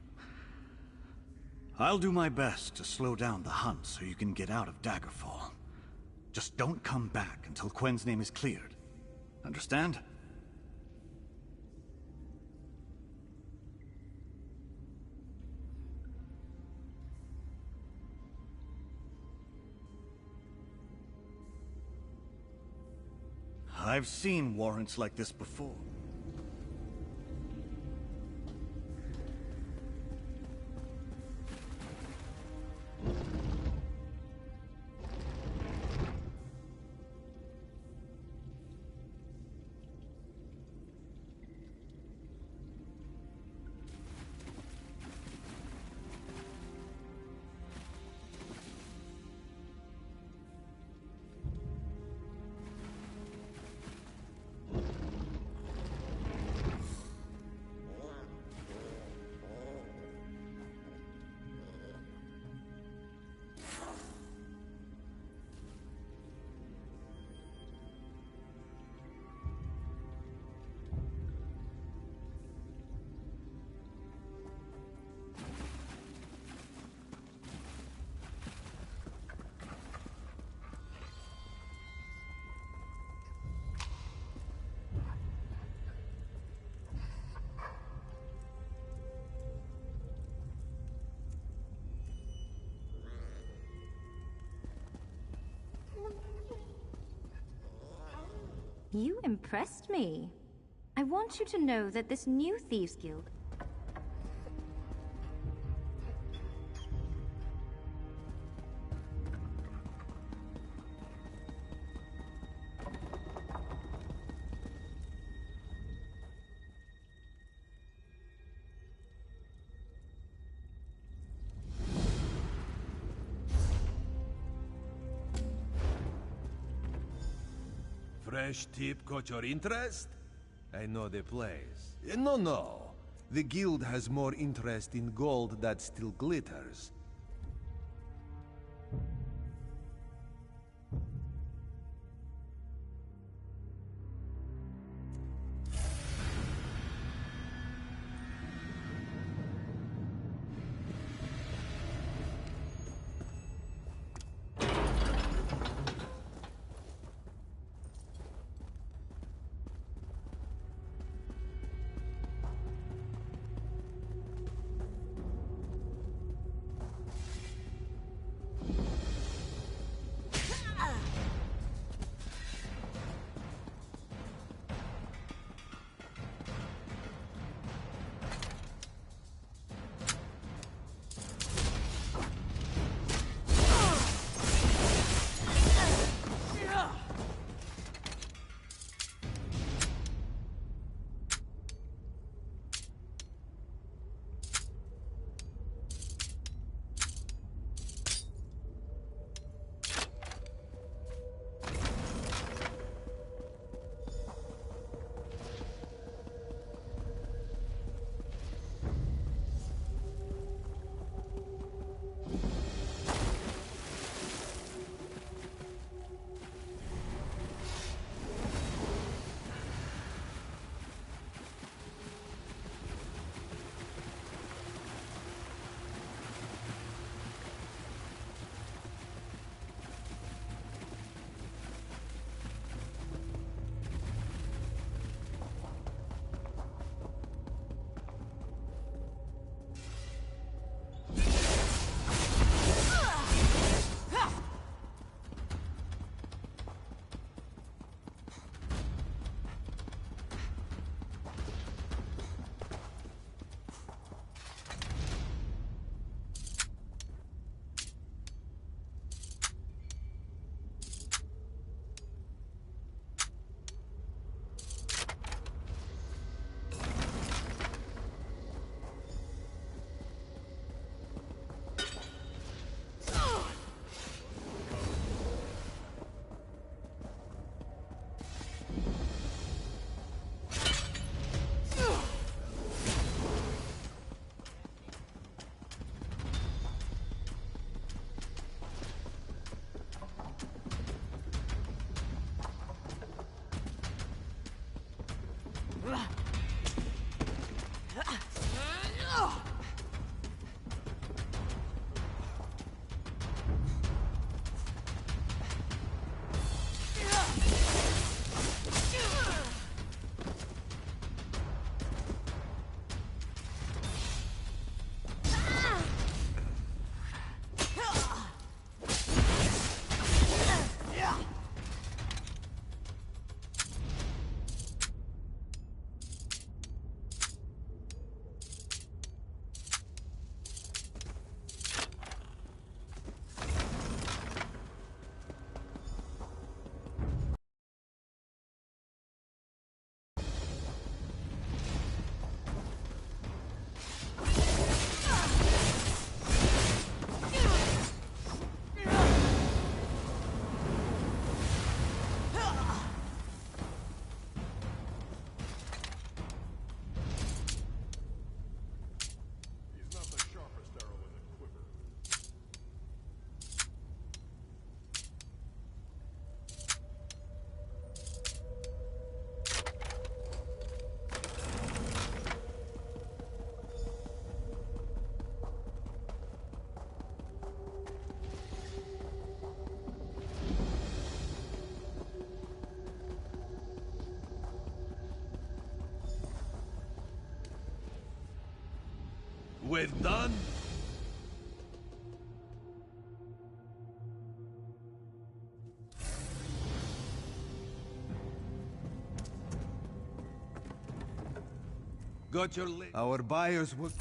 I'll do my best to slow down the hunt so you can get out of Daggerfall. Just don't come back until Qwen's name is cleared. Understand? I've seen warrants like this before. You impressed me. I want you to know that this new Thieves Guild... Fresh tip caught your interest? I know the place. No. The guild has more interest in gold that still glitters. We're done? Got your Our buyers would...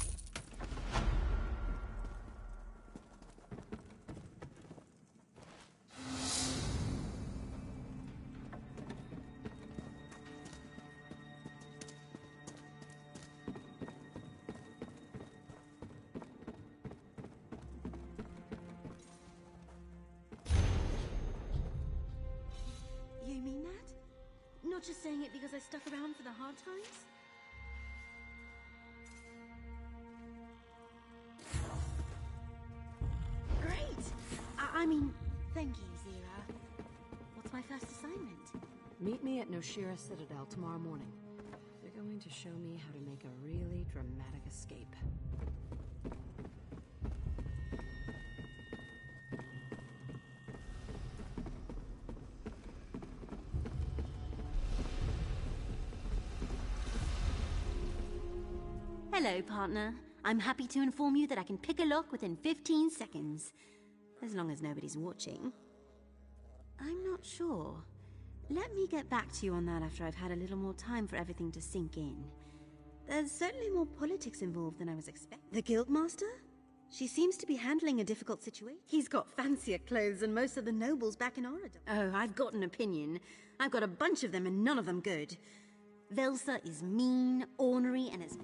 not just saying it because I stuck around for the hard times? Great! I mean, thank you, Zira. What's my first assignment? Meet me at Noshira Citadel tomorrow morning. They're going to show me how to make a really dramatic escape. Hello, partner. I'm happy to inform you that I can pick a lock within 15 seconds. As long as nobody's watching. I'm not sure. Let me get back to you on that after I've had a little more time for everything to sink in. There's certainly more politics involved than I was expecting. The Guildmaster? She seems to be handling a difficult situation. He's got fancier clothes than most of the nobles back in Oradon. Oh, I've got an opinion. I've got a bunch of them and none of them good. Velsa is mean, ornery, and it's...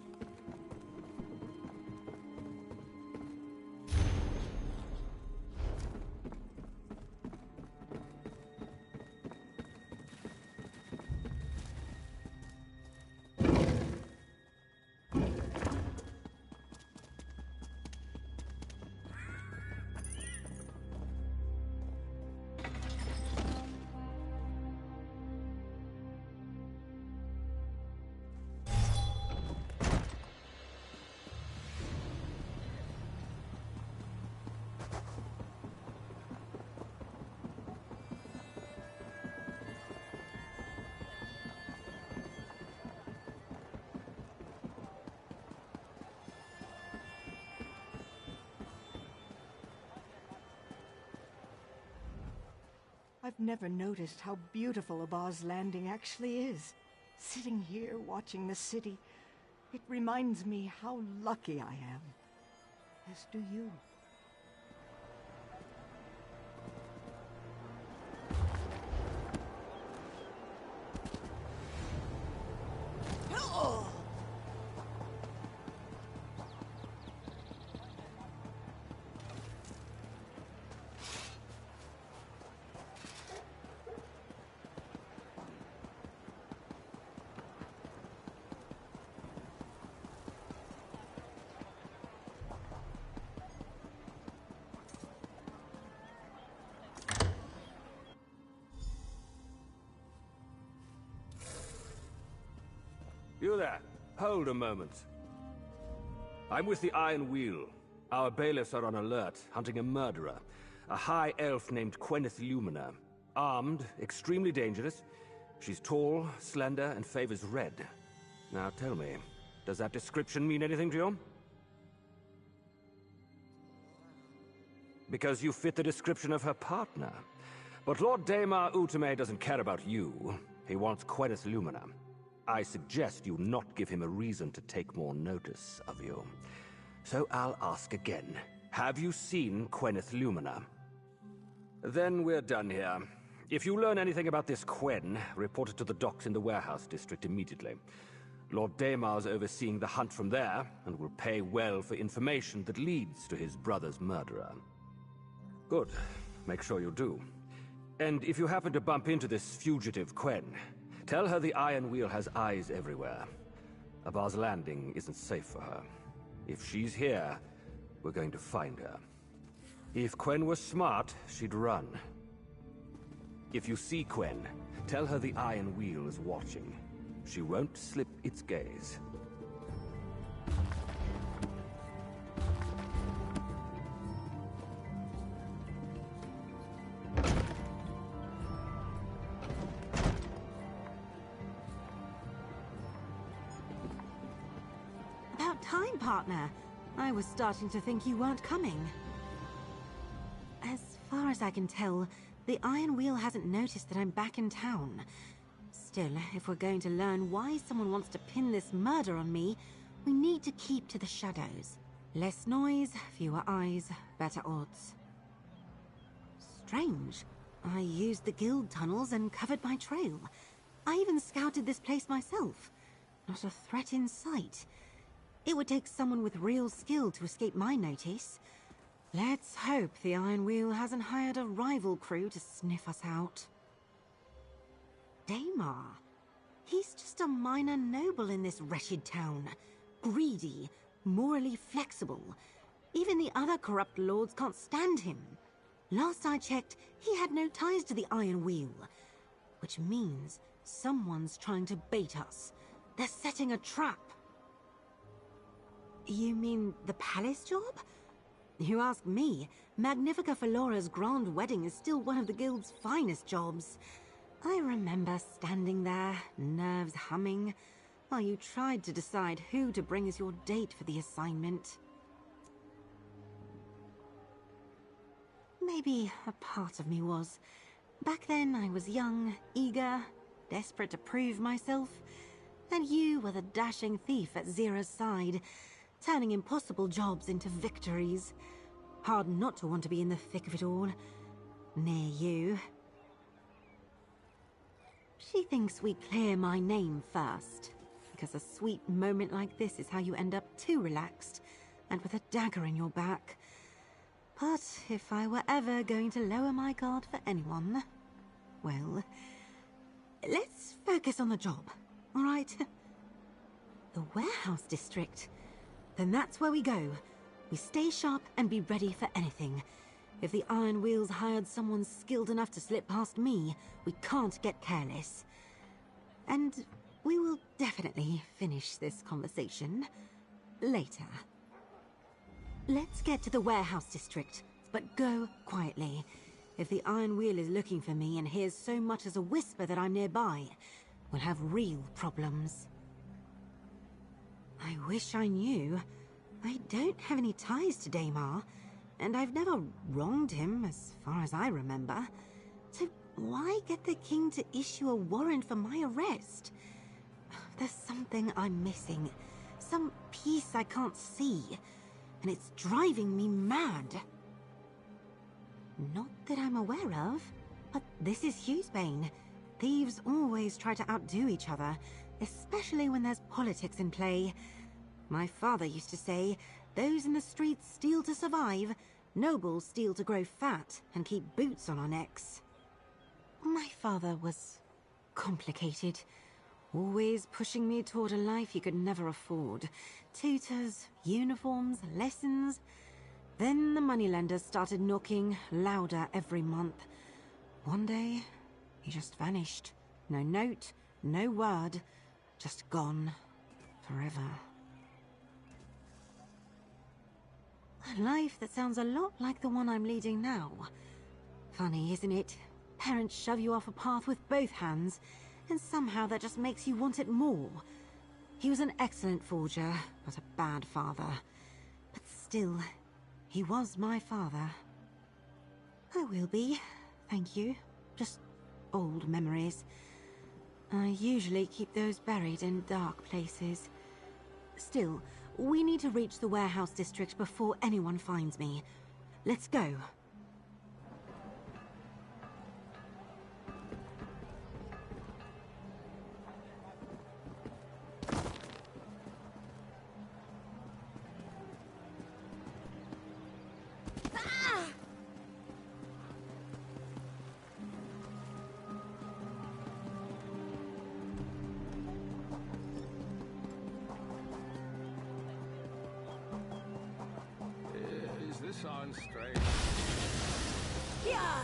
I've never noticed how beautiful Abar's Landing actually is. Sitting here watching the city, it reminds me how lucky I am. As do you. You there. Hold a moment. I'm with the Iron Wheel. Our bailiffs are on alert, hunting a murderer. A high elf named Quenith Lumina. Armed, extremely dangerous. She's tall, slender, and favors red. Now tell me, does that description mean anything to you? Because you fit the description of her partner. But Lord Daemar Utame doesn't care about you. He wants Quenith Lumina. I suggest you not give him a reason to take more notice of you. So I'll ask again. Have you seen Quenith Lumina? Then we're done here. If you learn anything about this Quen, report it to the docks in the warehouse district immediately. Lord Daemar's overseeing the hunt from there, and will pay well for information that leads to his brother's murderer. Good. Make sure you do. And if you happen to bump into this fugitive Quen, tell her the Iron Wheel has eyes everywhere. Abar's Landing isn't safe for her. If she's here, we're going to find her. If Quen was smart, she'd run. If you see Quen, tell her the Iron Wheel is watching. She won't slip its gaze. About time, partner. I was starting to think you weren't coming. As far as I can tell, the Iron Wheel hasn't noticed that I'm back in town. Still, if we're going to learn why someone wants to pin this murder on me, we need to keep to the shadows. Less noise, fewer eyes, better odds. Strange. I used the guild tunnels and covered my trail. I even scouted this place myself. Not a threat in sight. It would take someone with real skill to escape my notice. Let's hope the Iron Wheel hasn't hired a rival crew to sniff us out. Daemar, He's just a minor noble in this wretched town. Greedy, morally flexible. Even the other corrupt lords can't stand him. Last I checked, he had no ties to the Iron Wheel. Which means someone's trying to bait us. They're setting a trap. You mean the palace job? You ask me, Magnifica Felora's grand wedding is still one of the guild's finest jobs. I remember standing there, nerves humming, while you tried to decide who to bring as your date for the assignment. Maybe a part of me was. Back then I was young, eager, desperate to prove myself, and you were the dashing thief at Zira's side, turning impossible jobs into victories. Hard not to want to be in the thick of it all, near you. She thinks we clear my name first, because a sweet moment like this is how you end up too relaxed, and with a dagger in your back. But if I were ever going to lower my guard for anyone, well, let's focus on the job, all right? The warehouse district. Then that's where we go. We stay sharp and be ready for anything. If the Iron Wheel's hired someone skilled enough to slip past me, we can't get careless. And we will definitely finish this conversation later. Let's get to the warehouse district, but go quietly. If the Iron Wheel is looking for me and hears so much as a whisper that I'm nearby, we'll have real problems. I wish I knew. I don't have any ties to Daymar, and I've never wronged him as far as I remember. So why get the king to issue a warrant for my arrest? There's something I'm missing. Some piece I can't see. And it's driving me mad. Not that I'm aware of, but this is Hughesbane. Thieves always try to outdo each other, especially when there's politics in play. My father used to say, those in the streets steal to survive, nobles steal to grow fat and keep boots on our necks. My father was complicated, always pushing me toward a life he could never afford. Tutors, uniforms, lessons. Then the moneylenders started knocking louder every month. One day, he just vanished. No note, no word, just gone forever. A life that sounds a lot like the one I'm leading now. Funny, isn't it? Parents shove you off a path with both hands, and somehow that just makes you want it more. He was an excellent forger, but a bad father. But still, he was my father. I will be, thank you. Just old memories. I usually keep those buried in dark places. Still, we need to reach the warehouse district before anyone finds me. Let's go. Sounds strange. Yeah!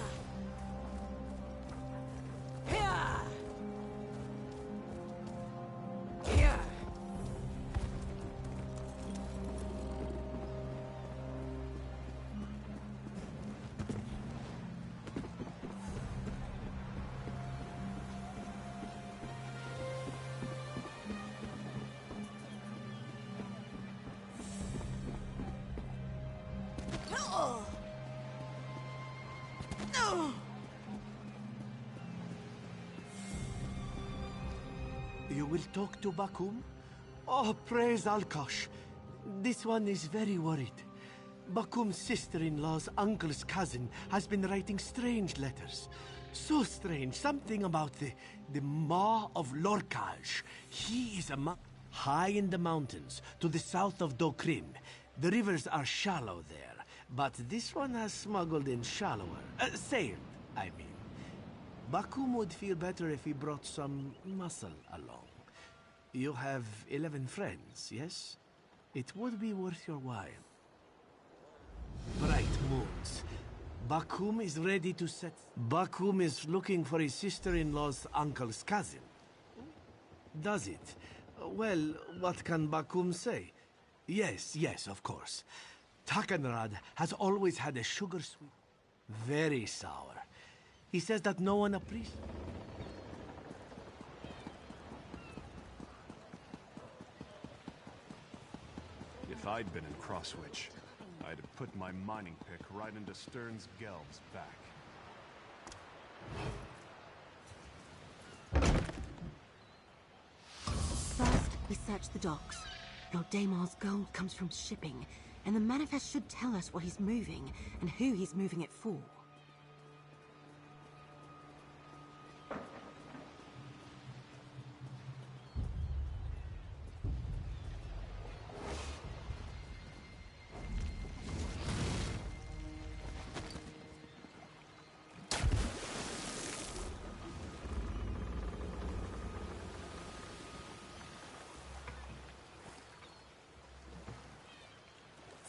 Yeah! Yeah! You will talk to Bakum? Oh, praise Alkosh. This one is very worried. Bakum's sister-in-law's uncle's cousin has been writing strange letters. So strange, something about the Maw of Lorkaj. He is high in the mountains, to the south of Dokrim. The rivers are shallow there, but this one has smuggled in shallower. Sailed, I mean. Bakum would feel better if he brought some muscle along. You have 11 friends, yes? It would be worth your while. Bright moons. Bakum is ready to set... Bakum is looking for his sister-in-law's uncle's cousin. Does it? Well, what can Bakum say? Yes, of course. Takenrad has always had a sugar-sweet... Very sour. He says that no one appreciates... If I'd been in Crosswitch, I'd have put my mining pick right into Stern's Gelb's back. First, we search the docks. Lord Damar's gold comes from shipping, and the manifest should tell us what he's moving and who he's moving it for.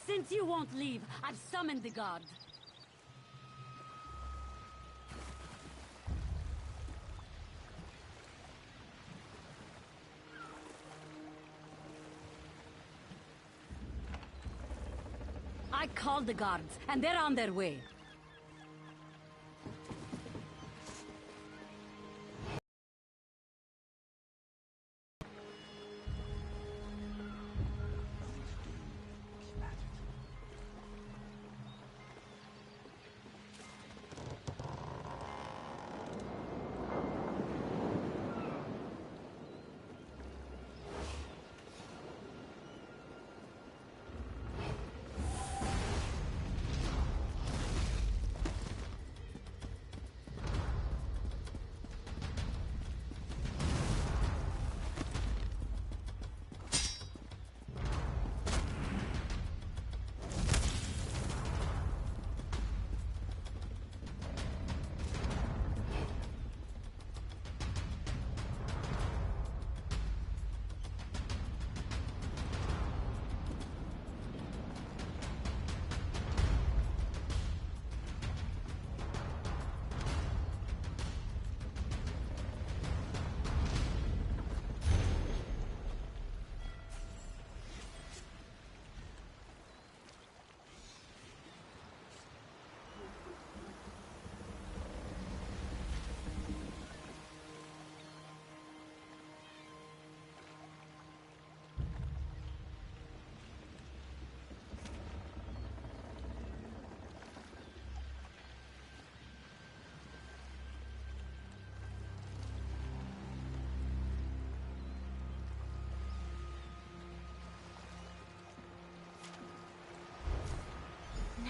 Since you won't leave, I've summoned the guard. I called the guards, and they're on their way.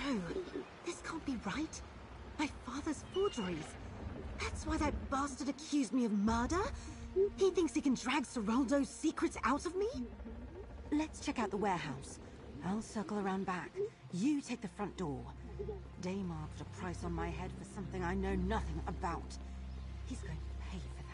No, this can't be right. My father's forgeries. That's why that bastard accused me of murder? He thinks he can drag Seraldo's secrets out of me? Let's check out the warehouse. I'll circle around back. You take the front door. Damar put a price on my head for something I know nothing about. He's going to pay for that.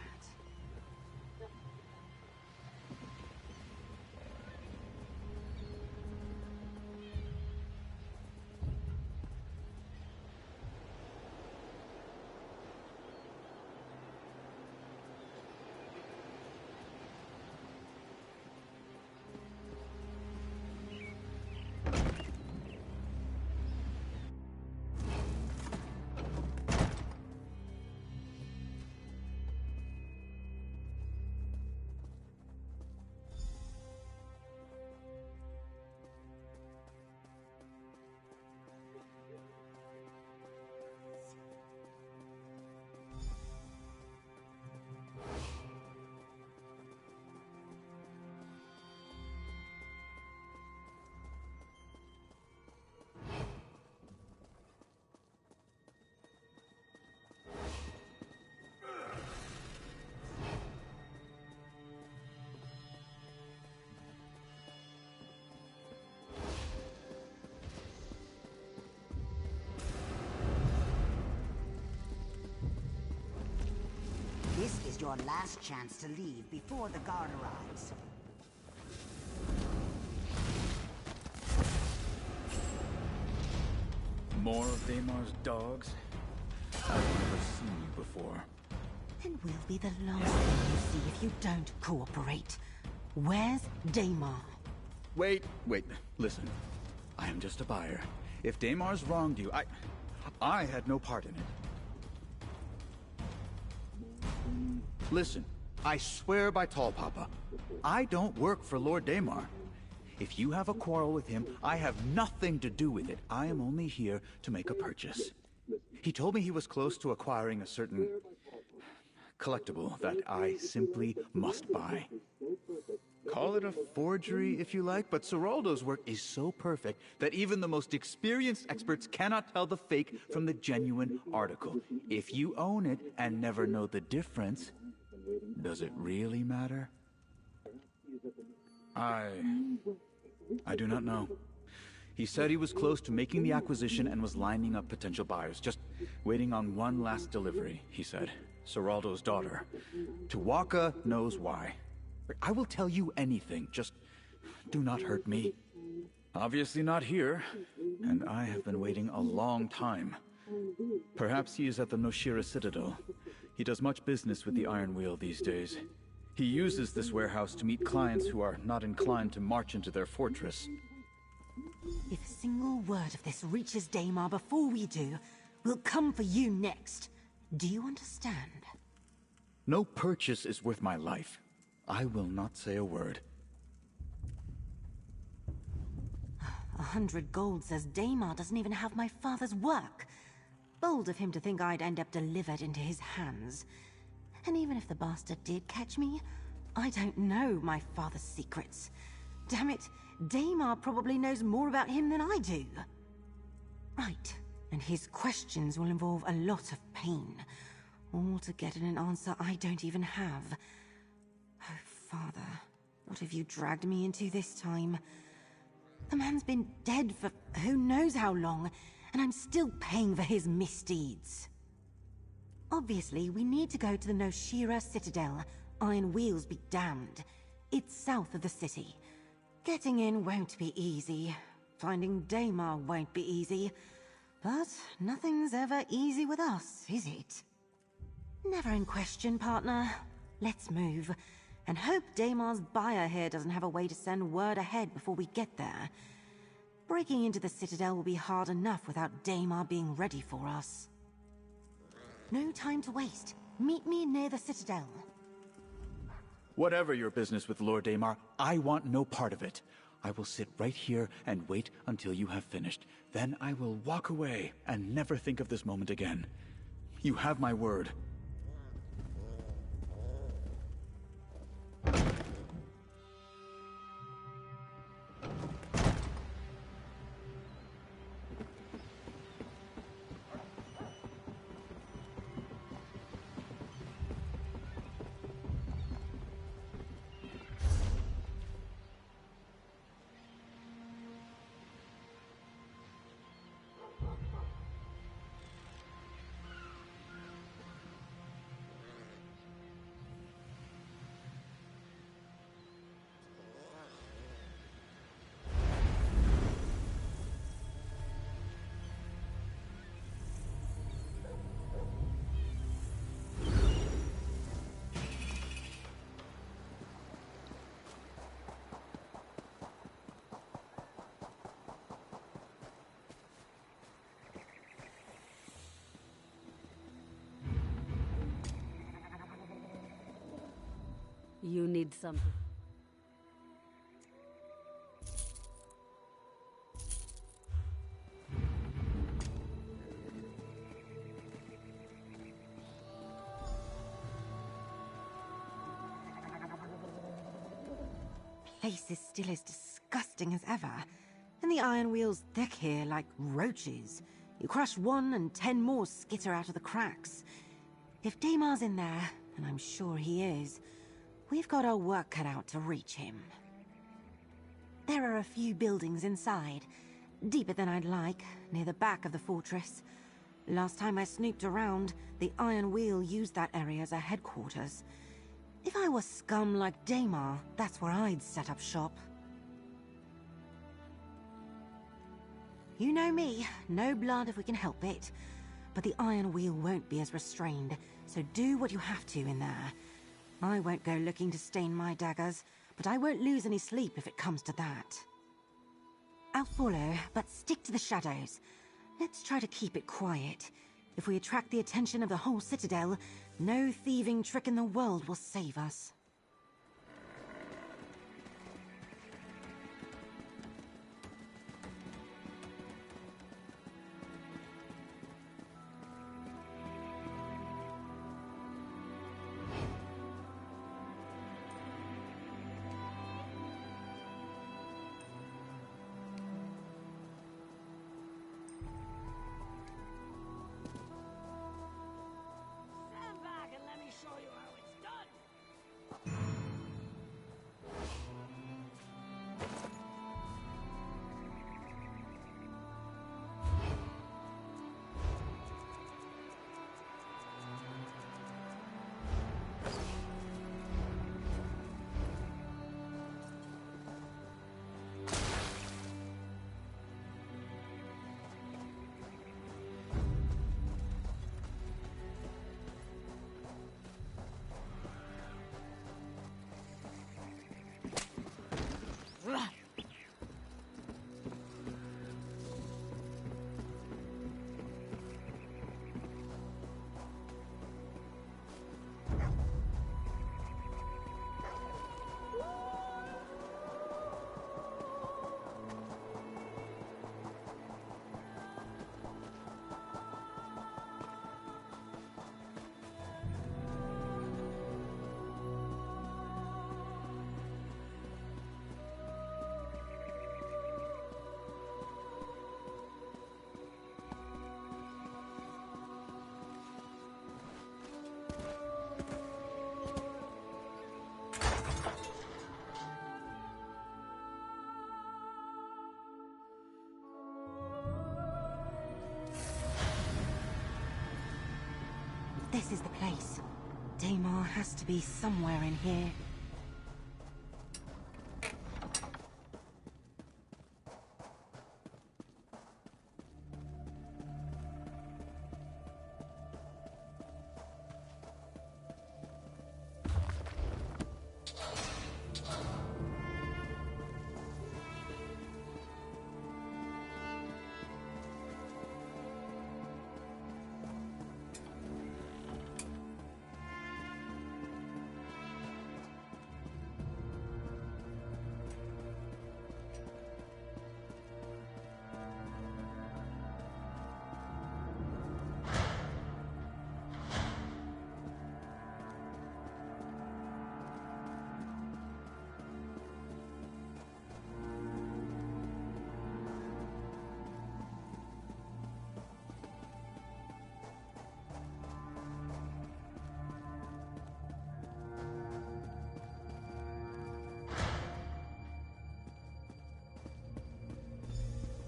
This is your last chance to leave before the guard arrives. More of Damar's dogs? I've never seen you before. And we'll be the last thing you see if you don't cooperate. Where's Damar? Wait, listen. I am just a buyer. If Damar's wronged you, I had no part in it. Listen, I swear by Tall Papa, I don't work for Lord Damar. If you have a quarrel with him, I have nothing to do with it. I am only here to make a purchase. He told me he was close to acquiring a certain collectible that I simply must buy. Call it a forgery if you like, but Seraldo's work is so perfect that even the most experienced experts cannot tell the fake from the genuine article. If you own it and never know the difference, does it really matter? I do not know. He said he was close to making the acquisition and was lining up potential buyers, just waiting on one last delivery, he said. Seraldo's daughter. Tuwaka knows why. I will tell you anything, just do not hurt me. Obviously not here, and I have been waiting a long time. Perhaps he is at the Noshira Citadel. He does much business with the Iron Wheel these days. He uses this warehouse to meet clients who are not inclined to march into their fortress. If a single word of this reaches Damar before we do, we'll come for you next. Do you understand? No purchase is worth my life. I will not say a word. 100 gold says Damar doesn't even have my father's work. Bold of him to think I'd end up delivered into his hands. And even if the bastard did catch me, I don't know my father's secrets. Damn it, Damar probably knows more about him than I do. Right, and his questions will involve a lot of pain. All to get an answer I don't even have. Oh, Father, what have you dragged me into this time? The man's been dead for who knows how long, and I'm still paying for his misdeeds. Obviously, we need to go to the Noshira Citadel. Iron Wheels be damned. It's south of the city. Getting in won't be easy. Finding Damar won't be easy. But nothing's ever easy with us, is it? Never in question, partner. Let's move. And hope Damar's buyer here doesn't have a way to send word ahead before we get there. Breaking into the Citadel will be hard enough without Damar being ready for us. No time to waste. Meet me near the Citadel. Whatever your business with Lord Damar, I want no part of it. I will sit right here and wait until you have finished. Then I will walk away and never think of this moment again. You have my word. You need something. Place is still as disgusting as ever. And the iron wheel's thick here like roaches. You crush one and 10 more skitter out of the cracks. If Damar's in there, and I'm sure he is, we've got our work cut out to reach him. There are a few buildings inside, deeper than I'd like, near the back of the fortress. Last time I snooped around, the Iron Wheel used that area as a headquarters. If I was scum like Daemar, that's where I'd set up shop. You know me, no blood if we can help it. But the Iron Wheel won't be as restrained, so do what you have to in there. I won't go looking to stain my daggers, but I won't lose any sleep if it comes to that. I'll follow, but stick to the shadows. Let's try to keep it quiet. If we attract the attention of the whole Citadel, no thieving trick in the world will save us. This is the place. Daemar has to be somewhere in here.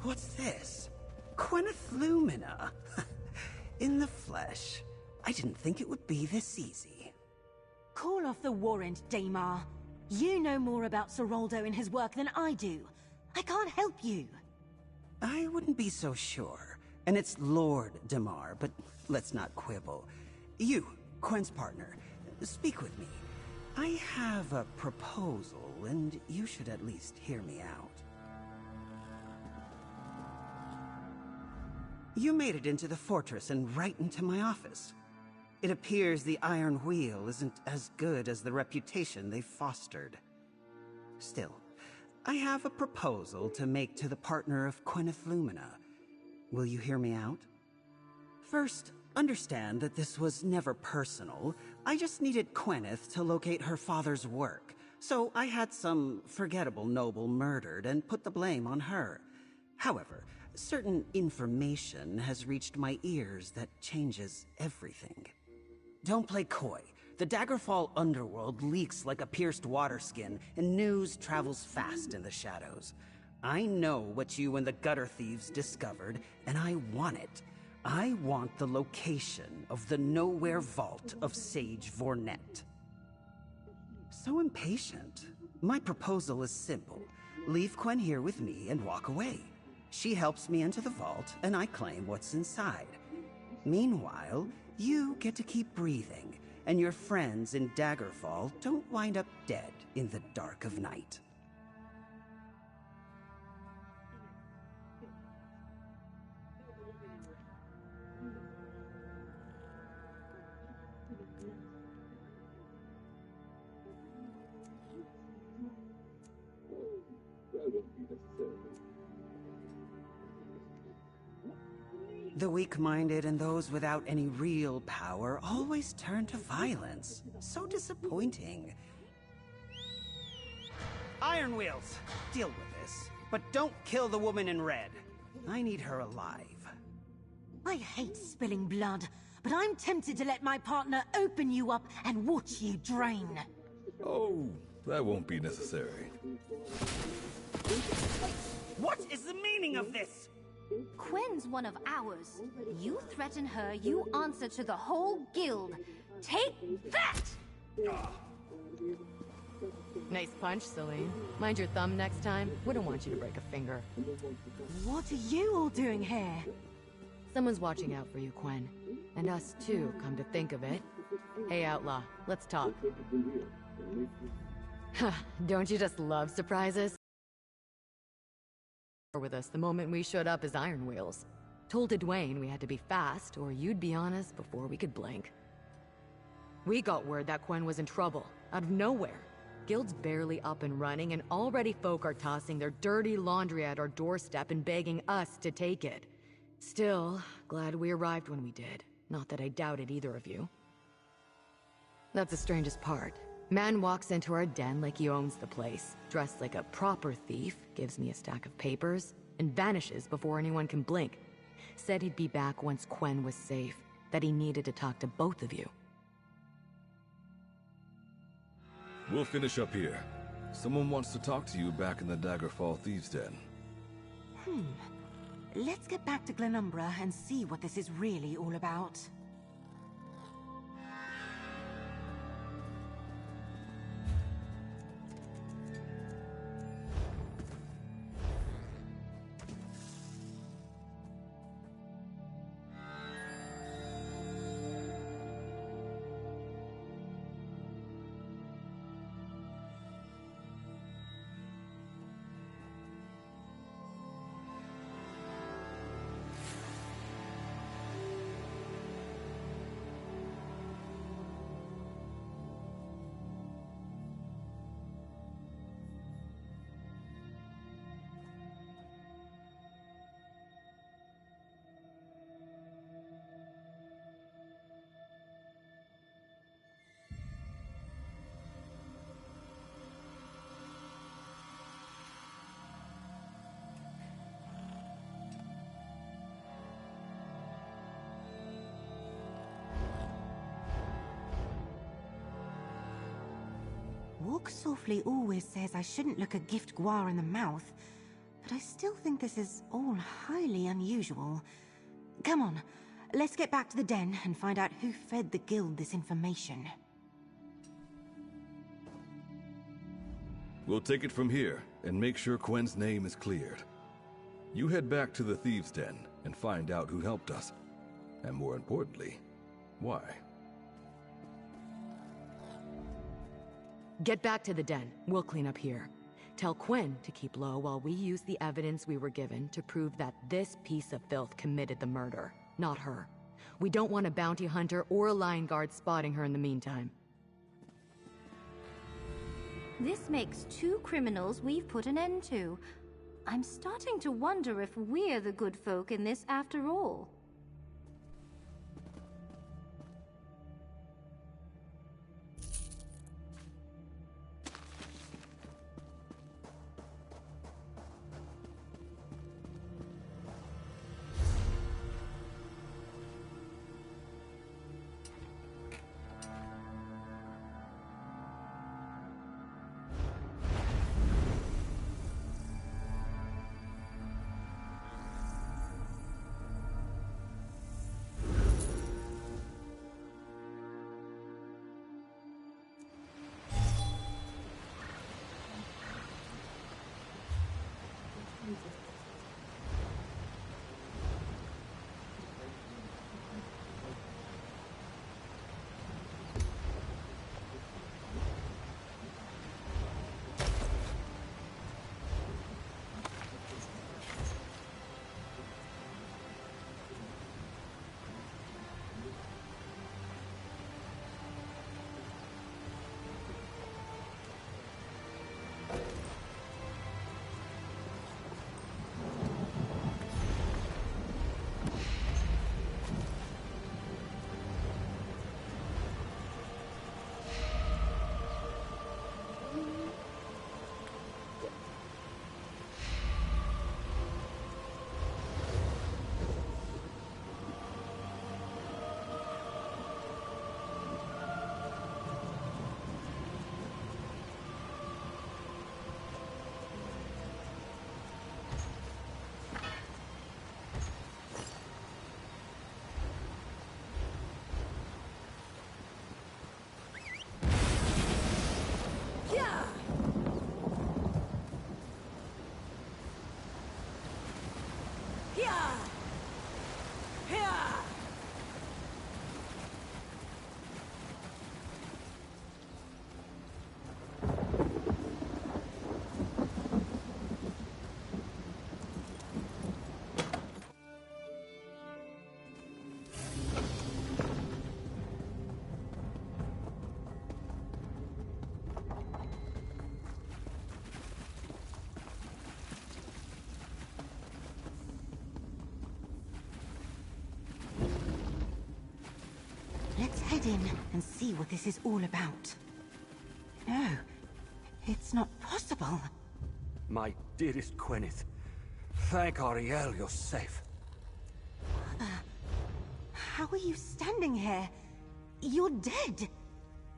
What's this? Gwyneth Lumina? In the flesh. I didn't think it would be this easy. Call off the warrant, Daemar. You know more about Seroldo and his work than I do. I can't help you. I wouldn't be so sure. And it's Lord Daemar, but let's not quibble. You, Gwen's partner, speak with me. I have a proposal, and you should at least hear me out. You made it into the fortress and right into my office. It appears the Iron Wheel isn't as good as the reputation they've fostered. Still, I have a proposal to make to the partner of Gwyneth Lumina. Will you hear me out? First, understand that this was never personal. I just needed Gwyneth to locate her father's work. So I had some forgettable noble murdered and put the blame on her. However, certain information has reached my ears that changes everything. Don't play coy. The Daggerfall underworld leaks like a pierced water skin, and news travels fast in the shadows. I know what you and the gutter thieves discovered, and I want it. I want the location of the Nowhere Vault of Sage Vornet. So impatient. My proposal is simple. Leave Quen here with me and walk away. She helps me into the vault, and I claim what's inside. Meanwhile, you get to keep breathing, and your friends in Daggerfall don't wind up dead in the dark of night. The weak-minded and those without any real power always turn to violence. So disappointing. Iron Wheels, deal with this. But don't kill the woman in red. I need her alive. I hate spilling blood, but I'm tempted to let my partner open you up and watch you drain. Oh, that won't be necessary. What is the meaning of this? Quen's one of ours. You threaten her, you answer to the whole guild. Take that! Nice punch, Celine. Mind your thumb next time. Wouldn't want you to break a finger. What are you all doing here? Someone's watching out for you, Quen. And us too, come to think of it. Hey, Outlaw, let's talk. Don't you just love surprises? With us the moment we showed up as Iron Wheels. Told Edwayne we had to be fast, or you'd be on us before we could blink. We got word that Quen was in trouble, out of nowhere. Guild's barely up and running, and already folk are tossing their dirty laundry at our doorstep and begging us to take it. Still, glad we arrived when we did. Not that I doubted either of you. That's the strangest part. Man walks into our den like he owns the place, dressed like a proper thief, gives me a stack of papers, and vanishes before anyone can blink. Said he'd be back once Quen was safe, that he needed to talk to both of you. We'll finish up here. Someone wants to talk to you back in the Daggerfall Thieves' Den. Let's get back to Glenumbra and see what this is really all about. Walk Softly always says I shouldn't look a gift Guar in the mouth, but I still think this is all highly unusual. Come on, let's get back to the den and find out who fed the guild this information. We'll take it from here and make sure Quen's name is cleared. You head back to the Thieves' Den and find out who helped us. And more importantly, why. Get back to the den. We'll clean up here. Tell Quen to keep low while we use the evidence we were given to prove that this piece of filth committed the murder, not her. We don't want a bounty hunter or a lion guard spotting her in the meantime. This makes 2 criminals we've put an end to. I'm starting to wonder if we're the good folk in this after all. head in and see what this is all about. No, it's not possible. My dearest Gwyneth, thank Ariel you're safe. Father, how are you standing here? You're dead.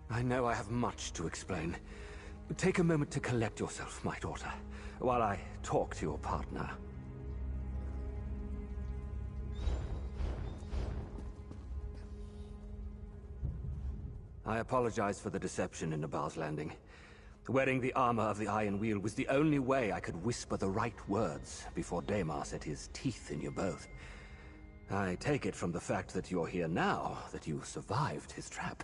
I know I have much to explain. Take a moment to collect yourself, my daughter, while I talk to your partner. I apologize for the deception in Nabar's Landing. Wearing the armor of the Iron Wheel was the only way I could whisper the right words before Daemar set his teeth in you both. I take it from the fact that you're here now that you survived his trap.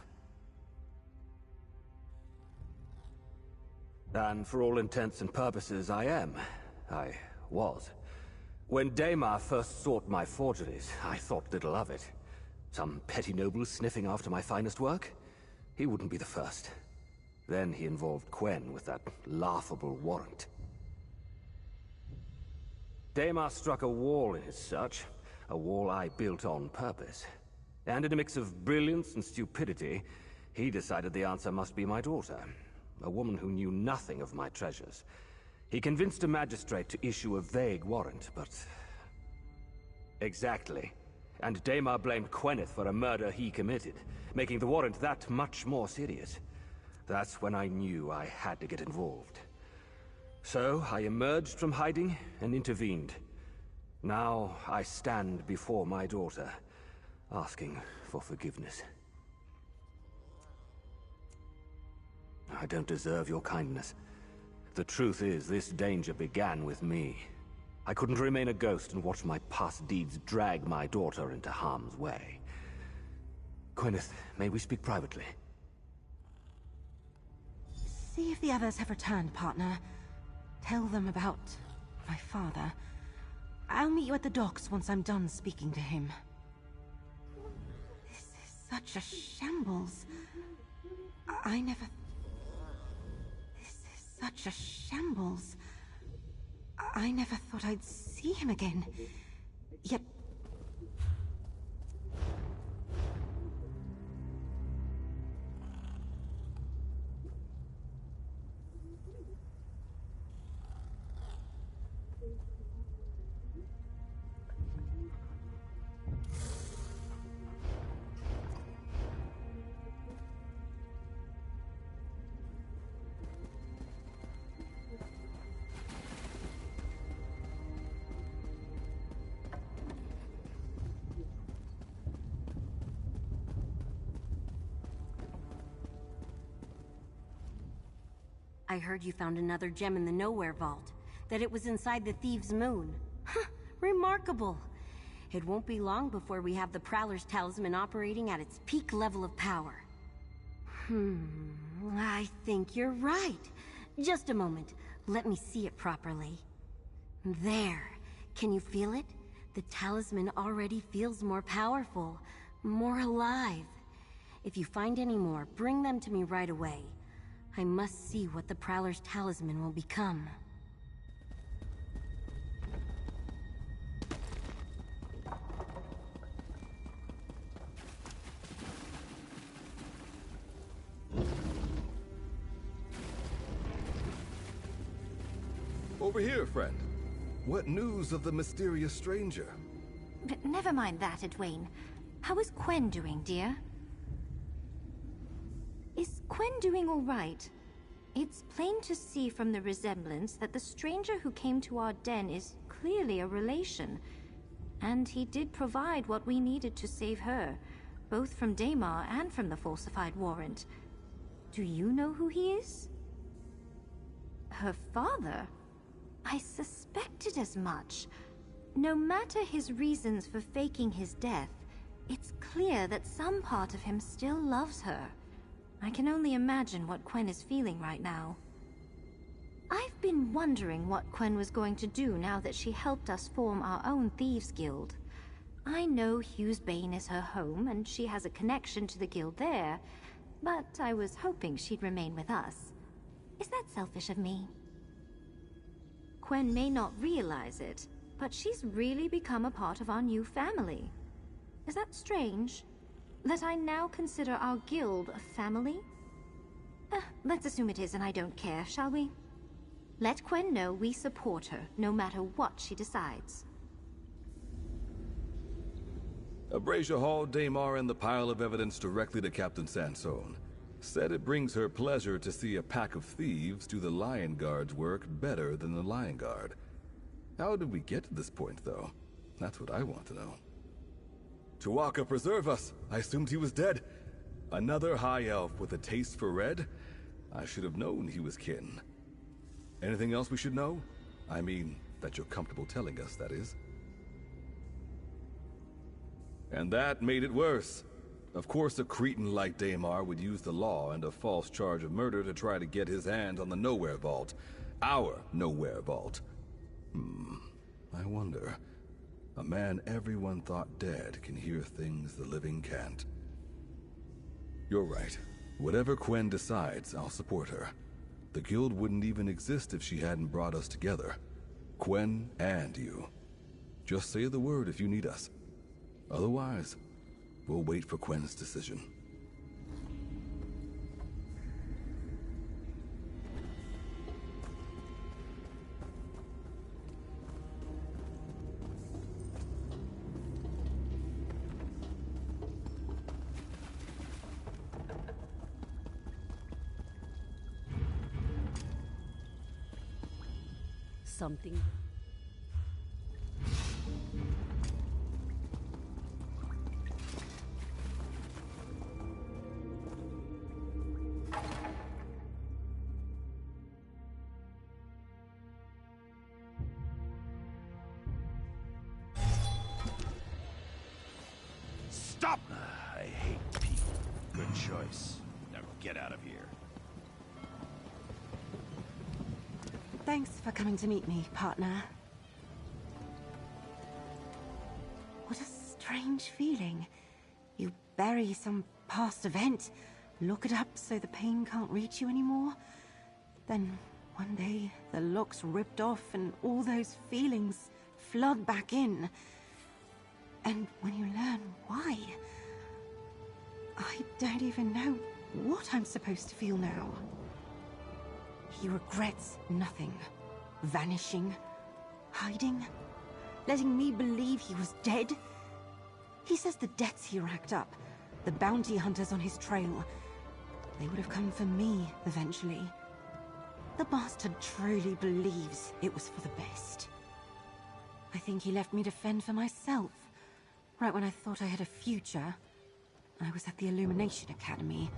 And for all intents and purposes, I was. When Daemar first sought my forgeries, I thought little of it. Some petty nobles sniffing after my finest work? He wouldn't be the first. Then he involved Quen with that laughable warrant. Daemar struck a wall in his search, a wall I built on purpose. And in a mix of brilliance and stupidity, he decided the answer must be my daughter, a woman who knew nothing of my treasures. He convinced a magistrate to issue a vague warrant, but... Exactly. And Daemar blamed Gwyneth for a murder he committed, making the warrant that much more serious. That's when I knew I had to get involved. So I emerged from hiding and intervened. Now I stand before my daughter, asking for forgiveness. I don't deserve your kindness. The truth is, this danger began with me. I couldn't remain a ghost and watch my past deeds drag my daughter into harm's way. Gwyneth, may we speak privately? See if the others have returned, partner. Tell them about my father. I'll meet you at the docks once I'm done speaking to him. This is such a shambles. I never... This is such a shambles. I never thought I'd see him again. Yet... I heard you found another gem in the Nowhere Vault. That it was inside the Thieves' Moon. Huh, remarkable. It won't be long before we have the Prowler's Talisman operating at its peak level of power. I think you're right. Just a moment. Let me see it properly. There. Can you feel it? The talisman already feels more powerful, more alive. If you find any more, bring them to me right away. I must see what the Prowler's Talisman will become. Over here, friend. What news of the mysterious stranger? But never mind that, Edwayne. How is Quen doing, dear? Is Quen doing all right? It's plain to see from the resemblance that the stranger who came to our den is clearly a relation. And he did provide what we needed to save her, both from Daemar and from the falsified warrant. Do you know who he is? Her father? I suspected as much. No matter his reasons for faking his death, it's clear that some part of him still loves her. I can only imagine what Quen is feeling right now. I've been wondering what Quen was going to do now that she helped us form our own Thieves Guild. I know Hugh's Bane is her home, and she has a connection to the guild there, but I was hoping she'd remain with us. Is that selfish of me? Quen may not realize it, but she's really become a part of our new family. Is that strange? that I now consider our guild a family? Let's assume it is and I don't care, shall we? Let Quen know we support her, no matter what she decides. Abrasia hauled Daymar and the pile of evidence directly to Captain Sansone. Said it brings her pleasure to see a pack of thieves do the Lion Guard's work better than the Lion Guard. How did we get to this point, though? That's what I want to know. Tuwaka, preserve us! I assumed he was dead. Another high elf with a taste for red? I should have known he was kin. Anything else we should know? I mean, that you're comfortable telling us, that is. And that made it worse. Of course a cretin like Daymar would use the law and a false charge of murder to try to get his hands on the Nowhere Vault. Our Nowhere Vault. I wonder. A man everyone thought dead can hear things the living can't. You're right. Whatever Quen decides, I'll support her. The guild wouldn't even exist if she hadn't brought us together. Quen and you. Just say the word if you need us. Otherwise, we'll wait for Quen's decision. Something. Stop! I hate people. Good choice. Now get out of here. Thanks for coming to meet me, partner. What a strange feeling. You bury some past event, lock it up so the pain can't reach you anymore. Then, one day, the lock's ripped off and all those feelings flood back in. And when you learn why, I don't even know what I'm supposed to feel now. He regrets nothing. Vanishing, hiding, letting me believe he was dead. He says the debts he racked up, the bounty hunters on his trail, they would have come for me eventually. The bastard truly believes it was for the best. I think he left me to fend for myself, right when I thought I had a future. I was at the Illumination Academy.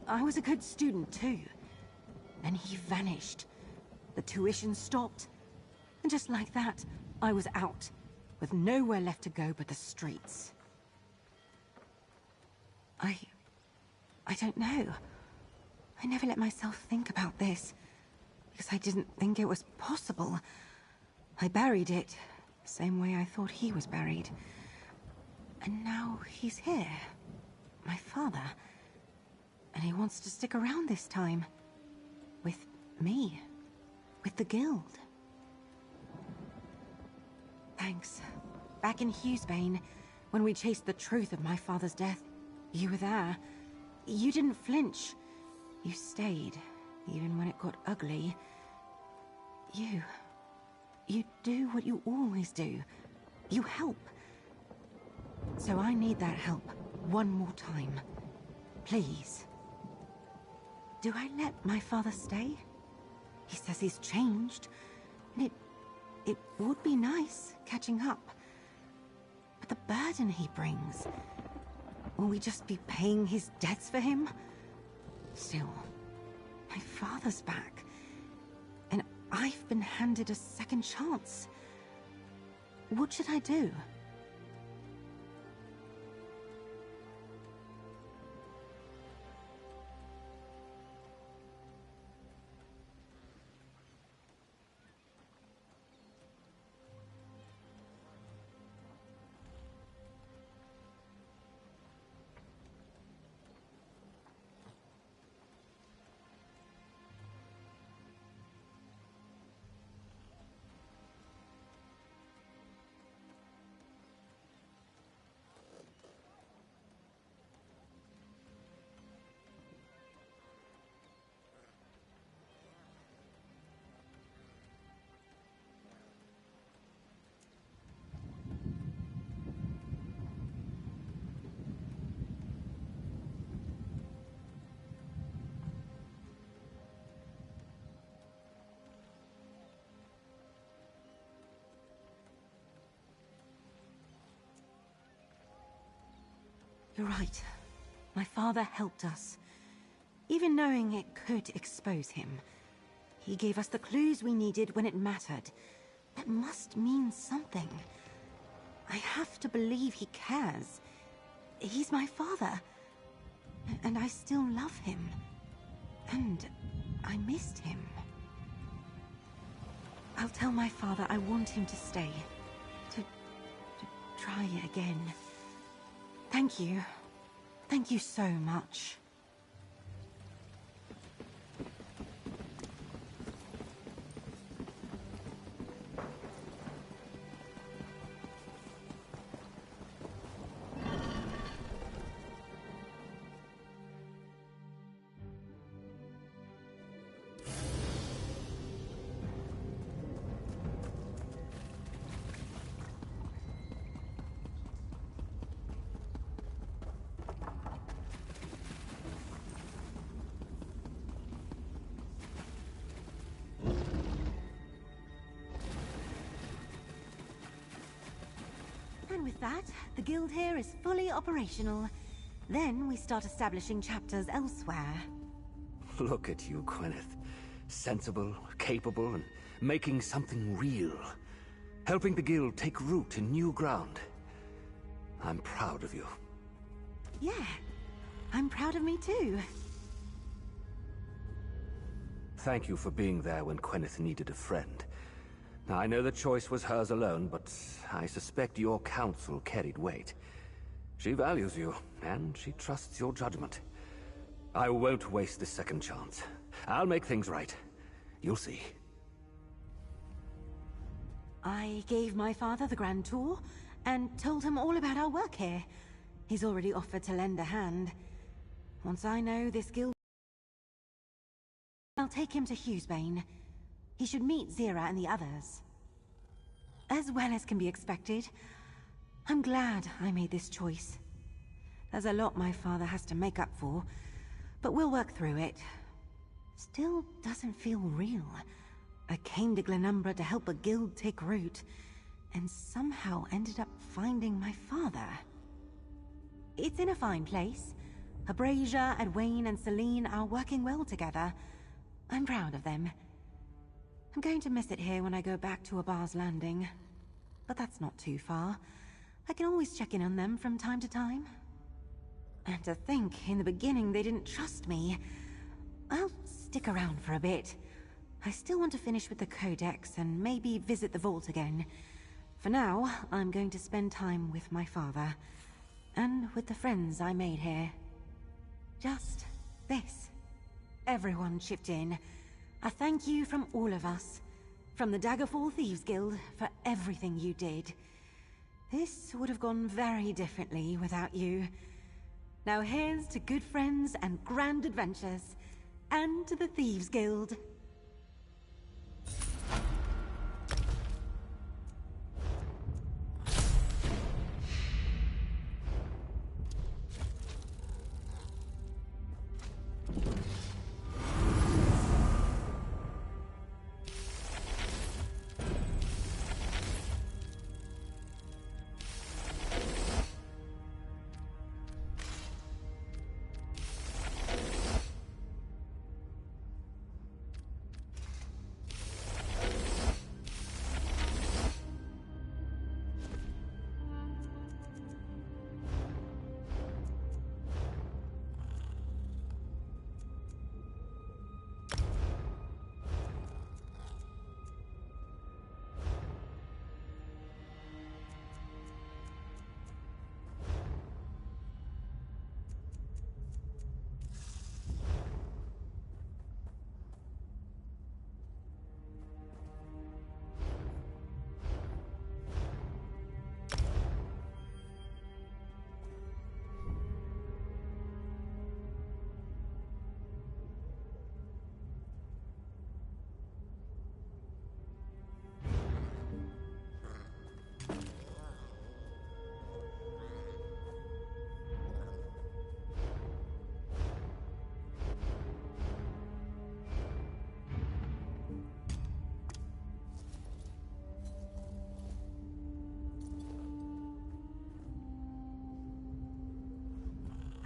I was a good student too. Then he vanished. The tuition stopped. And just like that, I was out, with nowhere left to go but the streets. I don't know. I never let myself think about this, because I didn't think it was possible. I buried it, the same way I thought he was buried. And now he's here, my father. And he wants to stick around this time. With me. With the guild. Thanks. Back in Hughesbane, when we chased the truth of my father's death, you were there. You didn't flinch. You stayed, even when it got ugly. You do what you always do. You help. So I need that help one more time. Please. Do I let my father stay? He says he's changed. And it would be nice catching up. But the burden he brings... Will we just be paying his debts for him? Still, my father's back. And I've been handed a second chance. What should I do? You're right. My father helped us. Even knowing it could expose him. He gave us the clues we needed when it mattered. That must mean something. I have to believe he cares. He's my father. And I still love him. And I missed him. I'll tell my father I want him to stay. To try again. Thank you. Thank you so much. And with that, the guild here is fully operational. Then we start establishing chapters elsewhere. Look at you, Gwyneth. Sensible, capable, and making something real. Helping the guild take root in new ground. I'm proud of you. Yeah, I'm proud of me too. Thank you for being there when Gwyneth needed a friend. Now, I know the choice was hers alone, but I suspect your counsel carried weight. She values you, and she trusts your judgment. I won't waste this second chance. I'll make things right. You'll see. I gave my father the grand tour, and told him all about our work here. He's already offered to lend a hand. Once I know this guild, I'll take him to Hughesbane. He should meet Zira and the others. As well as can be expected, I'm glad I made this choice. There's a lot my father has to make up for, but we'll work through it. Still doesn't feel real. I came to Glenumbra to help a guild take root, and somehow ended up finding my father. It's in a fine place. Abrasia, Edwayne, and Celine are working well together. I'm proud of them. I'm going to miss it here when I go back to Abar's Landing. But that's not too far. I can always check in on them from time to time. And to think, in the beginning they didn't trust me. I'll stick around for a bit. I still want to finish with the Codex and maybe visit the vault again. For now, I'm going to spend time with my father. And with the friends I made here. Just this. Everyone chipped in. A thank you from all of us. From the Daggerfall Thieves Guild for everything you did. This would have gone very differently without you. Now here's to good friends and grand adventures. And to the Thieves Guild.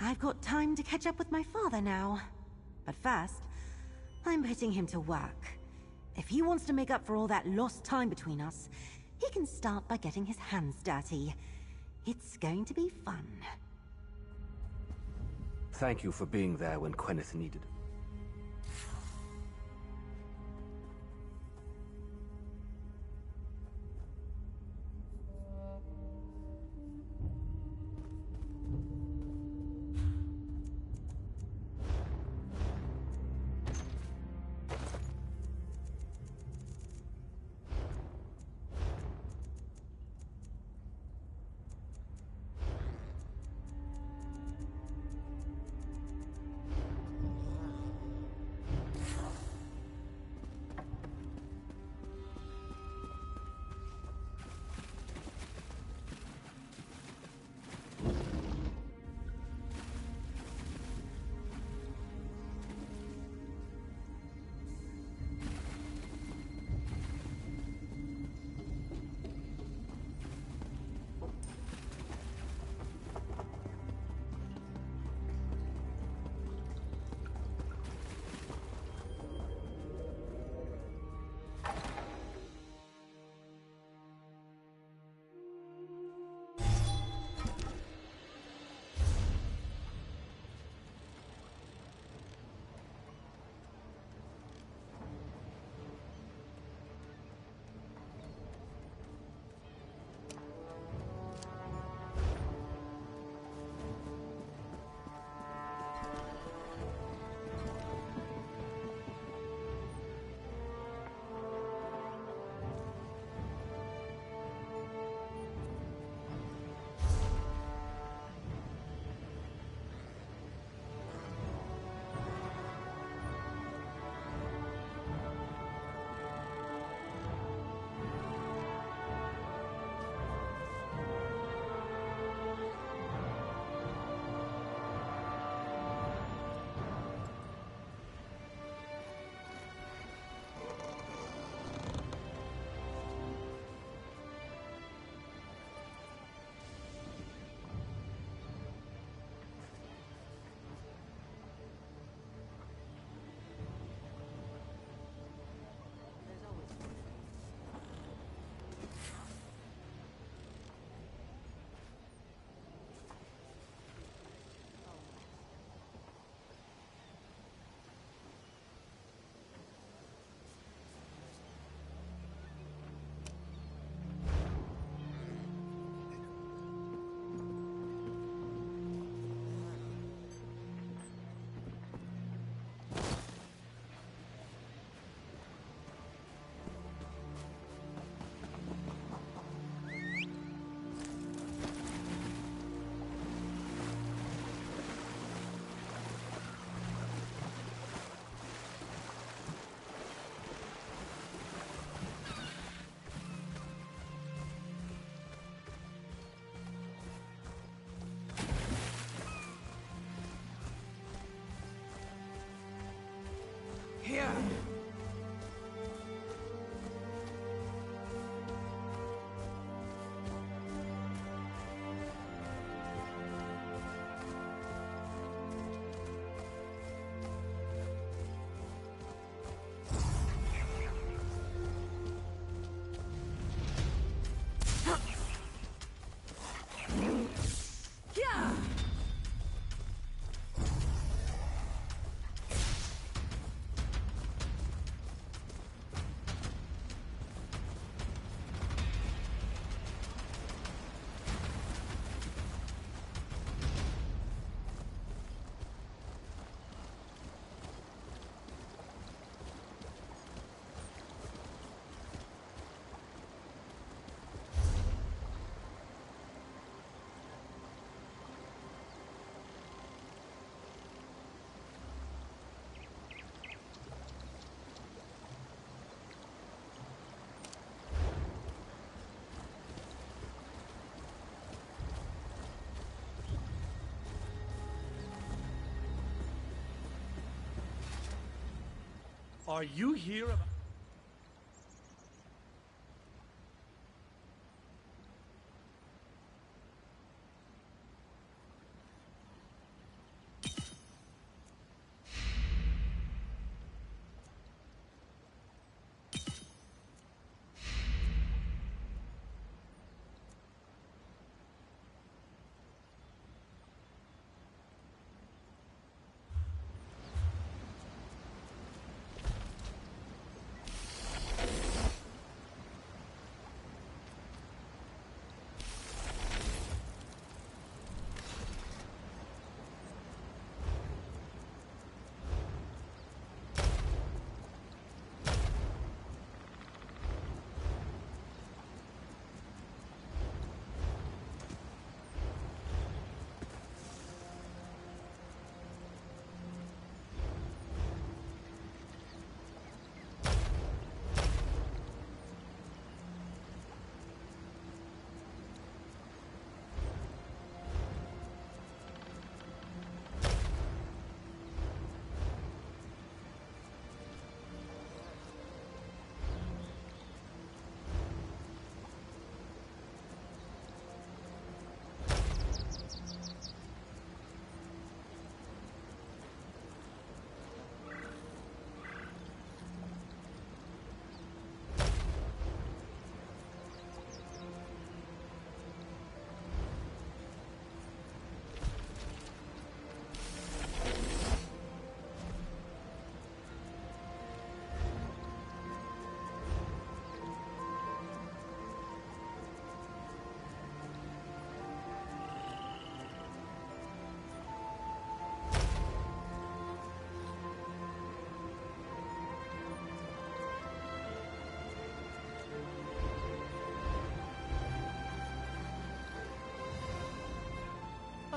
I've got time to catch up with my father now. But first, I'm putting him to work. If he wants to make up for all that lost time between us, he can start by getting his hands dirty. It's going to be fun. Thank you for being there when Quenith needed. Here! Are you here about...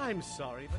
I'm sorry, but...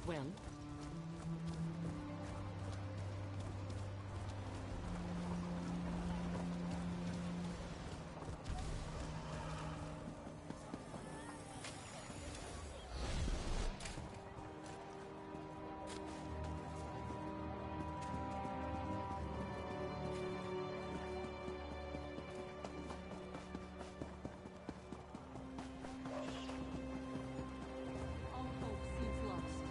Well? All hope seems lost.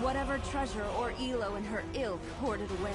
whatever treasure or Elo and her ilk hoarded away.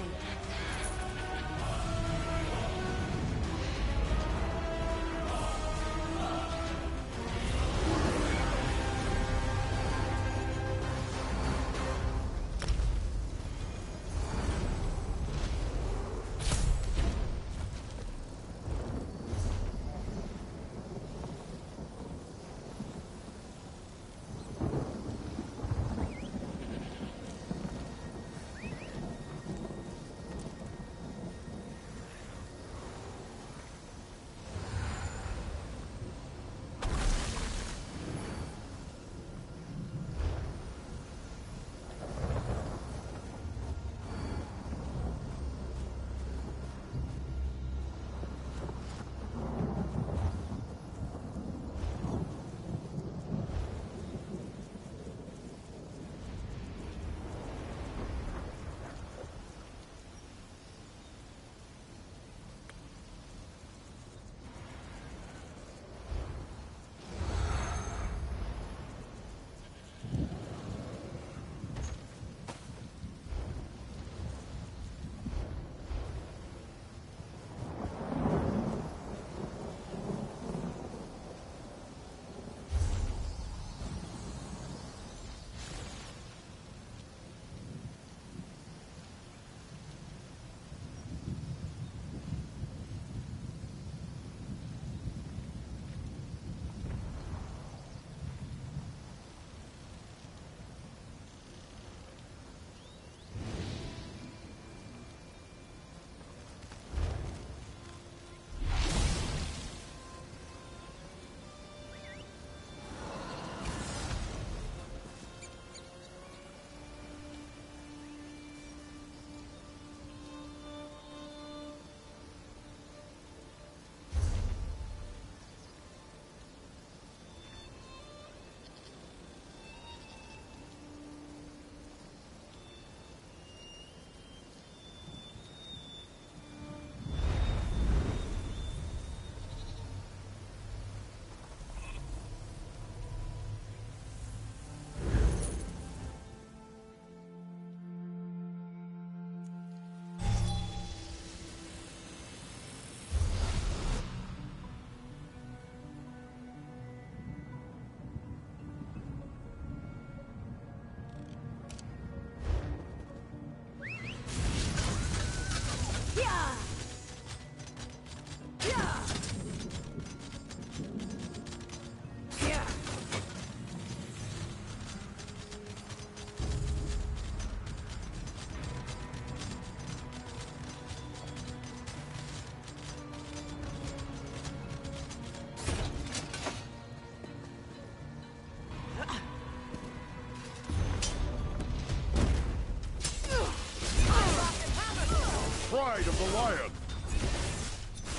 Pride of the Lion!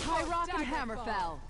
High Rock and Hammerfell!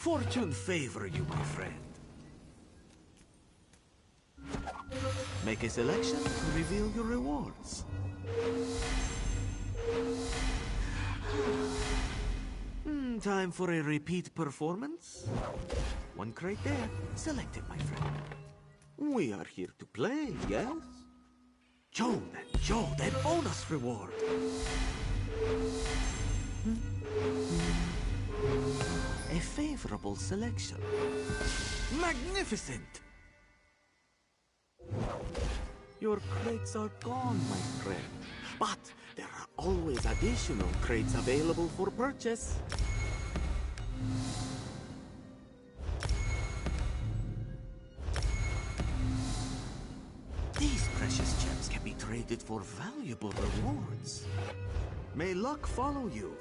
fortune favor you, my friend. Make a selection to reveal your rewards. Time for a repeat performance? One crate there. Select it, my friend. We are here to play, yes? Joe, that bonus reward. A favorable selection. Magnificent! Your crates are gone, my friend. But there are always additional crates available for purchase. These precious gems can be traded for valuable rewards. May luck follow you.